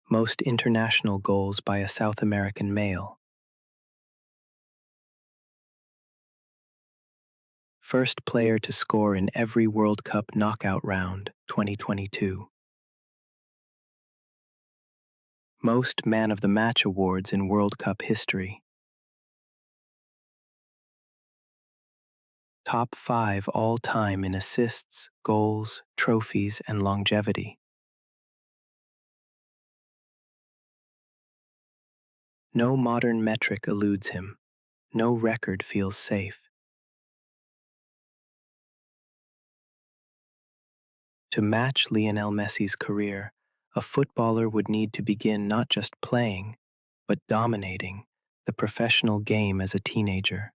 Most international goals by a South American male. First player to score in every World Cup knockout round, 2022. Most Man of the Match awards in World Cup history. Top 5 all-time in assists, goals, trophies, and longevity. No modern metric eludes him. No record feels safe. To match Lionel Messi's career, a footballer would need to begin not just playing, but dominating the professional game as a teenager.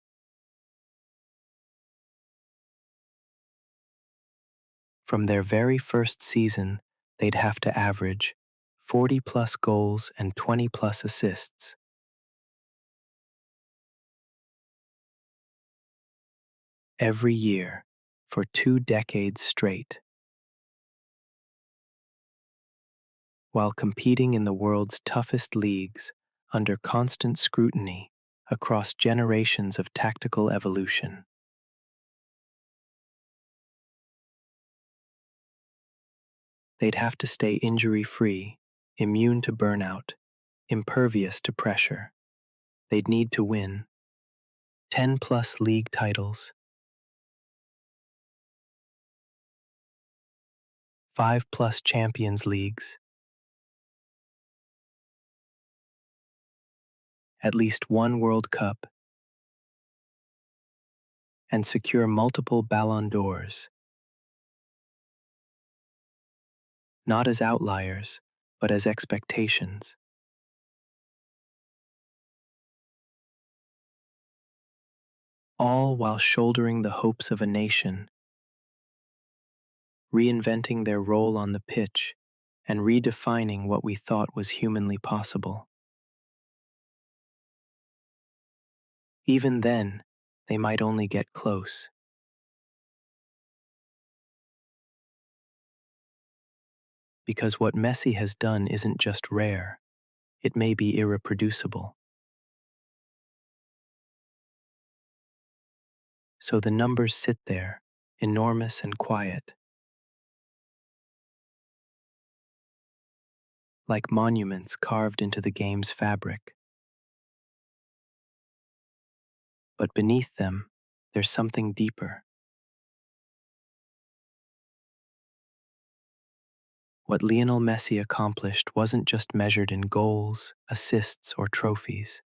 From their very first season, they'd have to average 40-plus goals and 20-plus assists. Every year, for 2 decades straight. While competing in the world's toughest leagues under constant scrutiny across generations of tactical evolution. They'd have to stay injury-free, immune to burnout, impervious to pressure. They'd need to win 10-plus league titles, 5-plus Champions Leagues, at least one World Cup, and secure multiple Ballon d'Ors, not as outliers, but as expectations. All while shouldering the hopes of a nation, reinventing their role on the pitch, and redefining what we thought was humanly possible. Even then, they might only get close. Because what Messi has done isn't just rare, it may be irreproducible. So the numbers sit there, enormous and quiet, like monuments carved into the game's fabric. But beneath them, there's something deeper. What Lionel Messi accomplished wasn't just measured in goals, assists, or trophies.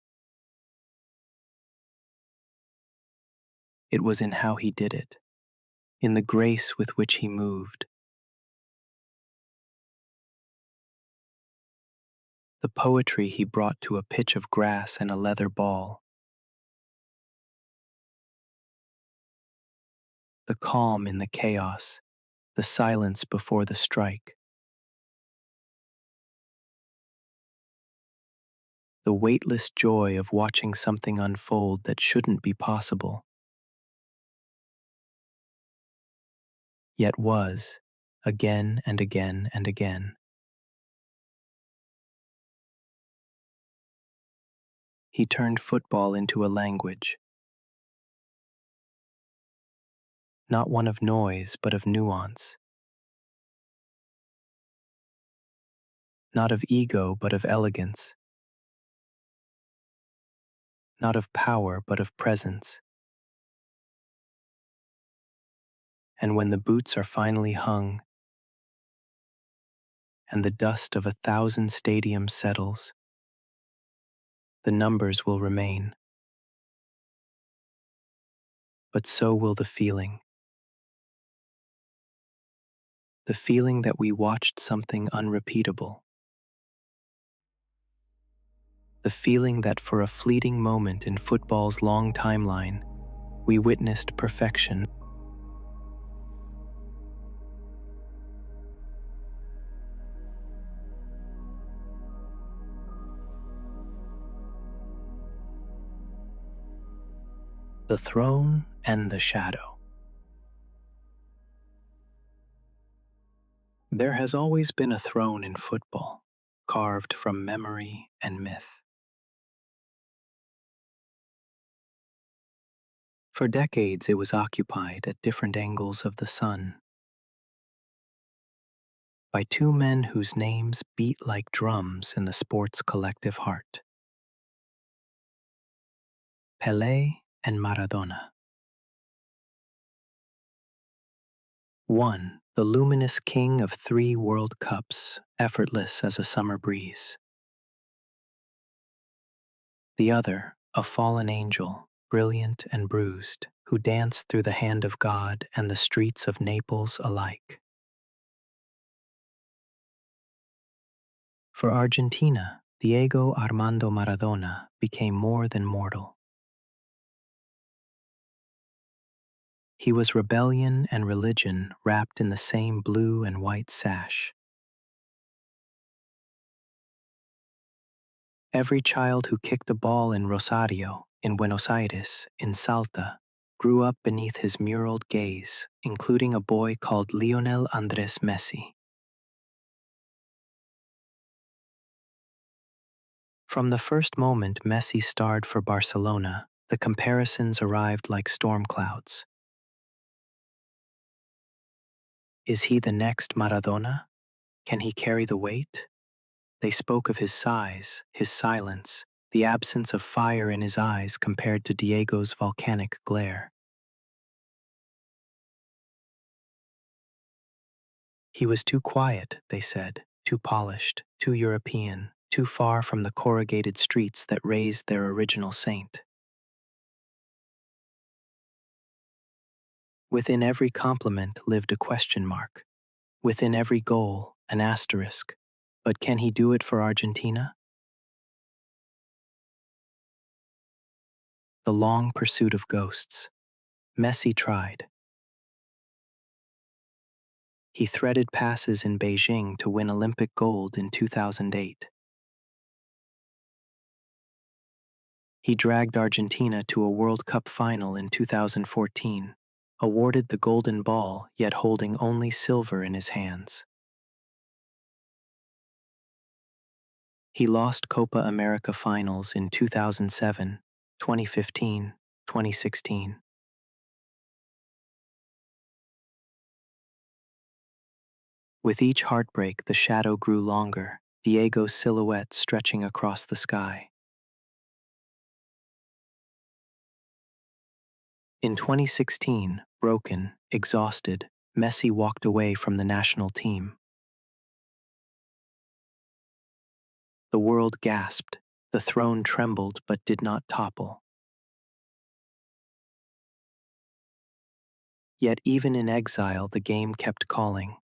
It was in how he did it, in the grace with which he moved, the poetry he brought to a pitch of grass and a leather ball, the calm in the chaos, the silence before the strike, the weightless joy of watching something unfold that shouldn't be possible, yet was, again and again and again. He turned football into a language, not one of noise but of nuance, not of ego but of elegance, not of power but of presence. And when the boots are finally hung and the dust of 1,000 stadiums settles, the numbers will remain, but so will the feeling that we watched something unrepeatable, the feeling that for a fleeting moment in football's long timeline, we witnessed perfection. The throne and the shadow. There has always been a throne in football, carved from memory and myth. For decades, it was occupied at different angles of the sun by two men whose names beat like drums in the sport's collective heart: Pelé and Maradona. One, the luminous king of 3 World Cups, effortless as a summer breeze. The other, a fallen angel, brilliant and bruised, who danced through the hand of God and the streets of Naples alike. For Argentina, Diego Armando Maradona became more than mortal. He was rebellion and religion wrapped in the same blue and white sash. Every child who kicked a ball in Rosario, in Buenos Aires, in Salta, grew up beneath his muraled gaze, including a boy called Lionel Andres Messi. From the first moment Messi starred for Barcelona, the comparisons arrived like storm clouds. Is he the next Maradona? Can he carry the weight? They spoke of his size, his silence, the absence of fire in his eyes compared to Diego's volcanic glare. He was too quiet, they said, too polished, too European, too far from the corrugated streets that raised their original saint. Within every compliment lived a question mark. Within every goal, an asterisk. But can he do it for Argentina? The long pursuit of ghosts. Messi tried. He threaded passes in Beijing to win Olympic gold in 2008. He dragged Argentina to a World Cup final in 2014, awarded the Golden Ball yet holding only silver in his hands. He lost Copa America finals in 2007, 2015, 2016. With each heartbreak, the shadow grew longer, Diego's silhouette stretching across the sky. In 2016, broken, exhausted, Messi walked away from the national team. The world gasped, the throne trembled but did not topple. Yet even in exile, the game kept calling.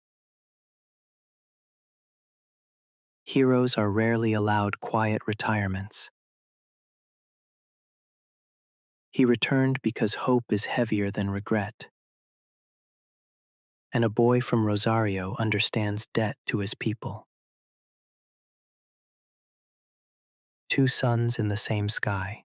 Heroes are rarely allowed quiet retirements. He returned because hope is heavier than regret. And a boy from Rosario understands debt to his people. Two suns in the same sky.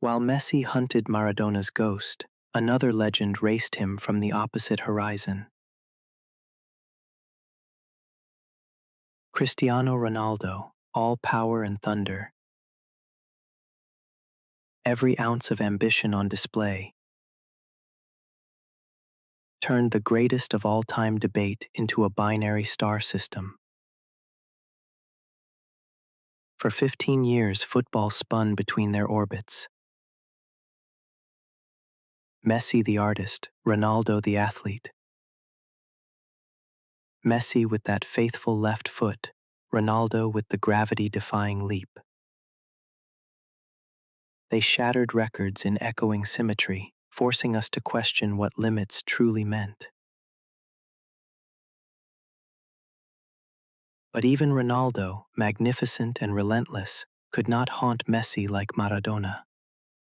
While Messi hunted Maradona's ghost, another legend raced him from the opposite horizon. Cristiano Ronaldo, all power and thunder, every ounce of ambition on display, turned the greatest of all time debate into a binary star system. For 15 years, football spun between their orbits. Messi the artist, Ronaldo the athlete. Messi with that faithful left foot, Ronaldo with the gravity-defying leap. They shattered records in echoing symmetry, forcing us to question what limits truly meant. But even Ronaldo, magnificent and relentless, could not haunt Messi like Maradona.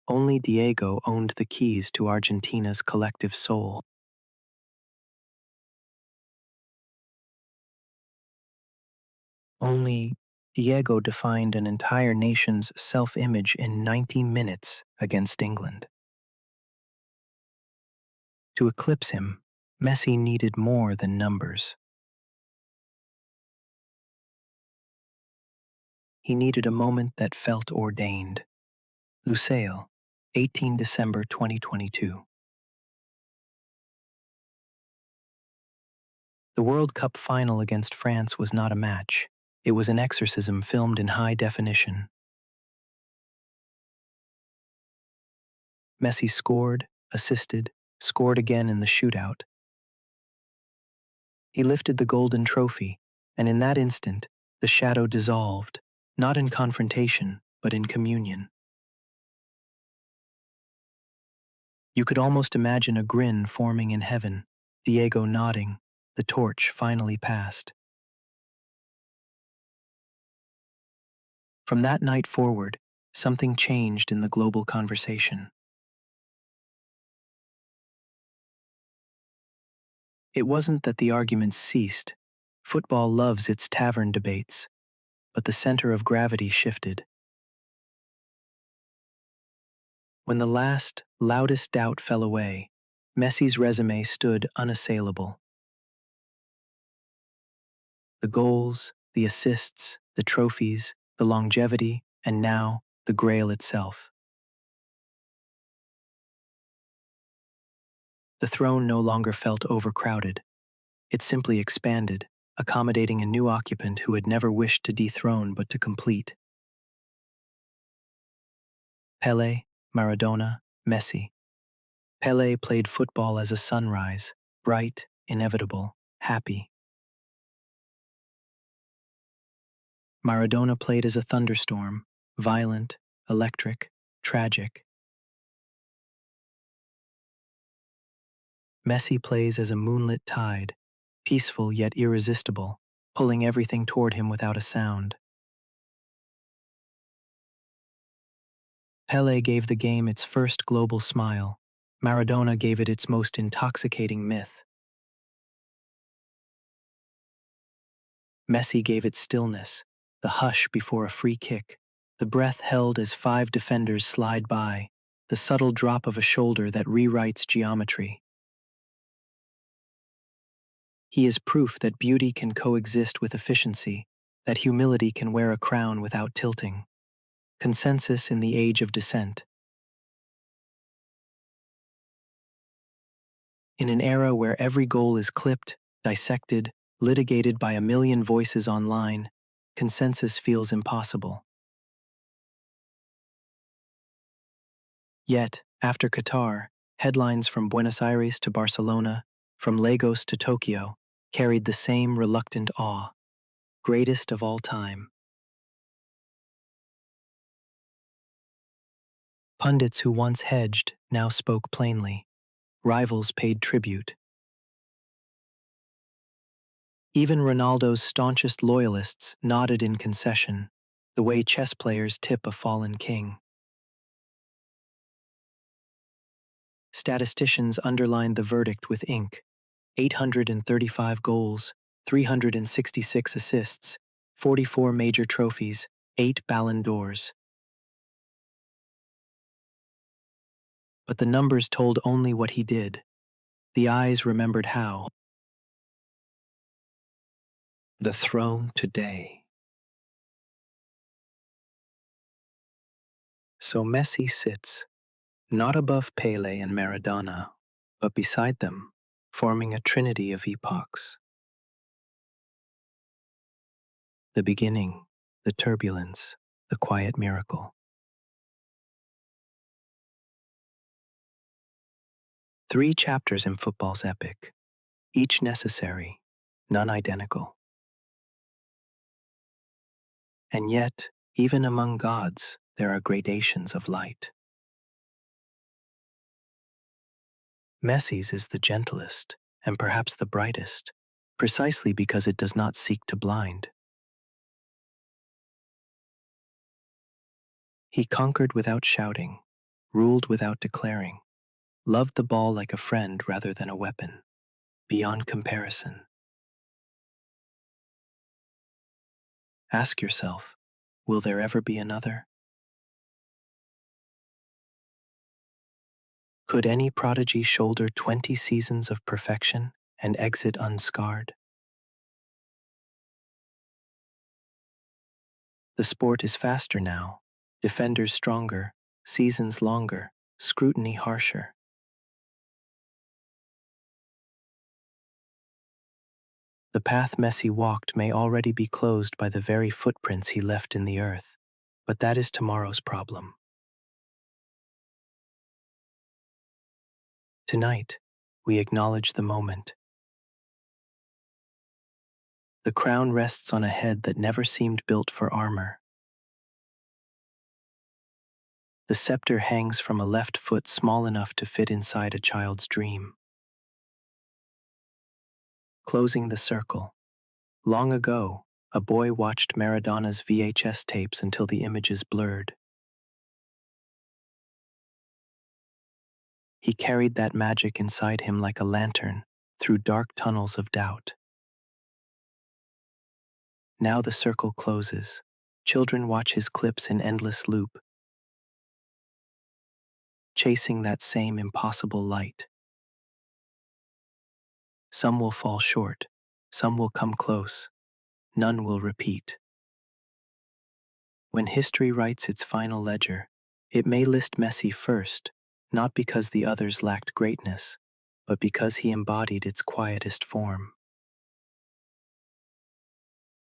Only Diego owned the keys to Argentina's collective soul. Only Diego defined an entire nation's self-image in 90 minutes against England. To eclipse him, Messi needed more than numbers. He needed a moment that felt ordained. Lusail, 18 December 2022. The World Cup final against France was not a match. It was an exorcism filmed in high definition. Messi scored, assisted, scored again in the shootout. He lifted the golden trophy, and in that instant, the shadow dissolved, not in confrontation, but in communion. You could almost imagine a grin forming in heaven, Diego nodding, the torch finally passed. From that night forward, something changed in the global conversation. It wasn't that the arguments ceased. Football loves its tavern debates, but the center of gravity shifted. When the last, loudest doubt fell away, Messi's resume stood unassailable. The goals, the assists, the trophies, the longevity, and now, the grail itself. The throne no longer felt overcrowded. It simply expanded, accommodating a new occupant who had never wished to dethrone but to complete. Pelé, Maradona, Messi. Pelé played football as a sunrise, bright, inevitable, happy. Maradona played as a thunderstorm, violent, electric, tragic. Messi plays as a moonlit tide, peaceful yet irresistible, pulling everything toward him without a sound. Pelé gave the game its first global smile. Maradona gave it its most intoxicating myth. Messi gave it stillness, the hush before a free kick, the breath held as 5 defenders slide by, the subtle drop of a shoulder that rewrites geometry. He is proof that beauty can coexist with efficiency, that humility can wear a crown without tilting. Consensus in the age of dissent. In an era where every goal is clipped, dissected, litigated by a million voices online, consensus feels impossible. Yet, after Qatar, headlines from Buenos Aires to Barcelona, from Lagos to Tokyo, carried the same reluctant awe. Greatest of all time. Pundits who once hedged now spoke plainly. Rivals paid tribute. Even Ronaldo's staunchest loyalists nodded in concession, the way chess players tip a fallen king. Statisticians underlined the verdict with ink: 835 goals, 366 assists, 44 major trophies, 8 Ballon d'Ors. But the numbers told only what he did. The eyes remembered how. The throne today. So Messi sits, not above Pele and Maradona, but beside them, forming a trinity of epochs. The beginning, the turbulence, the quiet miracle. 3 chapters in football's epic, each necessary, none identical. And yet, even among gods, there are gradations of light. Messi's is the gentlest, and perhaps the brightest, precisely because it does not seek to blind. He conquered without shouting, ruled without declaring, loved the ball like a friend rather than a weapon, beyond comparison. Ask yourself, will there ever be another? Could any prodigy shoulder 20 seasons of perfection and exit unscarred? The sport is faster now, defenders stronger, seasons longer, scrutiny harsher. The path Messi walked may already be closed by the very footprints he left in the earth, but that is tomorrow's problem. Tonight, we acknowledge the moment. The crown rests on a head that never seemed built for armor. The scepter hangs from a left foot small enough to fit inside a child's dream. Closing the circle. Long ago, a boy watched Maradona's VHS tapes until the images blurred. He carried that magic inside him like a lantern through dark tunnels of doubt. Now the circle closes. Children watch his clips in endless loop, chasing that same impossible light. Some will fall short, some will come close, none will repeat. When history writes its final ledger, it may list Messi first, not because the others lacked greatness, but because he embodied its quietest form.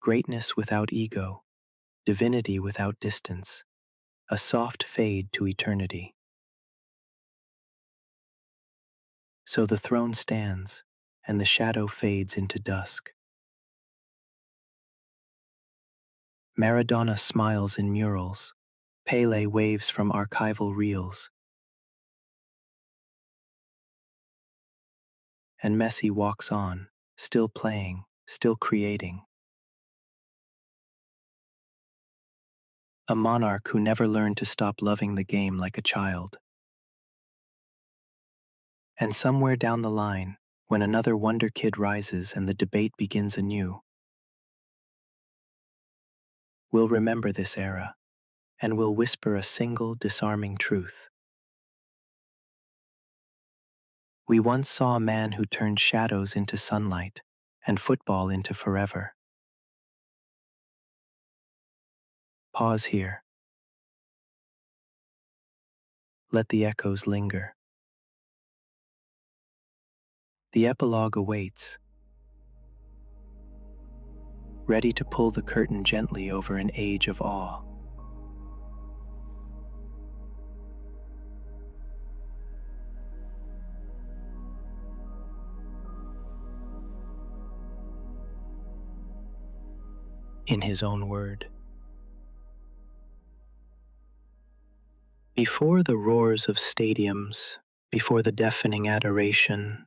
Greatness without ego, divinity without distance, a soft fade to eternity. So the throne stands, and the shadow fades into dusk. Maradona smiles in murals, Pele waves from archival reels, and Messi walks on, still playing, still creating. A monarch who never learned to stop loving the game like a child. And somewhere down the line, when another wonder kid rises and the debate begins anew, we'll remember this era, and we'll whisper a single disarming truth. We once saw a man who turned shadows into sunlight and football into forever. Pause here. Let the echoes linger. The epilogue awaits, ready to pull the curtain gently over an age of awe. In his own word. Before the roars of stadiums, before the deafening adoration,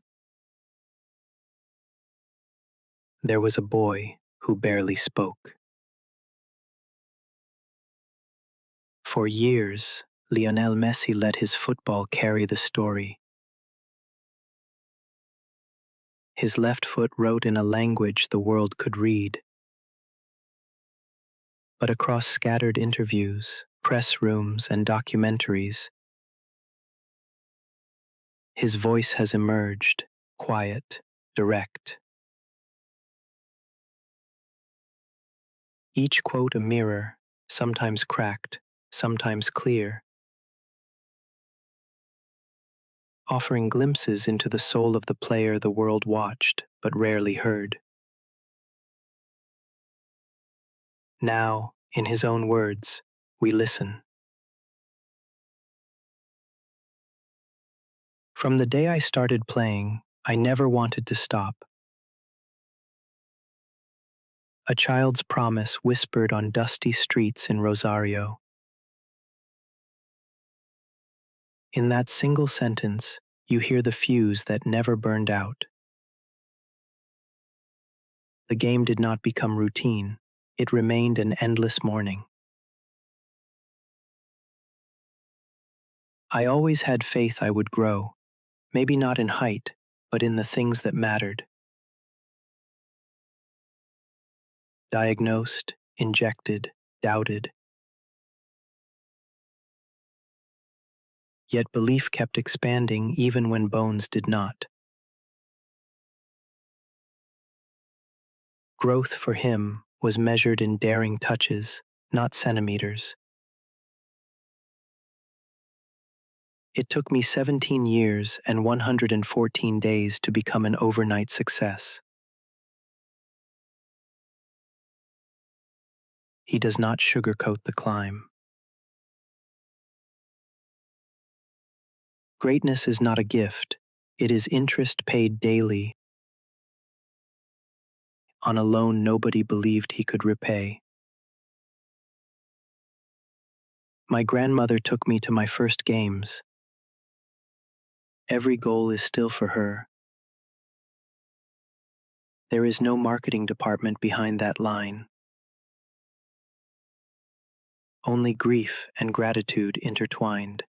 there was a boy who barely spoke. For years, Lionel Messi let his football carry the story. His left foot wrote in a language the world could read. But across scattered interviews, press rooms, and documentaries, his voice has emerged, quiet, direct. Each quote a mirror, sometimes cracked, sometimes clear, offering glimpses into the soul of the player the world watched but rarely heard. Now, in his own words, we listen. From the day I started playing, I never wanted to stop. A child's promise whispered on dusty streets in Rosario. In that single sentence, you hear the fuse that never burned out. The game did not become routine. It remained an endless morning. I always had faith I would grow, maybe not in height, but in the things that mattered. Diagnosed, injected, doubted. Yet belief kept expanding even when bones did not. Growth for him was measured in daring touches, not centimeters. It took me 17 years and 114 days to become an overnight success. He does not sugarcoat the climb. Greatness is not a gift. It is interest paid daily on a loan nobody believed he could repay. My grandmother took me to my first games. Every goal is still for her. There is no marketing department behind that line. Only grief and gratitude intertwined.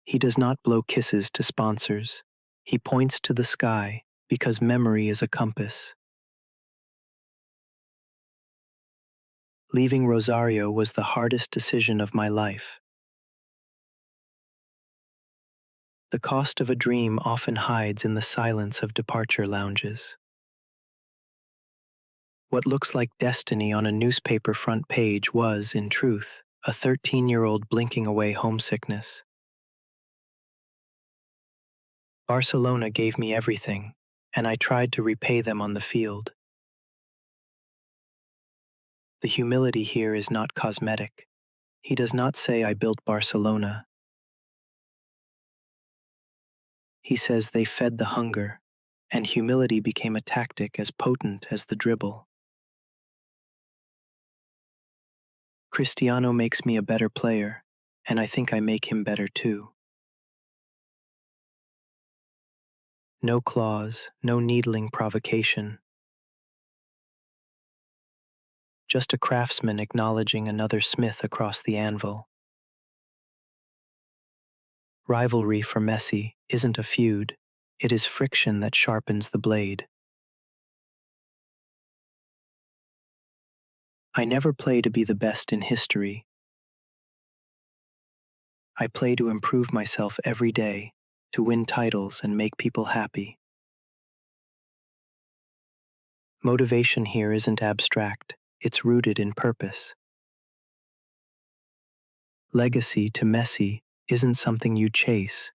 He does not blow kisses to sponsors. He points to the sky because memory is a compass. Leaving Rosario was the hardest decision of my life. The cost of a dream often hides in the silence of departure lounges. What looks like destiny on a newspaper front page was, in truth, a 13-year-old blinking away homesickness. Barcelona gave me everything, and I tried to repay them on the field. The humility here is not cosmetic. He does not say I built Barcelona. He says they fed the hunger, and humility became a tactic as potent as the dribble. Cristiano makes me a better player, and I think I make him better too. No claws, no needling provocation. Just a craftsman acknowledging another smith across the anvil. Rivalry for Messi isn't a feud, it is friction that sharpens the blade. I never play to be the best in history. I play to improve myself every day, to win titles and make people happy. Motivation here isn't abstract, it's rooted in purpose. Legacy to Messi isn't something you chase.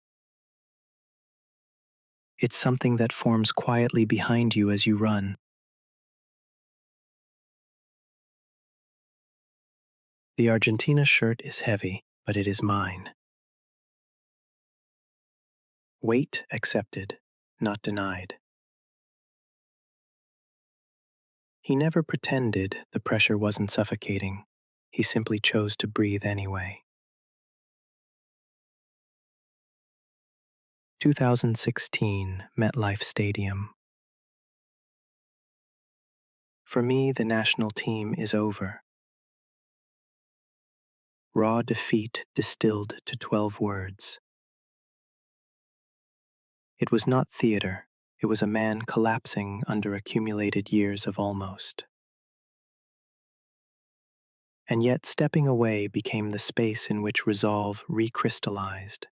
It's something that forms quietly behind you as you run. The Argentina shirt is heavy, but it is mine. Weight accepted, not denied. He never pretended the pressure wasn't suffocating. He simply chose to breathe anyway. 2016 MetLife Stadium. For me, the national team is over. Raw defeat distilled to 12 words. It was not theater. It was a man collapsing under accumulated years of almost. And yet stepping away became the space in which resolve recrystallized.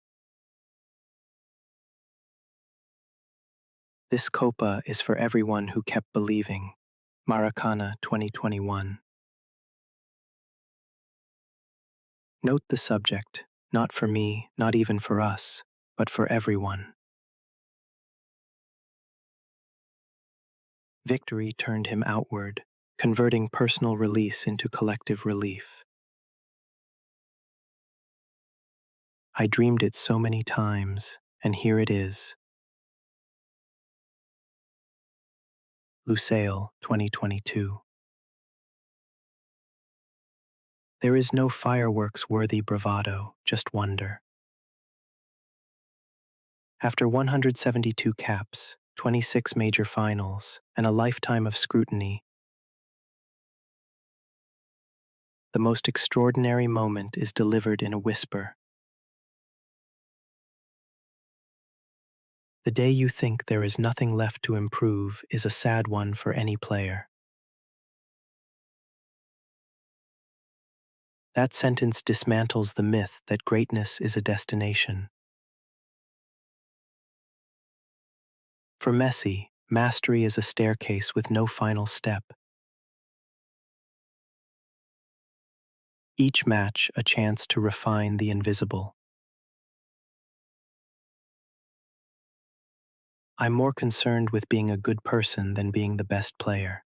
This Copa is for everyone who kept believing. Maracana 2021. Note the subject, not for me, not even for us, but for everyone. Victory turned him outward, converting personal release into collective relief. I dreamed it so many times, and here it is. Lusail, 2022. There is no fireworks-worthy bravado, just wonder. After 172 caps, 26 major finals, and a lifetime of scrutiny, the most extraordinary moment is delivered in a whisper. The day you think there is nothing left to improve is a sad one for any player. That sentence dismantles the myth that greatness is a destination. For Messi, mastery is a staircase with no final step. Each match a chance to refine the invisible. I'm more concerned with being a good person than being the best player.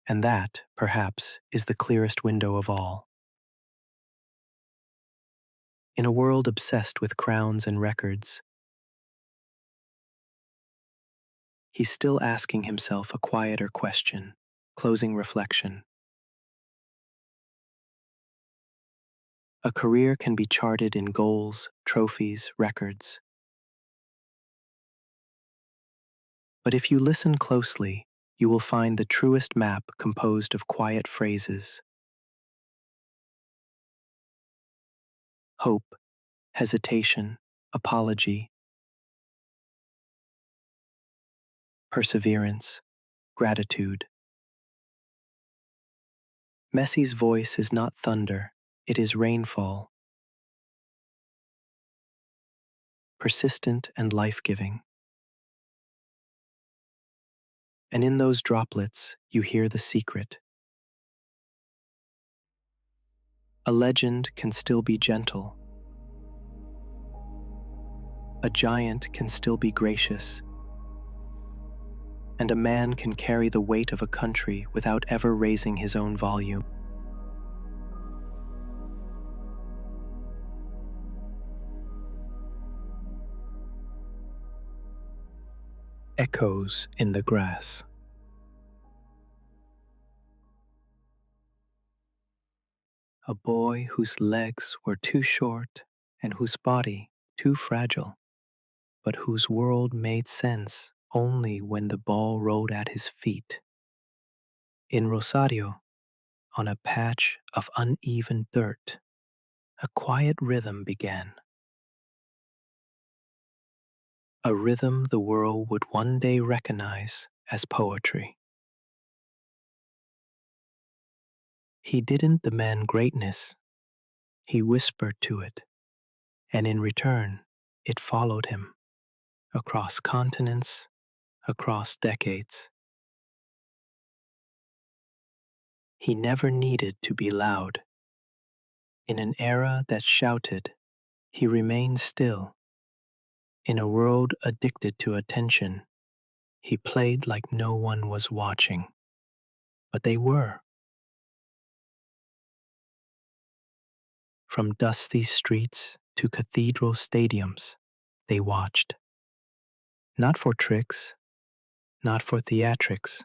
And that, perhaps, is the clearest window of all. In a world obsessed with crowns and records, he's still asking himself a quieter question, closing reflection. A career can be charted in goals, trophies, records. But if you listen closely, you will find the truest map composed of quiet phrases. Hope, hesitation, apology, perseverance, gratitude. Messi's voice is not thunder, it is rainfall, persistent and life-giving. And in those droplets, you hear the secret. A legend can still be gentle. A giant can still be gracious. And a man can carry the weight of a country without ever raising his own volume. Echoes in the grass. A boy whose legs were too short and whose body too fragile, but whose world made sense only when the ball rolled at his feet. In Rosario, on a patch of uneven dirt, a quiet rhythm began. A rhythm the world would one day recognize as poetry. He didn't demand greatness, he whispered to it, and in return, it followed him across continents, across decades. He never needed to be loud. In an era that shouted, he remained still. In a world addicted to attention, he played like no one was watching. But they were. From dusty streets to cathedral stadiums, they watched. Not for tricks, not for theatrics,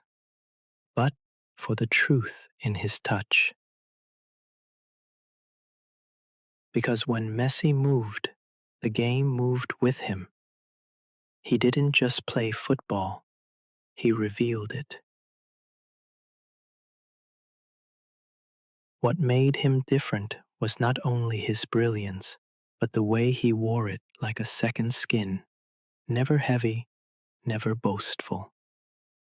but for the truth in his touch. Because when Messi moved, the game moved with him. He didn't just play football, he revealed it. What made him different was not only his brilliance, but the way he wore it like a second skin, never heavy, never boastful.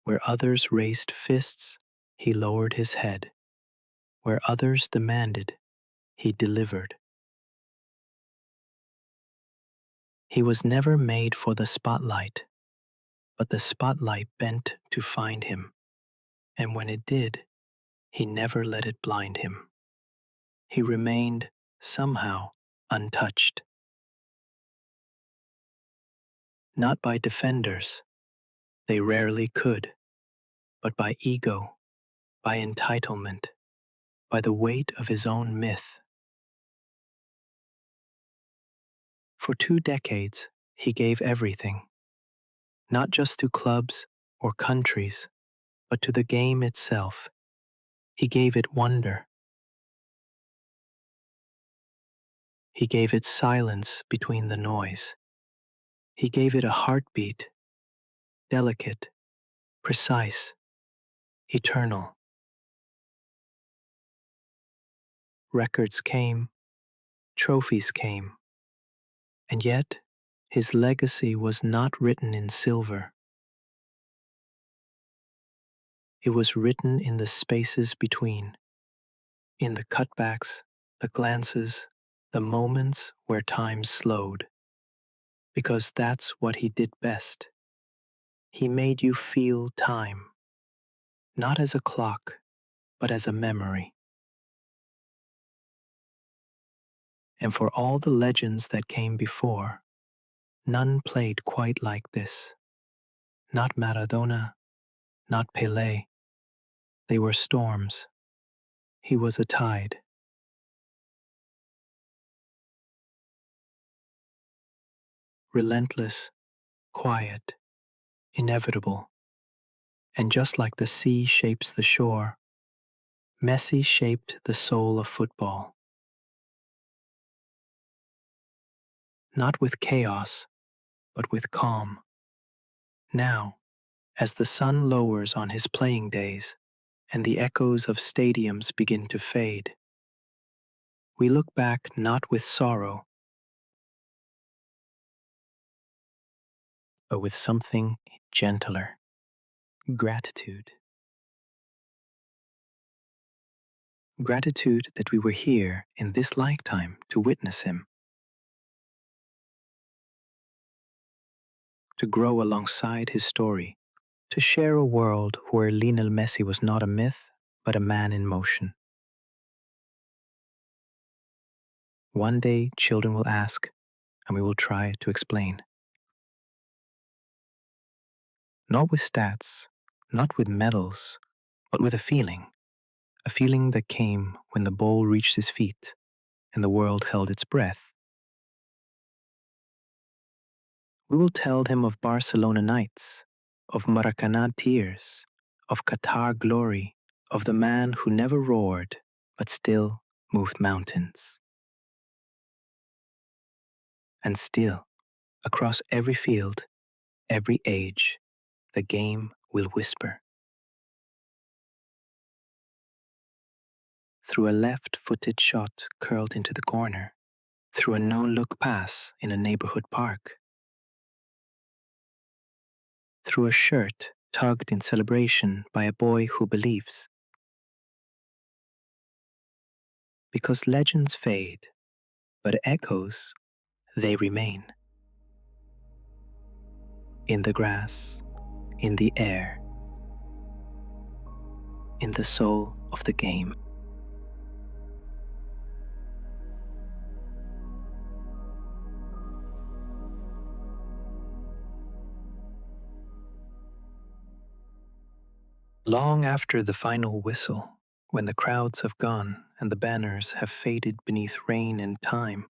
Where others raised fists, he lowered his head. Where others demanded, he delivered. He was never made for the spotlight, but the spotlight bent to find him. And when it did, he never let it blind him. He remained, somehow, untouched. Not by defenders, they rarely could, but by ego, by entitlement, by the weight of his own myth. For 2 decades, he gave everything, not just to clubs or countries, but to the game itself. He gave it wonder. He gave it silence between the noise. He gave it a heartbeat, delicate, precise, eternal. Records came, trophies came, and yet his legacy was not written in silver. It was written in the spaces between, in the cutbacks, the glances, the moments where time slowed. Because that's what he did best. He made you feel time, not as a clock, but as a memory. And for all the legends that came before, none played quite like this. Not Maradona, not Pelé. They were storms. He was a tide. Relentless, quiet, inevitable. And just like the sea shapes the shore, Messi shaped the soul of football. Not with chaos, but with calm. Now, as the sun lowers on his playing days and the echoes of stadiums begin to fade, we look back not with sorrow, but with something gentler, gratitude. Gratitude that we were here in this lifetime to witness him, to grow alongside his story, to share a world where Lionel Messi was not a myth, but a man in motion. One day, children will ask, and we will try to explain. Not with stats, not with medals, but with a feeling that came when the ball reached his feet and the world held its breath. We will tell him of Barcelona nights, of Maracanã tears, of Qatar glory, of the man who never roared, but still moved mountains. And still, across every field, every age, the game will whisper. Through a left-footed shot curled into the corner, through a no-look pass in a neighborhood park, through a shirt tugged in celebration by a boy who believes. Because legends fade, but echoes, they remain. In the grass, in the air, in the soul of the game. Long after the final whistle, when the crowds have gone and the banners have faded beneath rain and time,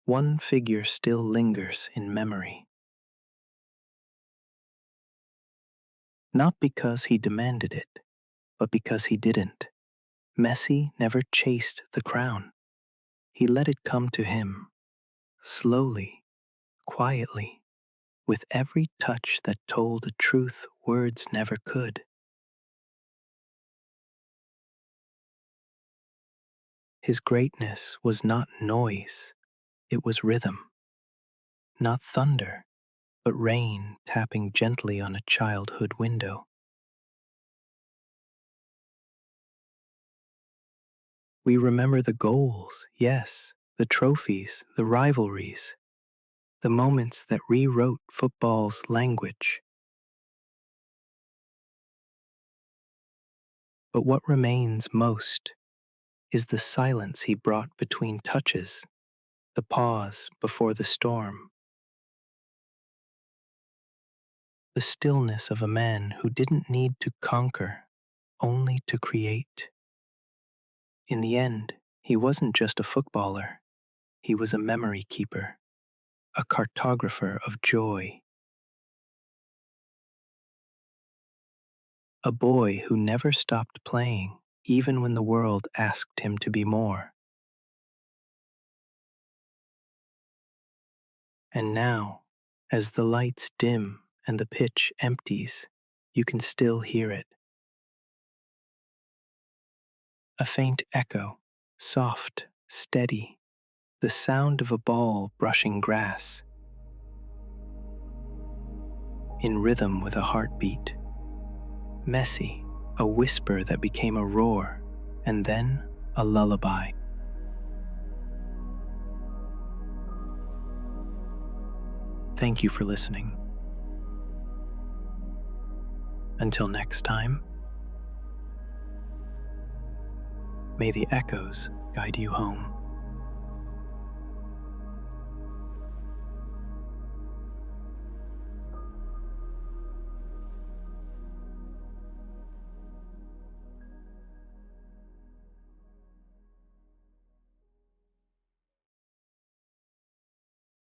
one figure still lingers in memory. Not because he demanded it, but because he didn't. Messi never chased the crown. He let it come to him, slowly, quietly, with every touch that told a truth words never could. His greatness was not noise, it was rhythm. Not thunder, but rain tapping gently on a childhood window. We remember the goals, yes, the trophies, the rivalries, the moments that rewrote football's language. But what remains most is the silence he brought between touches, the pause before the storm, the stillness of a man who didn't need to conquer, only to create. In the end, he wasn't just a footballer, he was a memory keeper, a cartographer of joy, a boy who never stopped playing even when the world asked him to be more. And now, as the lights dim and the pitch empties, you can still hear it. A faint echo, soft, steady, the sound of a ball brushing grass, in rhythm with a heartbeat. Messi, a whisper that became a roar, and then a lullaby. Thank you for listening. Until next time, may the echoes guide you home.